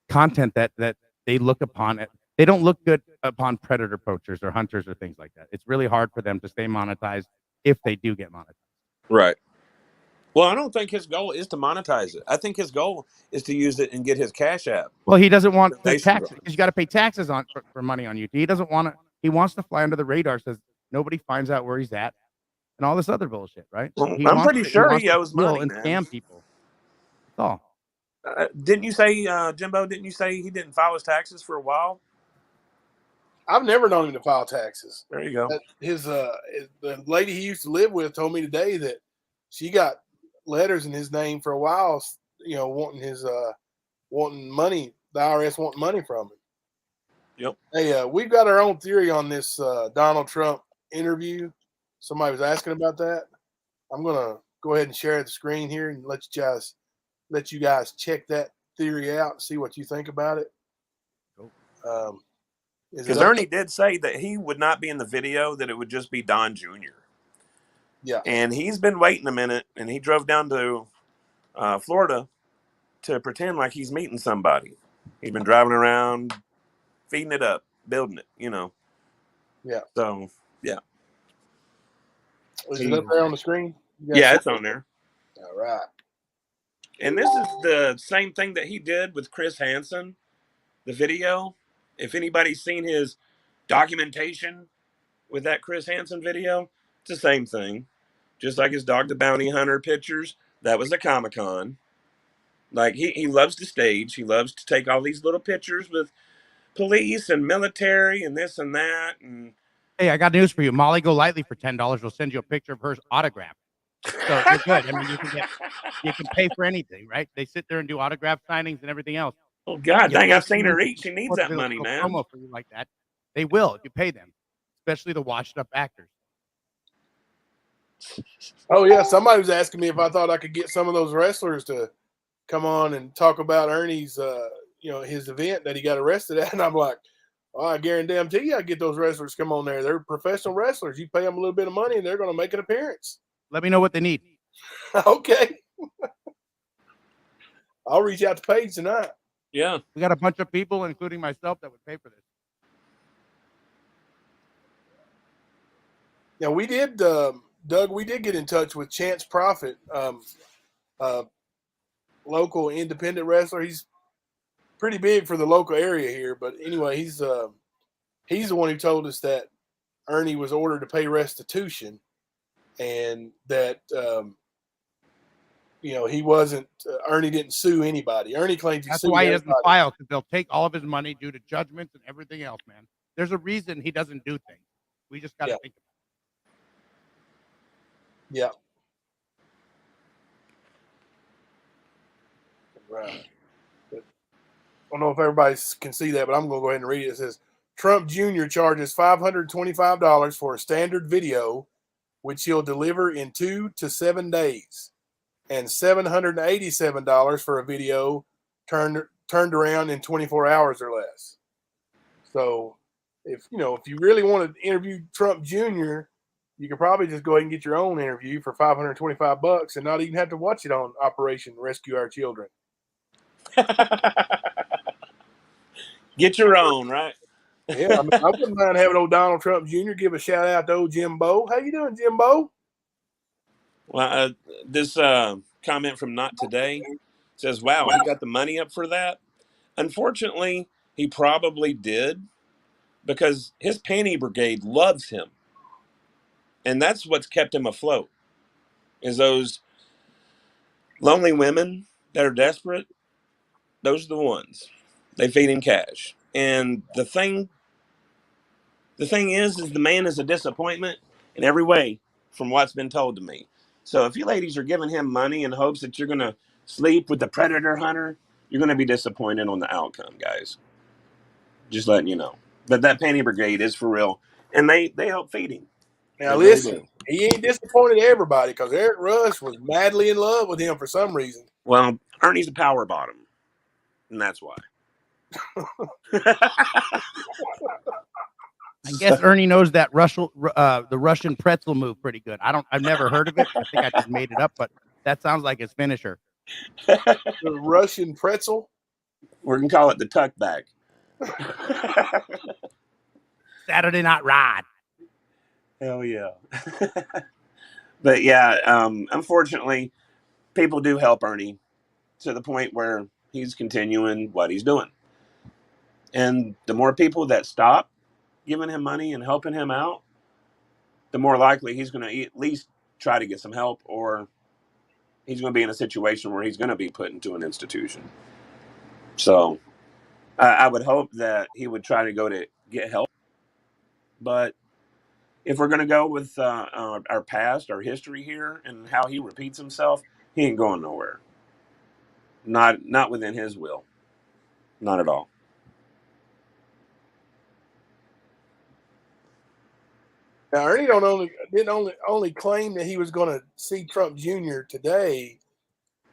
content that they look upon. They don't look good upon predator poachers or hunters or things like that. It's really hard for them to stay monetized if they do get monetized. Right. Well, I don't think his goal is to monetize it. I think his goal is to use it and get his Cash App. Well, he doesn't want the Donation taxes because you got to pay taxes on for money on YouTube. He doesn't want to. He wants to fly under the radar, so nobody finds out where he's at, and all this other bullshit, right? Well, He I'm wants pretty to- sure wants he to owes steal money, and man. scam people. That's all. Didn't you say, Jimbo? Didn't you say he didn't file his taxes for a while? I've never known him to file taxes. There you go. The lady he used to live with told me today that she got letters in his name for a while, you know, wanting money. The IRS wanting money from him. Yep. Hey, we've got our own theory on this Donald Trump interview. Somebody was asking about that. I'm gonna go ahead and share the screen here and let you guys check that theory out and see what you think about it. Because Ernie did say that he would not be in the video, that it would just be Don Jr. Yeah. And he's been waiting a minute, and he drove down to Florida to pretend like he's meeting somebody. He's been driving around, feeding it up, building it, you know. Yeah. So, yeah. Is it up there on the screen? Yeah, it's on there. All right. And this is the same thing that he did with Chris Hansen, the video. If anybody's seen his documentation with that Chris Hansen video, it's the same thing. Just like his Dog the Bounty Hunter pictures, that was a Comic-Con. Like, he loves to stage. He loves to take all these little pictures with police and military and this and that. And Hey, I got news for you. Molly Golightly for $10 will send you a picture of hers autographed. So you're good. I mean, you can pay for anything, right? They sit there and do autograph signings and everything else. Oh, God, You dang, pay I've seen her someone eat. She needs that to do a money, little man. Promo for you like that. They will if you pay them, especially the washed up actors. Oh yeah, somebody was asking me if I thought I could get some of those wrestlers to come on and talk about Ernie's, his event that he got arrested at, and I'm like, well, I guarantee you, I get those wrestlers to come on there. They're professional wrestlers. You pay them a little bit of money, and they're going to make an appearance. Let me know what they need. Okay. I'll reach out to Paige tonight. Yeah. We got a bunch of people, including myself, that would pay for this. Yeah, we did, Doug. We did get in touch with Chance Prophet, local independent wrestler. He's pretty big for the local area here, but anyway, he's he's the one who told us that Ernie was ordered to pay restitution, and that he wasn't. Ernie didn't sue anybody. Ernie claims he That's sued why he doesn't everybody. file, because they'll take all of his money due to judgments and everything else, man. There's a reason he doesn't do things. We just got to think Yeah. Right. I don't know if everybody can see that, but I'm going to go ahead and read it. It says, Trump Jr. charges $525 for a standard video, which he'll deliver in 2 to 7 days, and $787 for a video turned around in 24 hours or less. So, if you really want to interview Trump Jr., you could probably just go ahead and get your own interview for $525 and not even have to watch it on Operation Rescue Our Children. Get your own, right? Yeah, I wouldn't mind having old Donald Trump Jr. give a shout out to old Jimbo. How you doing, Jimbo? Well, this comment from Not Today says, wow, he got the money up for that. Unfortunately, he probably did, because his panty brigade loves him. And that's what's kept him afloat, is those lonely women that are desperate. Those are the ones. They feed him cash. And the thing is the man is a disappointment in every way from what's been told to me. So if you ladies are giving him money in hopes that you're going to sleep with the predator hunter, you're going to be disappointed on the outcome, guys. Just letting you know. But that panty brigade is for real. And they help feed him. Now, listen, he ain't disappointed everybody, because Eric Rush was madly in love with him for some reason. Well, Ernie's a power bottom, and that's why. I guess Ernie knows that the Russian pretzel move pretty good. I've never heard of it. I think I just made it up, but that sounds like his finisher. The Russian pretzel? We're going to call it the tuck back. Saturday Night Ride. Hell yeah. But yeah, unfortunately, people do help Ernie to the point where he's continuing what he's doing. And the more people that stop giving him money and helping him out, the more likely he's going to at least try to get some help, or he's going to be in a situation where he's going to be put into an institution. So I would hope that he would try to go to get help. But if we're going to go with our past, our history here, and how he repeats himself, he ain't going nowhere. Not within his will. Not at all. Now, Ernie didn't only claim that he was going to see Trump Jr. today.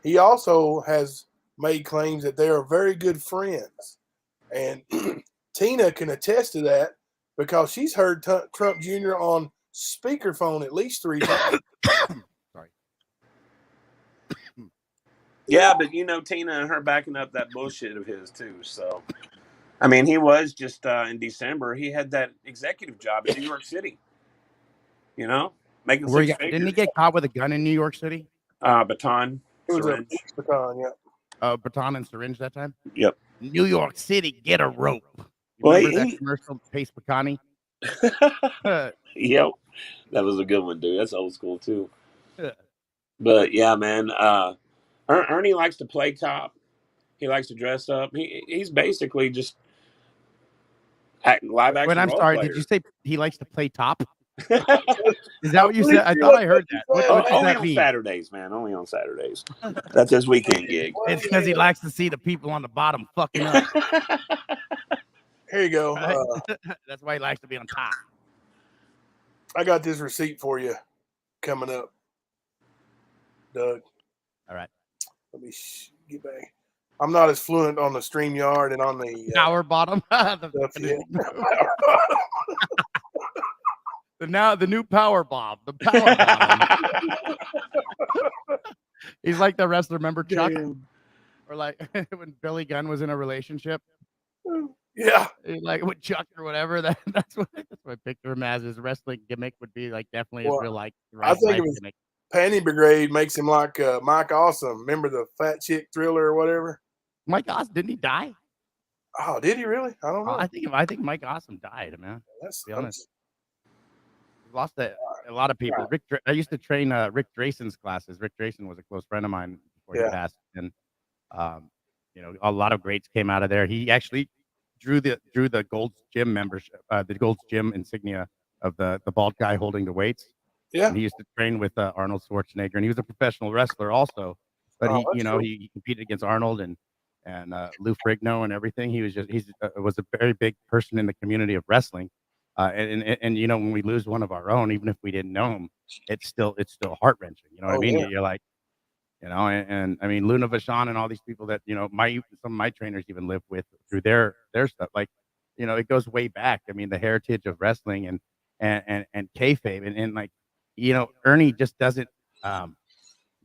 He also has made claims that they are very good friends. And Tina can attest to that, because she's heard Trump Jr. on speakerphone at least 3 times. Sorry. Yeah, but Tina and her backing up that bullshit of his too. So, I mean, he was just in December. He had that executive job in New York City. Making six figures. Didn't he get caught with a gun in New York City? Baton. It was syringe. a baton, yeah. Baton and syringe that time? Yep. New York City, get a rope. Well, Remember that commercial, Pace Bacani? Yep. That was a good one, dude. That's old school too. But yeah, man. Ernie likes to play cop. He likes to dress up. He's basically just live action. Wait, I'm role sorry. player. Did you say he likes to play top? Is that what you said? I thought I heard that. What does Only that on mean? Saturdays, man. Only on Saturdays. That's his weekend gig. It's because he likes to see the people on the bottom fucking up. Here you go. Right? That's why he likes to be on top. I got this receipt for you coming up, Doug. All right. Let me get back. I'm not as fluent on the StreamYard and on the Power bottom. The new power bomb. The power bomb. He's like the wrestler. Remember Chuck? Or like when Billy Gunn was in a relationship. Yeah. Like with Chuck or whatever. That's what I picture him as. His wrestling gimmick would be like definitely his real life. I think it was gimmick. Panty Brigade makes him like Mike Awesome. Remember the fat chick Thriller or whatever? Mike Awesome, didn't he die? Oh, did he really? I don't know. I think Mike Awesome died, man. That's To be honest. Lost a lot of people. I used to train Rick Drayson's classes. Rick Drayson was a close friend of mine before he passed, and a lot of greats came out of there. He actually drew the Gold's Gym membership, the Gold's Gym insignia of the bald guy holding the weights. Yeah, and he used to train with Arnold Schwarzenegger, and he was a professional wrestler also. But he competed against Arnold and Lou Ferrigno and everything. He was was a very big person in the community of wrestling. And when we lose one of our own, even if we didn't know him, it's still heart wrenching. You know what I mean? Yeah. You're like, and I mean, Luna Vachon and all these people that, some of my trainers even live with through their stuff. Like, it goes way back. I mean, the heritage of wrestling and kayfabe and like, Ernie just doesn't,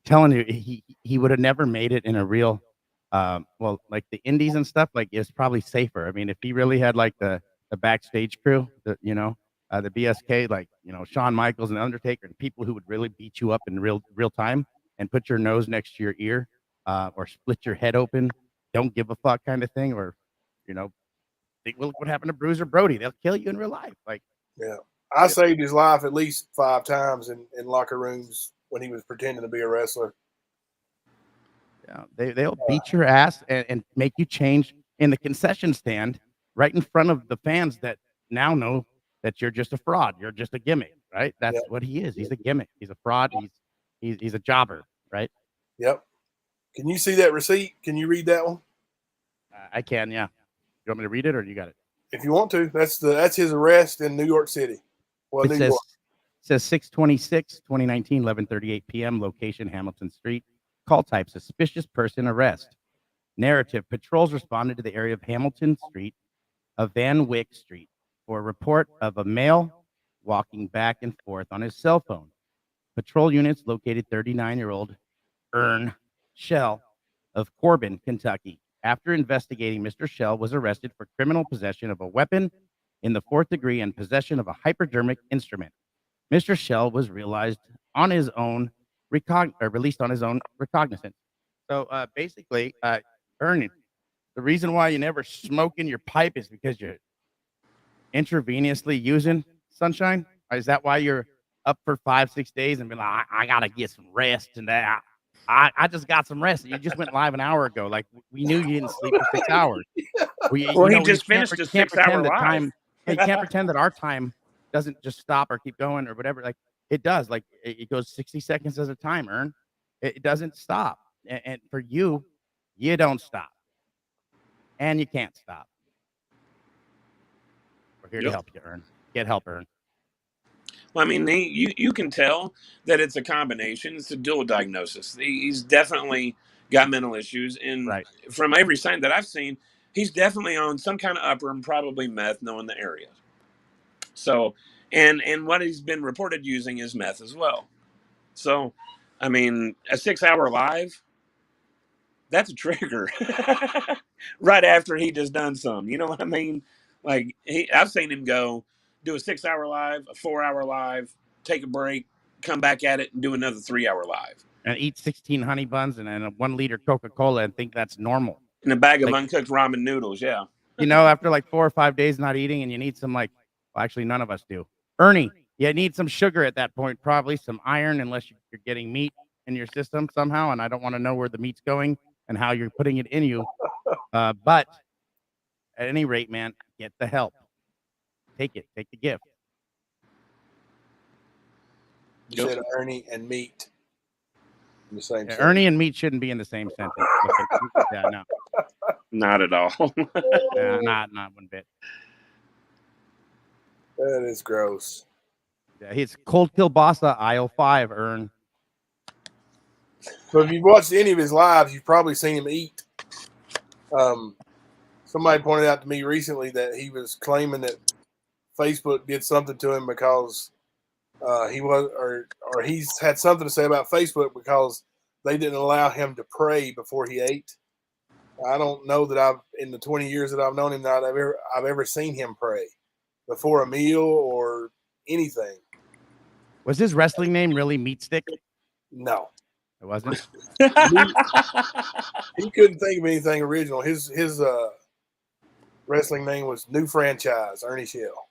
telling you, he would have never made it in a real, like the indies and stuff, like it's probably safer. I mean, if he really had like the backstage crew, the BSK, like, Shawn Michaels and Undertaker and people who would really beat you up in real time and put your nose next to your ear, or split your head open, don't give a fuck kind of thing, or, look what happened to Bruiser Brody. They'll kill you in real life. Like, yeah. I saved his life at least 5 times in locker rooms when he was pretending to be a wrestler. Yeah, they'll beat your ass and make you change in the concession stand right in front of the fans that now know that you're just a fraud. You're just a gimmick, right? That's what he is. He's a gimmick. He's a fraud. He's a jobber, right? Yep. Can you see that receipt? Can you read that one? I can, yeah. You want me to read it, or you got it? If you want to. That's his arrest in New York City. Well, It says 6/26, 2019, 11:38 p.m. Location Hamilton Street. Call type suspicious person arrest. Narrative: patrols responded to the area of Hamilton Street of Van Wyck Street for a report of a male walking back and forth on his cell phone. Patrol units located 39-year-old Ern Shell of Corbin, Kentucky. After investigating, Mr. Shell was arrested for criminal possession of a weapon in the 4th degree and possession of a hypodermic instrument. Mr. Shell was released on his own recognizance. So basically, Ern, the reason why you never smoke in your pipe is because you're intravenously using Sunshine. Is that why you're up for 5-6 days and be like, I gotta get some rest and that? I just got some rest. You just went live an hour ago. Like, we knew you didn't sleep for 6 hours. He just finished a 6-hour live. You can't pretend that our time doesn't just stop or keep going or whatever. Like, it does. Like, it goes 60 seconds at a time, Ern. It doesn't stop. And for you, you don't stop. And you can't stop. We're here to help you, Ern. Get help, Ern. Well, I mean, you can tell that it's a combination. It's a dual diagnosis. He's definitely got mental issues. And from every sign that I've seen, he's definitely on some kind of upper and probably meth, knowing the area. So, and what he's been reported using is meth as well. So, I mean, a 6-hour live, that's a trigger right after he just done some. You know what I mean? Like, I've seen him go do a 6-hour live, a 4-hour live, take a break, come back at it, and do another 3-hour live. And eat 16 honey buns and a 1-liter Coca-Cola and think that's normal. And a bag of uncooked ramen noodles, yeah. After like 4 or 5 days not eating, and you need some, like, well, actually, none of us do. Ernie, you need some sugar at that point, probably some iron, unless you're getting meat in your system somehow. And I don't want to know where the meat's going and how you're putting it in you. But at any rate, man, get the help. Take it. Take the gift. You said Ernie and meat. In the same sentence. Ernie and meat shouldn't be in the same sentence. Yeah, no. Not at all. Not one bit. That is gross. Yeah, he's Cold Kielbasa, aisle 5, Ern. So if you've watched any of his lives, you've probably seen him eat. Somebody pointed out to me recently that he was claiming that Facebook did something to him because he's had something to say about Facebook because they didn't allow him to pray before he ate. I don't know that in the 20 years that I've known him, that I've ever seen him pray before a meal or anything. Was his wrestling name really Meat Stick? No, it wasn't. He couldn't think of anything original. His wrestling name was New Franchise, Ernie Shell.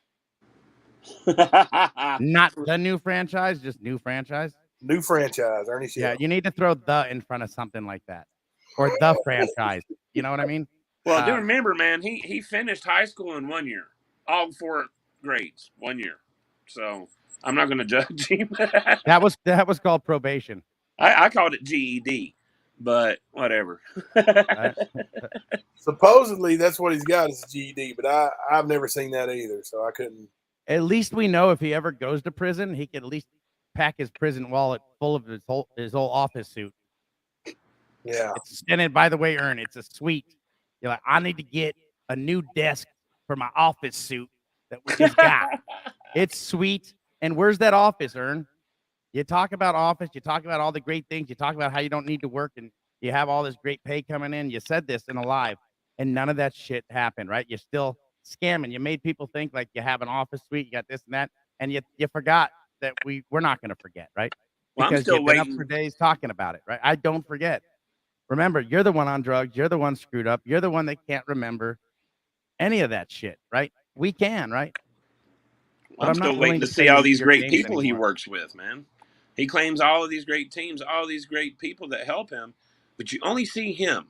Not the new franchise, just new franchise. New Franchise, Ernie Shell. Yeah, you need to throw the in front of something like that, or the franchise. You know what I mean? Well, do remember, man, he finished high school in 1 year, all 4 grades, 1 year. So I'm not going to judge him. that was called probation. I called it GED, but whatever. Supposedly that's what he's got is GED, but I've never seen that either, so I couldn't. At least we know if he ever goes to prison, he can at least pack his prison wallet full of his whole office suit. Yeah. And by the way, Ern, it's a suite. You're like, I need to get a new desk for my office suit that we just got. It's sweet. And where's that office, Ern? You talk about office. You talk about all the great things. You talk about how you don't need to work and you have all this great pay coming in. You said this in a live, and none of that shit happened, right? You're still scamming. You made people think like you have an office suite, you got this and that, and you forgot that we're not going to forget, right? Well, because I'm still you've been waiting up for days talking about it, right? I don't forget. Remember, you're the one on drugs. You're the one screwed up. You're the one that can't remember any of that shit, right? We can, right? Well, I'm still waiting to see all these great people he works with, man. He claims all of these great teams, all of these great people that help him, but you only see him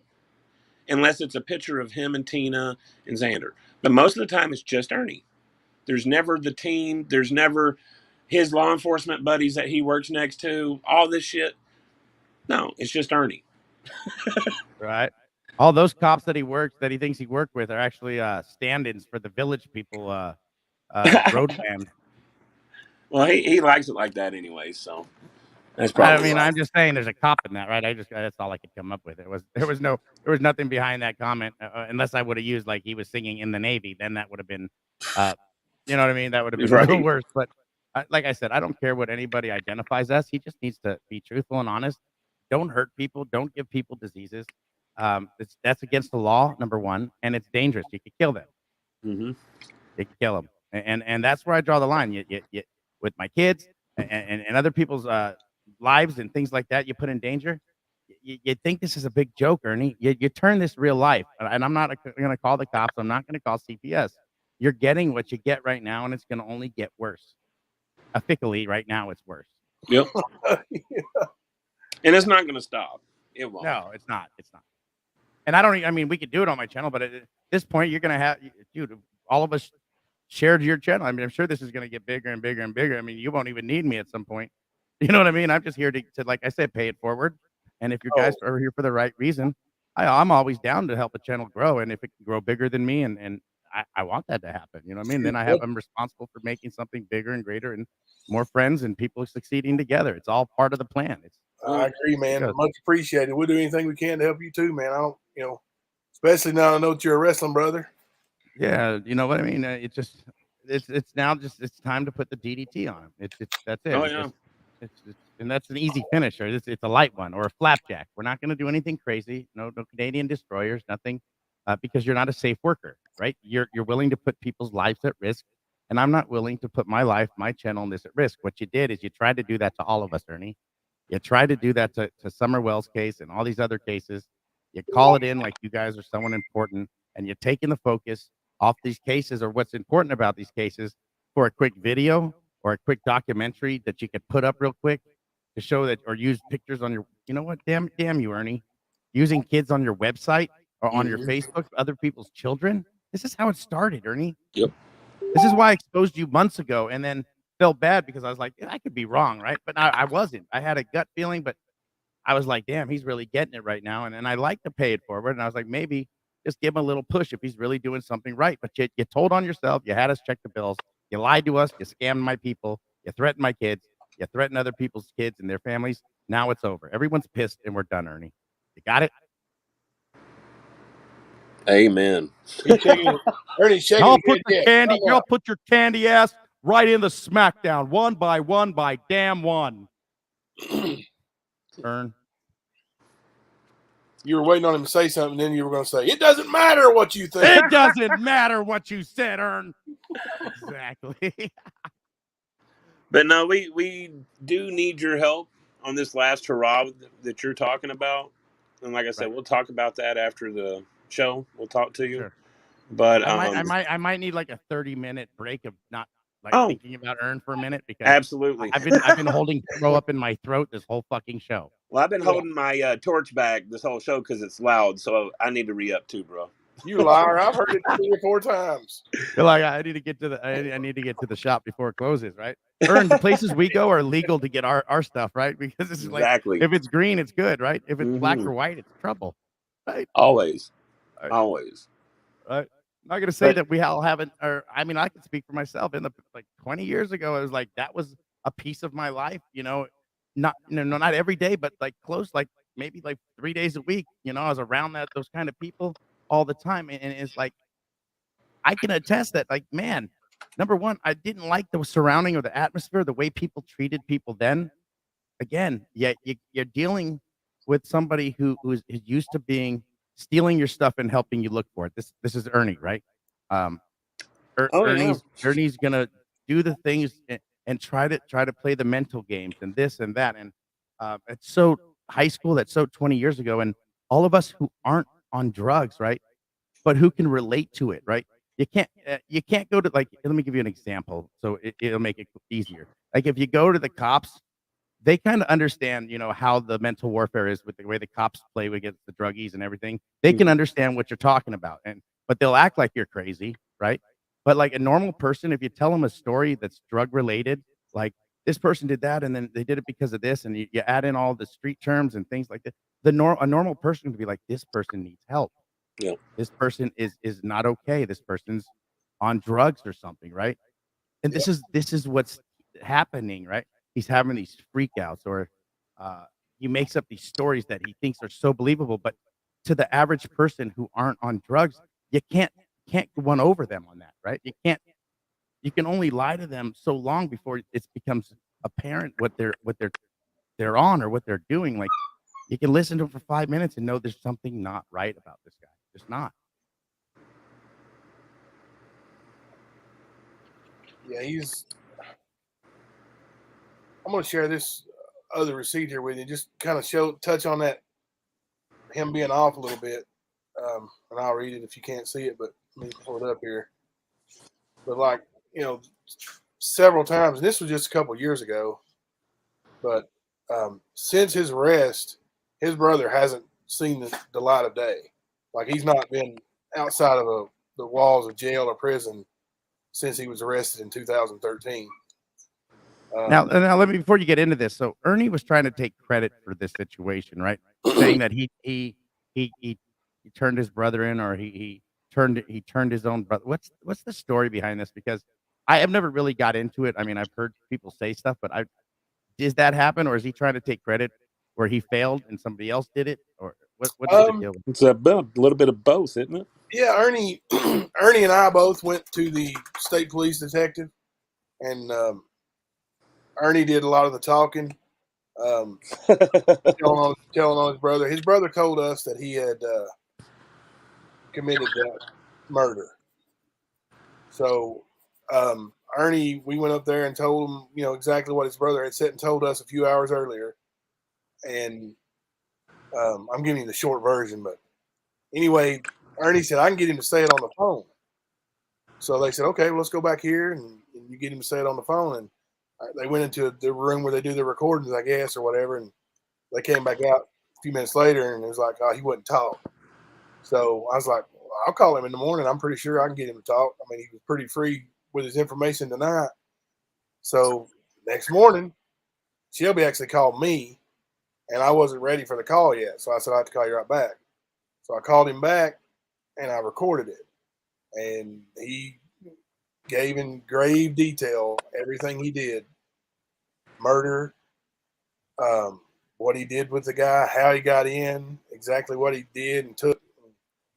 unless it's a picture of him and Tina and Xander. But most of the time, it's just Ernie. There's never the team. There's never his law enforcement buddies that he works next to, all this shit. No, it's just Ernie. Right. All those cops that he thinks he worked with are actually stand-ins for the village people, road band. Well, he likes it like that anyway, so that's probably. I mean, I'm just saying there's a cop in that, right? That's all I could come up with. There was nothing behind that comment, unless I would have used like he was singing in the Navy. Then that would have been, you know what I mean? That would have been a little worse. But like I said, I don't care what anybody identifies as. He just needs to be truthful and honest. Don't hurt people. Don't give people diseases. That's against the law, number one, and it's dangerous. You could kill them. Mm-hmm. You could kill them, and that's where I draw the line. You with my kids and other people's lives and things like that, you put in danger. You think this is a big joke, Ernie. You turn this real life, and I'm not going to call the cops. I'm not going to call CPS. You're getting what you get right now, and it's going to only get worse. Officially, right now, it's worse. Yep. Yeah. And it's not going to stop. It won't. No, it's not. It's not. And I mean, we could do it on my channel, but at this point, you're going to have, dude, all of us shared your channel. I mean, I'm sure this is going to get bigger and bigger and bigger. I mean, you won't even need me at some point. You know what I mean? I'm just here to like I said, pay it forward. And if you guys are here for the right reason, I'm always down to help a channel grow. And if it can grow bigger than me, and I want that to happen, you know what I mean? Then I'm responsible for making something bigger and greater and more friends and people succeeding together. It's all part of the plan. I agree, man. Much appreciated. We'll do anything we can to help you too, man. I don't, especially now I know that you're a wrestling brother. Yeah, you know what I mean? It's now just it's time to put the DDT on him. That's it. Oh, yeah. And that's an easy finisher. It's a light one or a flapjack. We're not going to do anything crazy. No Canadian destroyers, nothing, because you're not a safe worker, right? You're willing to put people's lives at risk, and I'm not willing to put my life, my channel, and this at risk. What you did is you tried to do that to all of us, Ernie. You tried to do that to Summer Wells case and all these other cases. You call it in like you guys are someone important, and you're taking the focus off these cases or what's important about these cases for a quick video or a quick documentary that you could put up real quick to show that, or use pictures on your, you know what? Damn you, Ernie. Using kids on your website or on your Facebook, other people's children. This is how it started, Ernie. Yep. This is why I exposed you months ago and then felt bad because I was like, I could be wrong, right? But I wasn't. I had a gut feeling, but I was like, damn, he's really getting it right now. And I like to pay it forward. And I was like, maybe just give him a little push if he's really doing something right. But you told on yourself. You had us check the bills. You lied to us. You scammed my people. You threatened my kids. You threatened other people's kids and their families. Now it's over. Everyone's pissed and we're done, Ernie. You got it? Amen. Ernie shaking. Y'all put the candy. Y'all put your candy ass right in the smackdown, one by one by damn one. Ern. You were waiting on him to say something, then you were going to say, it doesn't matter what you think. It doesn't matter what you said, Ern. Exactly. But no, we do need your help on this last hurrah that you're talking about. And like I said, we'll talk about that after the show. We'll talk to you. But I might need like a 30-minute break of not like Oh. thinking about Ern for a minute because absolutely. I've been holding throw up in my throat this whole fucking show. Well, I've been holding my torch back this whole show because it's loud, so I need to re-up too, bro. You liar! I've heard it 3 or 4 times. You're like, I need to get to the I need to get to the shop before it closes, right? Ern, the places we go are legal to get our stuff, right? Because it's like Exactly. if it's green, it's good, right? If it's black Mhm. or white, it's trouble, right? Always. Right. Always. Right. I'm not gonna say But- that we all haven't, or I mean, I can speak for myself. In the like 20 years ago, it was like that was a piece of my life, not not every day, but like close, like maybe like 3 days a week. I was around those kind of people all the time, and it's like I can attest that, like, man, number one, I didn't like the surrounding or the atmosphere, the way people treated people then. Again, you're dealing with somebody who's used to stealing your stuff and helping you look for it. This is Ernie, right? Oh, yeah. Ernie's gonna do the things and try to play the mental games and this and that. And it's so high school, that's so 20 years ago. And all of us who aren't on drugs, right? But who can relate to it, right? You can't go to, like, let me give you an example so it'll make it easier. Like if you go to the cops, they kind of understand, how the mental warfare is with the way the cops play against the druggies and everything. They can understand what you're talking about, but they'll act like you're crazy, right? But like a normal person, if you tell them a story that's drug related, like this person did that and then they did it because of this, and you add in all the street terms and things like that, a normal person would be like, this person needs help. Yeah. This person is not okay. This person's on drugs or something, right? And this is what's happening, right? He's having these freakouts, or he makes up these stories that he thinks are so believable, but to the average person who aren't on drugs, you can't run over them on that, right? You can only lie to them so long before it becomes apparent what they're on or what they're doing. Like you can listen to them for 5 minutes and know there's something not right about this guy. Just not. Yeah, I'm going to share this other receipt here with you. Just kind of touch on that, him being off a little bit. And I'll read it if you can't see it, but let me pull it up here. But like, several times, and this was just a couple years ago, but since his arrest, his brother hasn't seen the light of day. Like he's not been outside of the walls of jail or prison since he was arrested in 2013. Now let me, before you get into this. So Ernie was trying to take credit for this situation, right? Saying that he turned his brother in, or he turned his own brother. What's the story behind this? Because I have never really got into it. I mean, I've heard people say stuff, but does that happen, or is he trying to take credit where he failed and somebody else did it, or what is the deal? It's a little bit of both, isn't it? Yeah, Ernie and I both went to the state police detective, and Ernie did a lot of the talking, telling on his brother. His brother told us that he had committed that murder. So Ernie, we went up there and told him, exactly what his brother had said and told us a few hours earlier. And I'm giving you the short version, but anyway, Ernie said, I can get him to say it on the phone. So they said, okay, well, let's go back here and you get him to say it on the phone. And they went into the room where they do the recordings, I guess, or whatever. And they came back out a few minutes later and it was like, oh, he wouldn't talk. So I was like, well, I'll call him in the morning. I'm pretty sure I can get him to talk. I mean, he was pretty free with his information tonight. So next morning, Shelby actually called me and I wasn't ready for the call yet. So I said, I have to call you right back. So I called him back and I recorded it. And he gave in grave detail everything he did. Murder, what he did with the guy, how he got in, exactly what he did and took.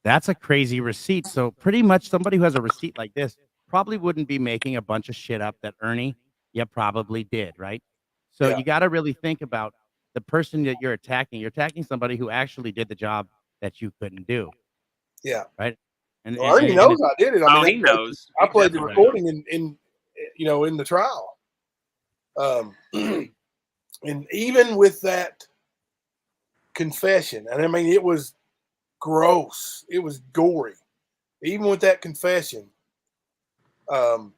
That's a crazy receipt. So pretty much somebody who has a receipt like this probably wouldn't be making a bunch of shit up that Ernie, you probably did, right? So you got to really think about the person that you're attacking. You're attacking somebody who actually did the job that you couldn't do. Yeah. Right. And Ernie knows I did it. I mean, he knows. I played the recording in the trial. And even with that confession, and I mean, it was gross. It was gory. even with that confession, and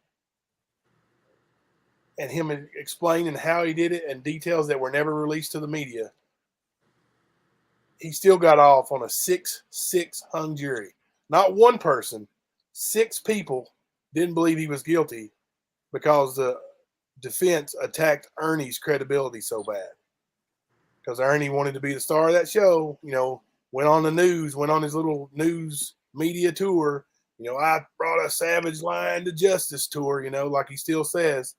him explaining how he did it and details that were never released to the media, he still got off on a 6-6 hung jury. Not one person, 6 people didn't believe he was guilty because the defense attacked Ernie's credibility so bad. Because Ernie wanted to be the star of that show, you know, went on the news, went on his little news media tour. You know, I brought a savage line to justice tour, you know, like he still says.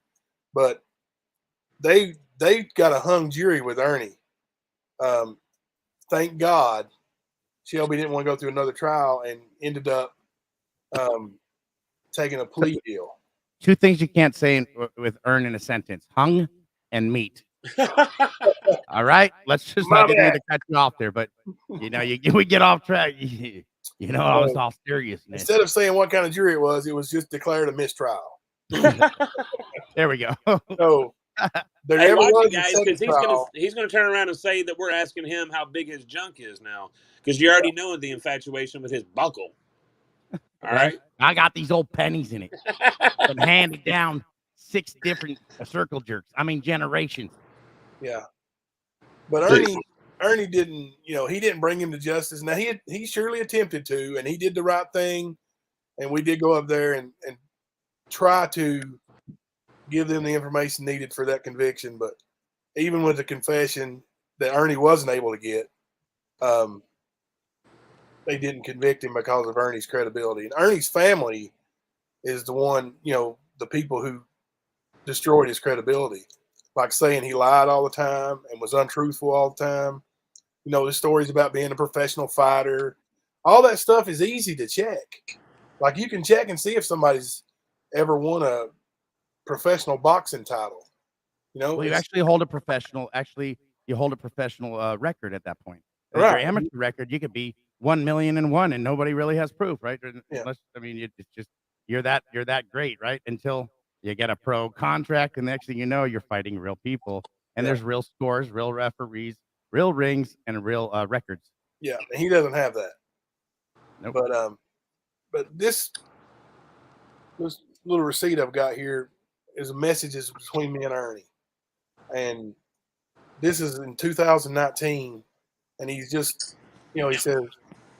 But they got a hung jury with Ernie. Thank God Shelby didn't want to go through another trial and ended up taking a plea deal. 2 things you can't say with Ern in a sentence: hung and meat. All right, let's just. I didn't mean to cut you off there, but you know, we get off track. You know, I was all seriousness. Instead of saying what kind of jury it was just declared a mistrial. There we go. So there Hey, never watch was it, a guys, second because trial. he's gonna turn around and say that we're asking him how big his junk is now, because you already know the infatuation with his buckle. All right, I got these old pennies in it. Been handed down 6 different circle jerks. I mean, generations. Yeah, but Ernie didn't. You know, he didn't bring him to justice. Now he surely attempted to, and he did the right thing. And we did go up there and try to give them the information needed for that conviction. But even with the confession that Ernie wasn't able to get, they didn't convict him because of Ernie's credibility. And Ernie's family is the one, you know, the people who destroyed his credibility, like saying he lied all the time and was untruthful all the time. You know, the stories about being a professional fighter, all that stuff is easy to check. Like you can check and see if somebody's ever won a professional boxing title. You know, well, you actually hold a professional. Actually, you hold a professional record at that point. Right. Your amateur record, you could be 1,000,001, and nobody really has proof, right? Yeah. Unless, I mean, it's just you're that great, right? Until you get a pro contract, and the next thing you know, you're fighting real people, and there's real scores, real referees, real rings, and real records. Yeah, and he doesn't have that. Nope. But this little receipt I've got here is messages between me and Ernie, and this is in 2019, and he's just, you know, he says,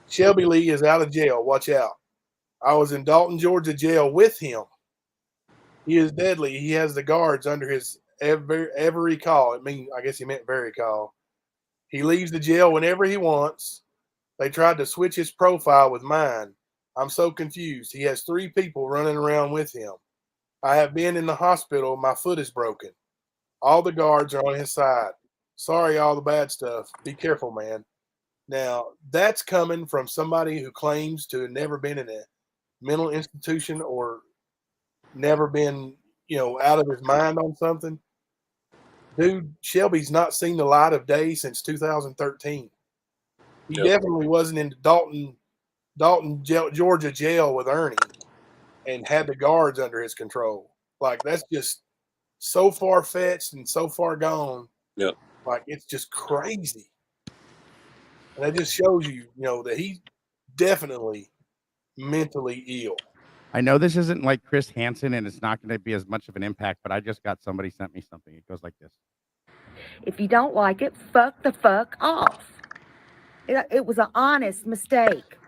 Shelby Lee is out of jail. Watch out. I was in Dalton, Georgia jail with him. He is deadly. He has the guards under his every call. I guess he meant very call. He leaves the jail whenever he wants. They tried to switch his profile with mine. I'm so confused. He has 3 people running around with him. I have been in the hospital. My foot is broken. All the guards are on his side. Sorry, all the bad stuff. Be careful, man. Now, that's coming from somebody who claims to have never been in a mental institution or never been, you know, out of his mind on something. Dude, Shelby's not seen the light of day since 2013. He definitely wasn't in Dalton, Georgia jail with Ernie and had the guards under his control. Like, that's just so far-fetched and so far gone. Yep. Like, it's just crazy. And that just shows you, you know, that he's definitely mentally ill. I know this isn't like Chris Hansen, and it's not going to be as much of an impact, but I just got somebody sent me something. It goes like this. If you don't like it, fuck the fuck off. It was an honest mistake.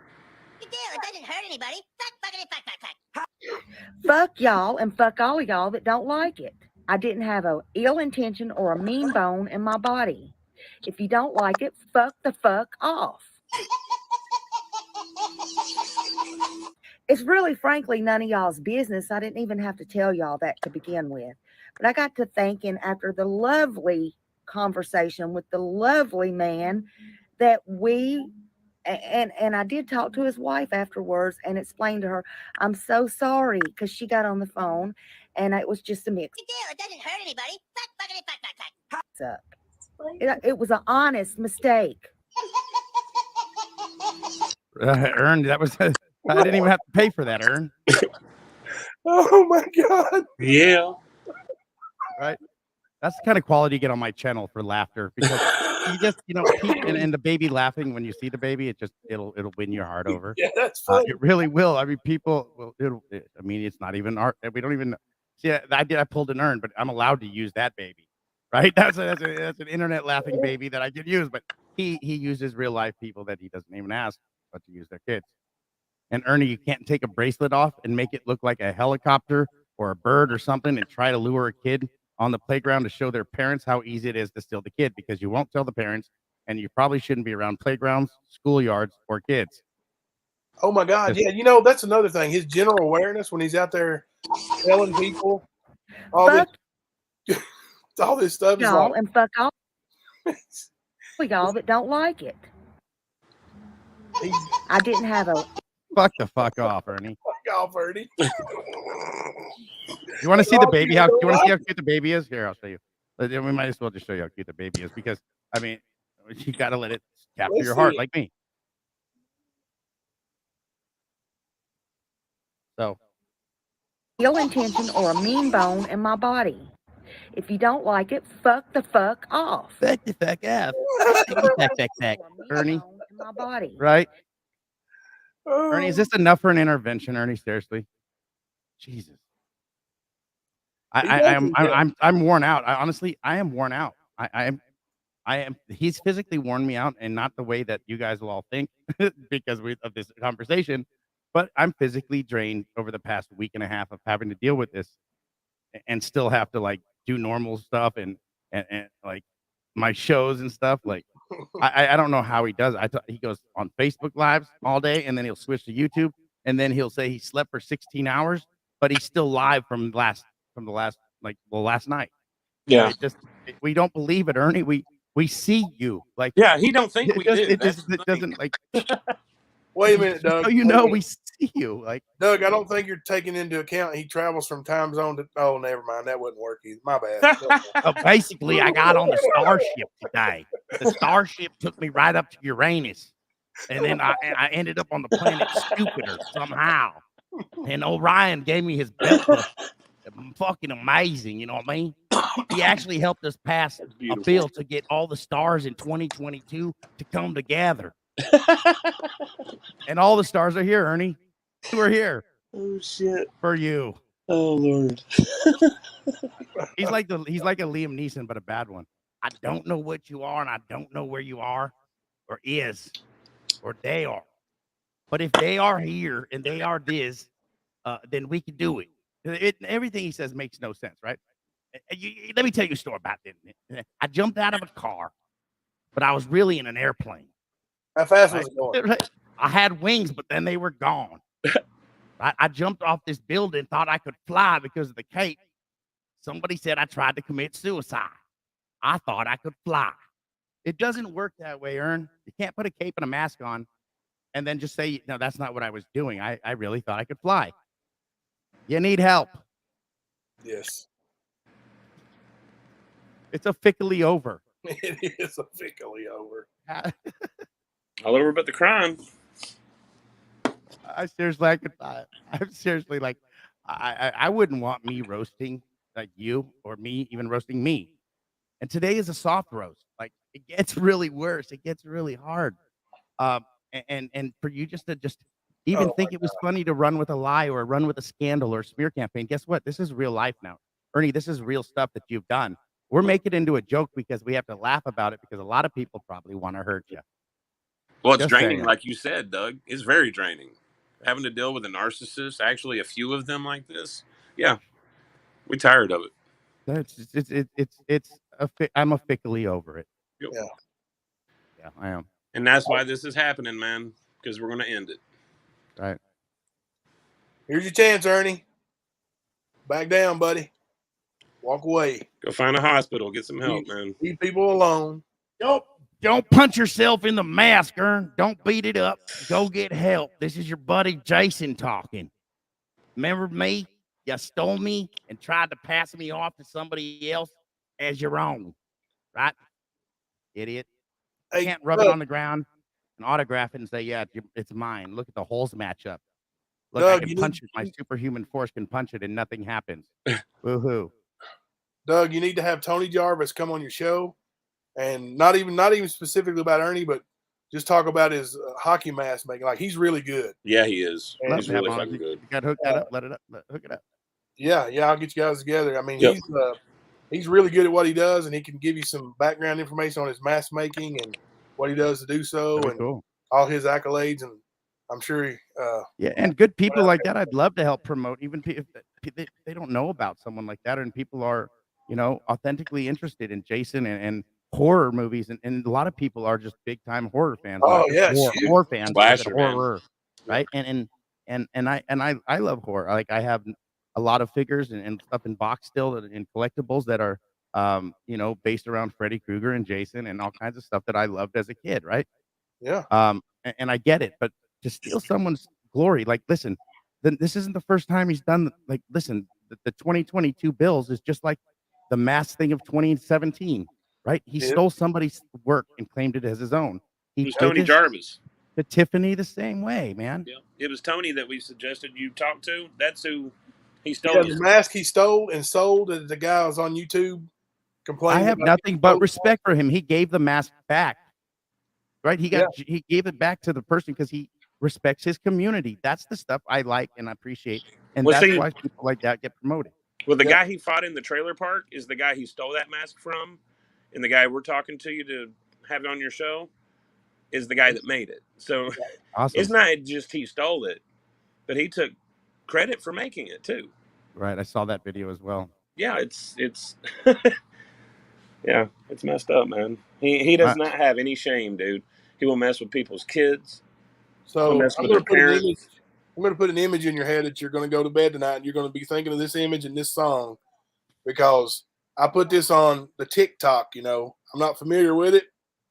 It doesn't hurt anybody. Fuck. Fuck y'all and fuck all of y'all that don't like it. I didn't have a ill intention or a mean bone in my body. If you don't like it, fuck the fuck off. It's really, frankly, none of y'all's business. I didn't even have to tell y'all that to begin with. But I got to thinking after the lovely conversation with the lovely man that and I did talk to his wife afterwards and explained to her, I'm so sorry, because she got on the phone and it was just a mix. It doesn't hurt anybody. Fuck. Up. It was an honest mistake. Ern, that was I didn't even have to pay for that, Ern. Oh my God. Yeah. Right. That's the kind of quality you get on my channel for laughter, because you just keep and the baby laughing when you see the baby. It'll win your heart over. Yeah, that's funny. It really will. I mean, people will. I mean, it's not even art. We don't even see. I pulled an urn, but I'm allowed to use that baby, right? That's an internet laughing baby that I can use. But he uses real life people that he doesn't even ask but to use their kids. And Ernie, you can't take a bracelet off and make it look like a helicopter or a bird or something and try to lure a kid on the playground to show their parents how easy it is to steal the kid, because you won't tell the parents, and you probably shouldn't be around playgrounds, schoolyards, or kids. Oh my God. Yeah. That's another thing. His general awareness when he's out there telling people all this stuff is Y'all like, and fuck all. We y'all that don't like it. I didn't have a. Fuck the fuck off, Ernie. Fuck off, Ernie. You want to see the baby? You want to see how cute the baby is? Here, I'll show you. We might as well just show you how cute the baby is, because I mean, you got to let it capture your heart, like me. So, ill intention or a mean bone in my body. If you don't like it, fuck the fuck off. Fuck the fuck off. Fuck. Ernie. In my body. Right? Ernie, is this enough for an intervention, Ernie? Seriously? Jesus. I'm worn out. Honestly, I am worn out. I am. He's physically worn me out, and not the way that you guys will all think because of this conversation. But I'm physically drained over the past week and a half of having to deal with this, and still have to like do normal stuff and like my shows and stuff. Like I don't know how he does it. He goes on Facebook Lives all day, and then he'll switch to YouTube, and then he'll say he slept for 16 hours, but he's still live from last night. Yeah. We don't believe it, Ernie. We see you. Like, yeah, he don't think we did. It doesn't like. Wait a minute, Doug. So we see you. Like, Doug, I don't think you're taking into account he travels from time zone to. Oh, never mind. That wouldn't work either. My bad. Basically, I got on the Starship today. The Starship took me right up to Uranus, and then I ended up on the planet Jupiter somehow. And Orion gave me his belt. Fucking amazing, you know what I mean? He actually helped us pass a bill to get all the stars in 2022 to come together. And all the stars are here, Ernie. We're here. Oh shit. For you. Oh Lord. He's like a Liam Neeson, but a bad one. I don't know what you are, and I don't know where you are, or is, or they are. But if they are here and they are this, then we can do it. Everything he says makes no sense, right? Let me tell you a story about this. I jumped out of a car, but I was really in an airplane. How fast was it going? I had wings, but then they were gone. I jumped off this building, thought I could fly because of the cape. Somebody said I tried to commit suicide. I thought I could fly. It doesn't work that way, Ern. You can't put a cape and a mask on and then just say, no, that's not what I was doing. I really thought I could fly. You need help. Yes. It's officially over. It is officially over. All over but the crime. I'm seriously like, I wouldn't want me roasting like you, or me even roasting me. And today is a soft roast. Like, it gets really worse. It gets really hard. And for you just to even think it was funny to run with a lie or run with a scandal or a smear campaign. Guess what? This is real life now. Ernie, this is real stuff that you've done. We're making it into a joke because we have to laugh about it because a lot of people probably want to hurt you. Well, it's Just draining, saying. like you said, Doug. It's very draining. Having to deal with a narcissist, actually a few of them like this. Yeah. We're tired of it. I'm officially over it. Yep. Yeah, I am. And that's why this is happening, man, because we're going to end it. Right. Here's your chance, Ernie. Back down, buddy. Walk away. Go find a hospital. Get some help, man. Leave people alone. Don't punch yourself in the mask, Ern. Don't beat it up. Go get help. This is your buddy Jason talking. Remember me? You stole me and tried to pass me off to somebody else as your own. Right? Idiot. You can't rub it on the ground and autograph it and say, yeah, it's mine. Look at the holes match up. Look, Doug, I can punch it. My superhuman force can punch it and nothing happens. Woohoo. Doug, you need to have Tony Jarvis come on your show and not even specifically about Ernie, but just talk about his hockey mask making. Like he's really good. Yeah, he is. And, He's really fucking good. You got to hook that up. Let it up. Hook it up. Yeah, I'll get you guys together. I mean, Yep. he's really good at what he does, and he can give you some background information on his mask making and what he does to do so, Very and cool. all his accolades. And I'm sure he. Yeah, and good people like that, I'd love to help promote. Even if they don't know about someone like that, and people are, authentically interested in Jason and horror movies, and a lot of people are just big time horror fans. Oh yeah, horror fans, Slasher, man. horror, right? And I love horror. Like I have a lot of figures and stuff in box still and collectibles that are based around Freddy Krueger and Jason and all kinds of stuff that I loved as a kid, right? Yeah. And I get it, but to steal someone's glory, like, listen, then this isn't the first time he's done. Like, listen, the 2022 Bills is just like the mask thing of 2017, right? He stole somebody's work and claimed it as his own. It was Tony Jarvis. To Tiffany the same way, man. Yeah, it was Tony that we suggested you talk to. That's who he stole. Yeah, the mask he stole and sold. The guy was on YouTube complaining. I have nothing but respect for him. He gave the mask back, right? He gave it back to the person because he respects his community. That's the stuff I like and appreciate, and that's why people like that get promoted. Well, the guy he fought in the trailer park is the guy he stole that mask from, and the guy we're talking to you to have it on your show is the guy that made it. So awesome. It's not just he stole it, but he took credit for making it too. Right, I saw that video as well. Yeah, it's yeah, it's messed up, man. He does not have any shame, dude. He will mess with people's kids. So He'll mess I'm with going their to parents. put an image in your head that you're going to go to bed tonight and you're going to be thinking of this image and this song because I put this on the TikTok. I'm not familiar with it.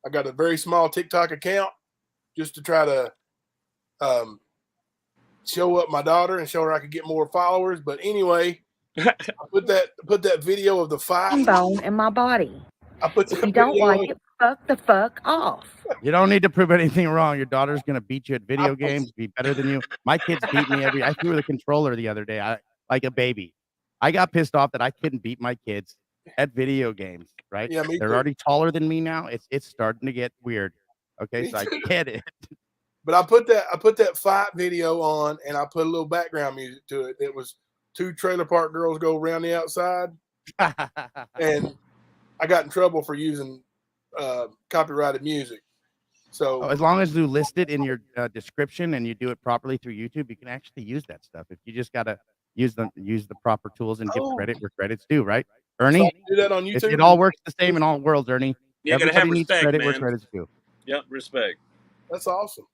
I got a very small TikTok account just to try to show up my daughter and show her I could get more followers. But anyway, I put that video of the fight. Bone in my body. I put If you don't like it, fuck the fuck off. You don't need to prove anything wrong. Your daughter's gonna beat you at video games, be better than you. My kids beat me I threw her the controller the other day, like a baby. I got pissed off that I couldn't beat my kids at video games, right? Yeah, me They're too. already taller than me now. It's starting to get weird. Okay, Me so I too. get it. But I put that fight video on and I put a little background music to it. It was 2 trailer park girls go around the outside. And I got in trouble for using copyrighted music. So as long as you list it in your description and you do it properly through YouTube, you can actually use that stuff. If you just gotta use the proper tools and give credit where credit's due, right? Ernie, so I can do that on YouTube. it all works the same in all worlds, Ernie. You gotta have Everybody needs respect, credit man. where credit's due. Yep, respect. That's awesome.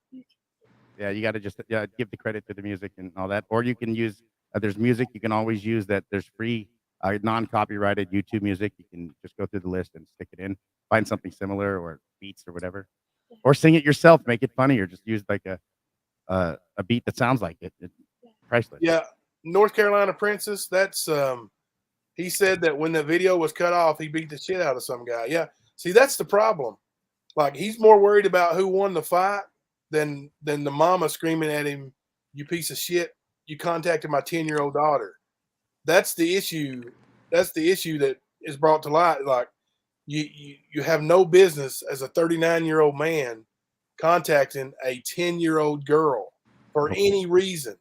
Yeah, you got to just give the credit to the music and all that. Or you can use there's music you can always use that there's free non-copyrighted YouTube music. You can just go through the list and stick it in, find something similar or beats or whatever, or sing it yourself, make it funny, or just use like a beat that sounds like it. It's priceless. Yeah, North Carolina Princess. That's he said that when the video was cut off, he beat the shit out of some guy. Yeah, see, that's the problem. Like he's more worried about who won the fight than the mama screaming at him, "You piece of shit! You contacted my 10-year-old daughter." That's the issue. That's the issue that is brought to light. Like you have no business as a 39-year-old man contacting a 10-year-old girl for any reason.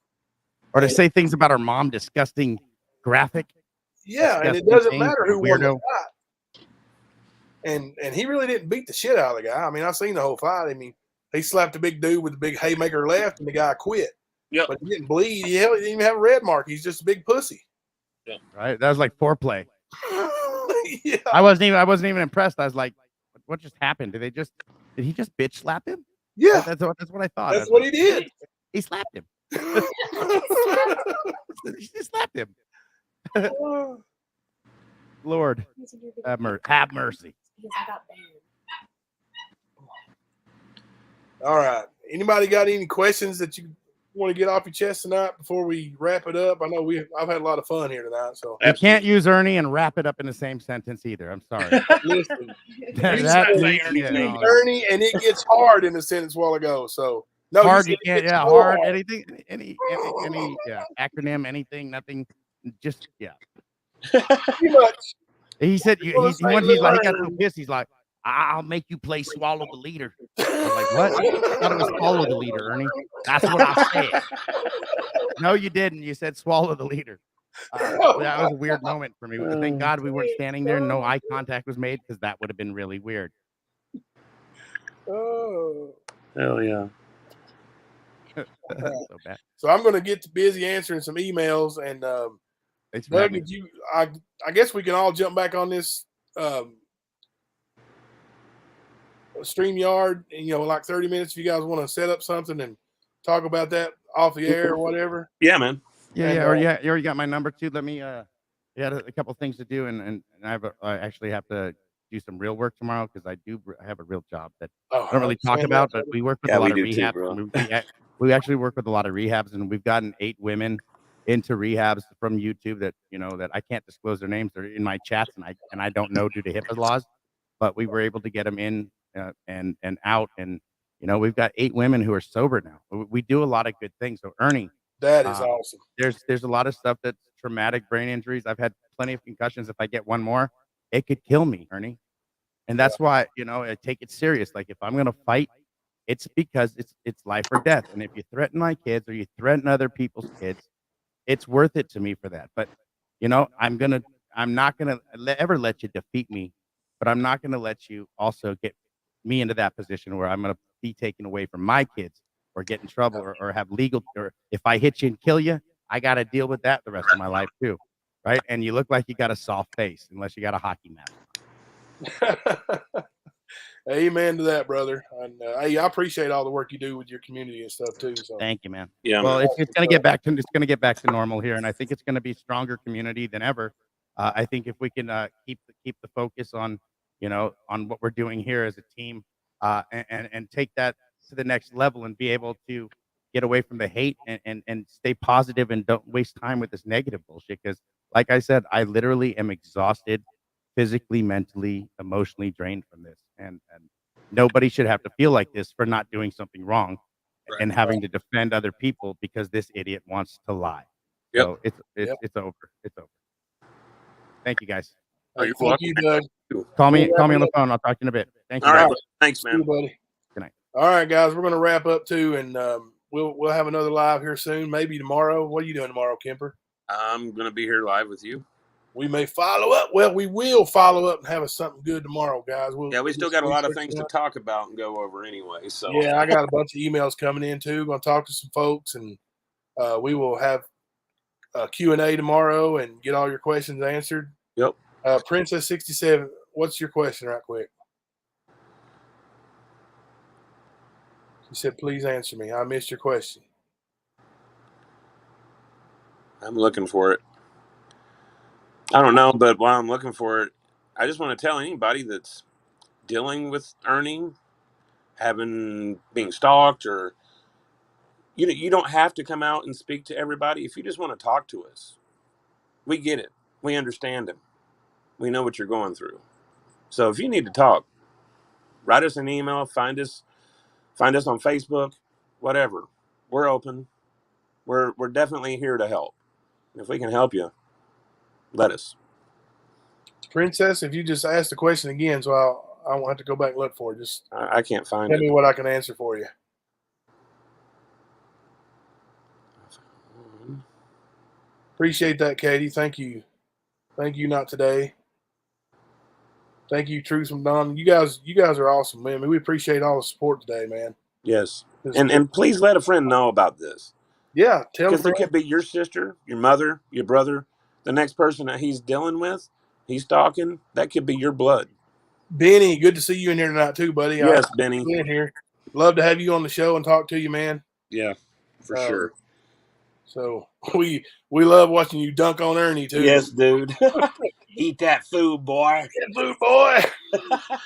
Or to say things about her mom, disgusting, graphic. Yeah, and it disgusting doesn't things, matter who won the weirdo. fight. And he really didn't beat the shit out of the guy. I mean, I've seen the whole fight. I mean, he slapped a big dude with a big haymaker left, and the guy quit. Yep. But he didn't bleed. He didn't even have a red mark. He's just a big pussy. Right? That was like foreplay. Yeah. I wasn't even impressed. I was like, what just happened? Did he just bitch slap him? Yeah. That's what I thought. That's what he did. He slapped him. He slapped him. Lord, have mercy. All right. Anybody got any questions that you want to get off your chest tonight before we wrap it up? I know I've had a lot of fun here tonight. So You can't use Ernie and wrap it up in the same sentence either. I'm sorry. listen, That- you that said needs- you yeah, said no. Ernie, and it gets hard in a sentence a while ago. So no, hard, you you said it can't. gets Yeah, more hard. hard. Anything, any acronym, anything, nothing. Just Pretty much. He said Well, he got so pissed. He's like, I'll make you play Swallow the Leader. I was like, what? I thought it was Follow the Leader, Ernie. That's what I said. No, you didn't. You said Swallow the Leader. That was a weird moment for me. Thank God we weren't standing there. No eye contact was made because that would have been really weird. Oh. Hell yeah. So bad. So I'm going to get busy answering some emails. And Doug, if you, I guess we can all jump back on this StreamYard, like 30 minutes if you guys want to set up something and talk about that off the air or whatever. Yeah, man. Yeah, you already got my number too. Let me you had a couple things to do, and I actually have to do some real work tomorrow because I have a real job that I don't really talk about, but we work with a lot of rehabs. We actually work with a lot of rehabs, and we've gotten 8 women into rehabs from YouTube that that I can't disclose their names. They're in my chats, and I don't know due to HIPAA laws, but we were able to get them in and out, and we've got 8 women who are sober now. We do a lot of good things. So Ernie, that is awesome. There's a lot of stuff that's traumatic brain injuries. I've had plenty of concussions. If I get one more, it could kill me, Ernie. And that's why, I take it serious. Like if I'm going to fight, it's because it's life or death. And if you threaten my kids or you threaten other people's kids, it's worth it to me for that. But, I'm not going to ever let you defeat me, but I'm not going to let you also get me into that position where I'm going to be taken away from my kids or get in trouble or have legal, or if I hit you and kill you, I got to deal with that the rest of my life too. Right. And you look like you got a soft face unless you got a hockey mask. Amen to that, brother. And hey, I appreciate all the work you do with your community and stuff too. So thank you, man. Yeah. Well, it's going to get back to normal here, and I think it's going to be stronger community than ever. I think if we can keep the focus on on what we're doing here as a team, and take that to the next level and be able to get away from the hate and stay positive and don't waste time with this negative bullshit. Because like I said, I literally am exhausted, physically, mentally, emotionally drained from this. And nobody should have to feel like this for not doing something wrong and having to defend other people because this idiot wants to lie. Yep. So it's over. It's over. Thank you guys. Thank you, Doug. Call me on the phone. I'll talk to you in a bit. Thank you. All right. Guys. Thanks, man. See you, buddy. Good night. All right, guys, we're going to wrap up too, and we'll have another live here soon, maybe tomorrow. What are you doing tomorrow, Kemper? I'm going to be here live with you. We may follow up. Well, we will follow up and have us something good tomorrow, guys. We still got a lot of things to talk about and go over anyway. So yeah, I got a bunch of emails coming in too. Going to talk to some folks, and we will have a Q&A tomorrow and get all your questions answered. Yep. Princess 67, what's your question right quick? She said, please answer me. I missed your question. I'm looking for it. I don't know, but while I'm looking for it, I just want to tell anybody that's dealing with Ernie, being stalked, or you don't have to come out and speak to everybody. If you just want to talk to us, we get it. We understand it. We know what you're going through. So if you need to talk, write us an email, find us on Facebook, whatever. We're open. We're definitely here to help. If we can help you, let us. Princess, if you just ask the question again, so I won't have to go back and look for it. Just I can't find tell it. me what I can answer for you. Appreciate that, Katie. Thank you. Thank you, not today. Thank you, Truth from Don. You guys are awesome, man. We appreciate all the support today, man. Yes. And please let a friend know about this. Yeah, tell a Because friend. it could be your sister, your mother, your brother, the next person that he's dealing with, he's stalking, that could be your blood. Benny, good to see you in here tonight too, buddy. Yes, Benny. Being here. Love to have you on the show and talk to you, man. Yeah, for sure. So we love watching you dunk on Ernie too. Yes, dude. Eat that food, boy. Eat that food, boy.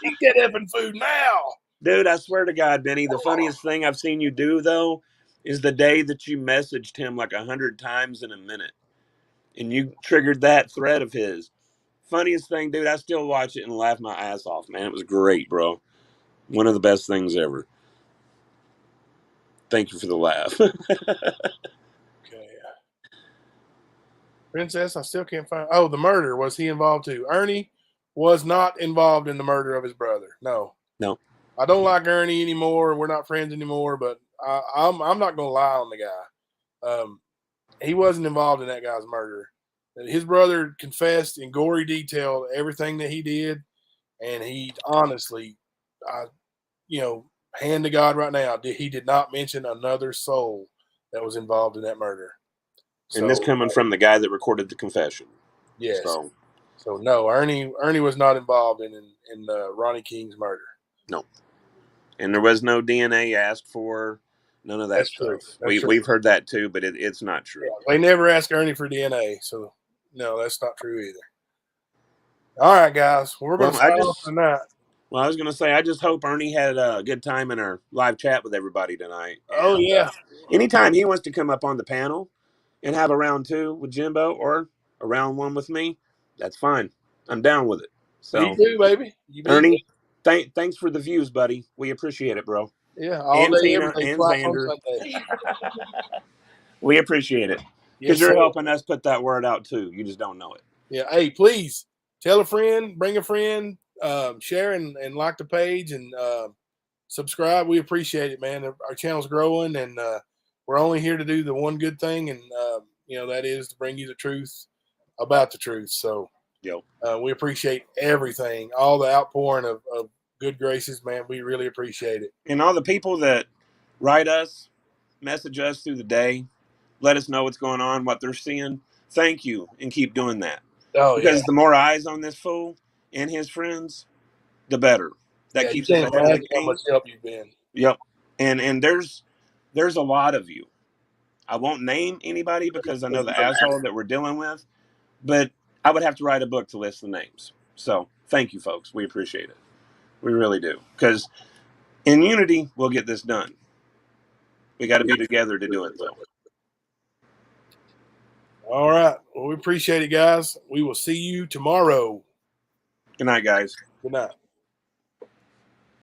Eat that effing food now. Dude, I swear to God, Benny, the funniest thing I've seen you do, though, is the day that you messaged him like 100 times in a minute. And you triggered that thread of his. Funniest thing, dude, I still watch it and laugh my ass off, man. It was great, bro. One of the best things ever. Thank you for the laugh. Okay. Princess, I still can't find. Oh, the murder. Was he involved too? Ernie, was not involved in the murder of his brother. No. No. I don't like Ernie anymore. We're not friends anymore, but I'm not going to lie on the guy. He wasn't involved in that guy's murder. His brother confessed in gory detail everything that he did, and he honestly, hand to God right now, he did not mention another soul that was involved in that murder. And this coming from the guy that recorded the confession. Yes. So no, Ernie was not involved in Ronnie King's murder. No. And there was no DNA asked for. None of that That's stuff. true. That's true. We've heard that too, but it's not true. Yeah, they never asked Ernie for DNA, so no, that's not true either. All right, guys, we're going to sign off tonight. Well, I was going to say, I just hope Ernie had a good time in our live chat with everybody tonight. Oh, yeah. Anytime he wants to come up on the panel and have a round 2 with Jimbo or a round 1 with me, that's fine. I'm down with it. So, me too, baby. Ernie, thanks for the views, buddy. We appreciate it, bro. Yeah, all and day, Tina, every day, and twice on Xander. Sunday. We appreciate it. Because you're helping us put that word out too. You just don't know it. Yeah. Hey, please tell a friend, bring a friend, share and like the page and subscribe. We appreciate it, man. Our channel's growing, and we're only here to do the one good thing, and that is to bring you the truth about the truth. So we appreciate everything, all the outpouring of good graces, man. We really appreciate it. And all the people that write us, message us through the day, let us know what's going on, what they're seeing. Thank you, and keep doing that. Because the more eyes on this fool and his friends, the better. That keeps us ahead of the how game. much help you've been. Yep. And there's a lot of you. I won't name anybody because I know the asshole that we're dealing with, but I would have to write a book to list the names. So thank you, folks. We appreciate it. We really do. Because in unity, we'll get this done. We got to be together to do it, though. All right. Well, we appreciate it, guys. We will see you tomorrow. Good night, guys. Good night.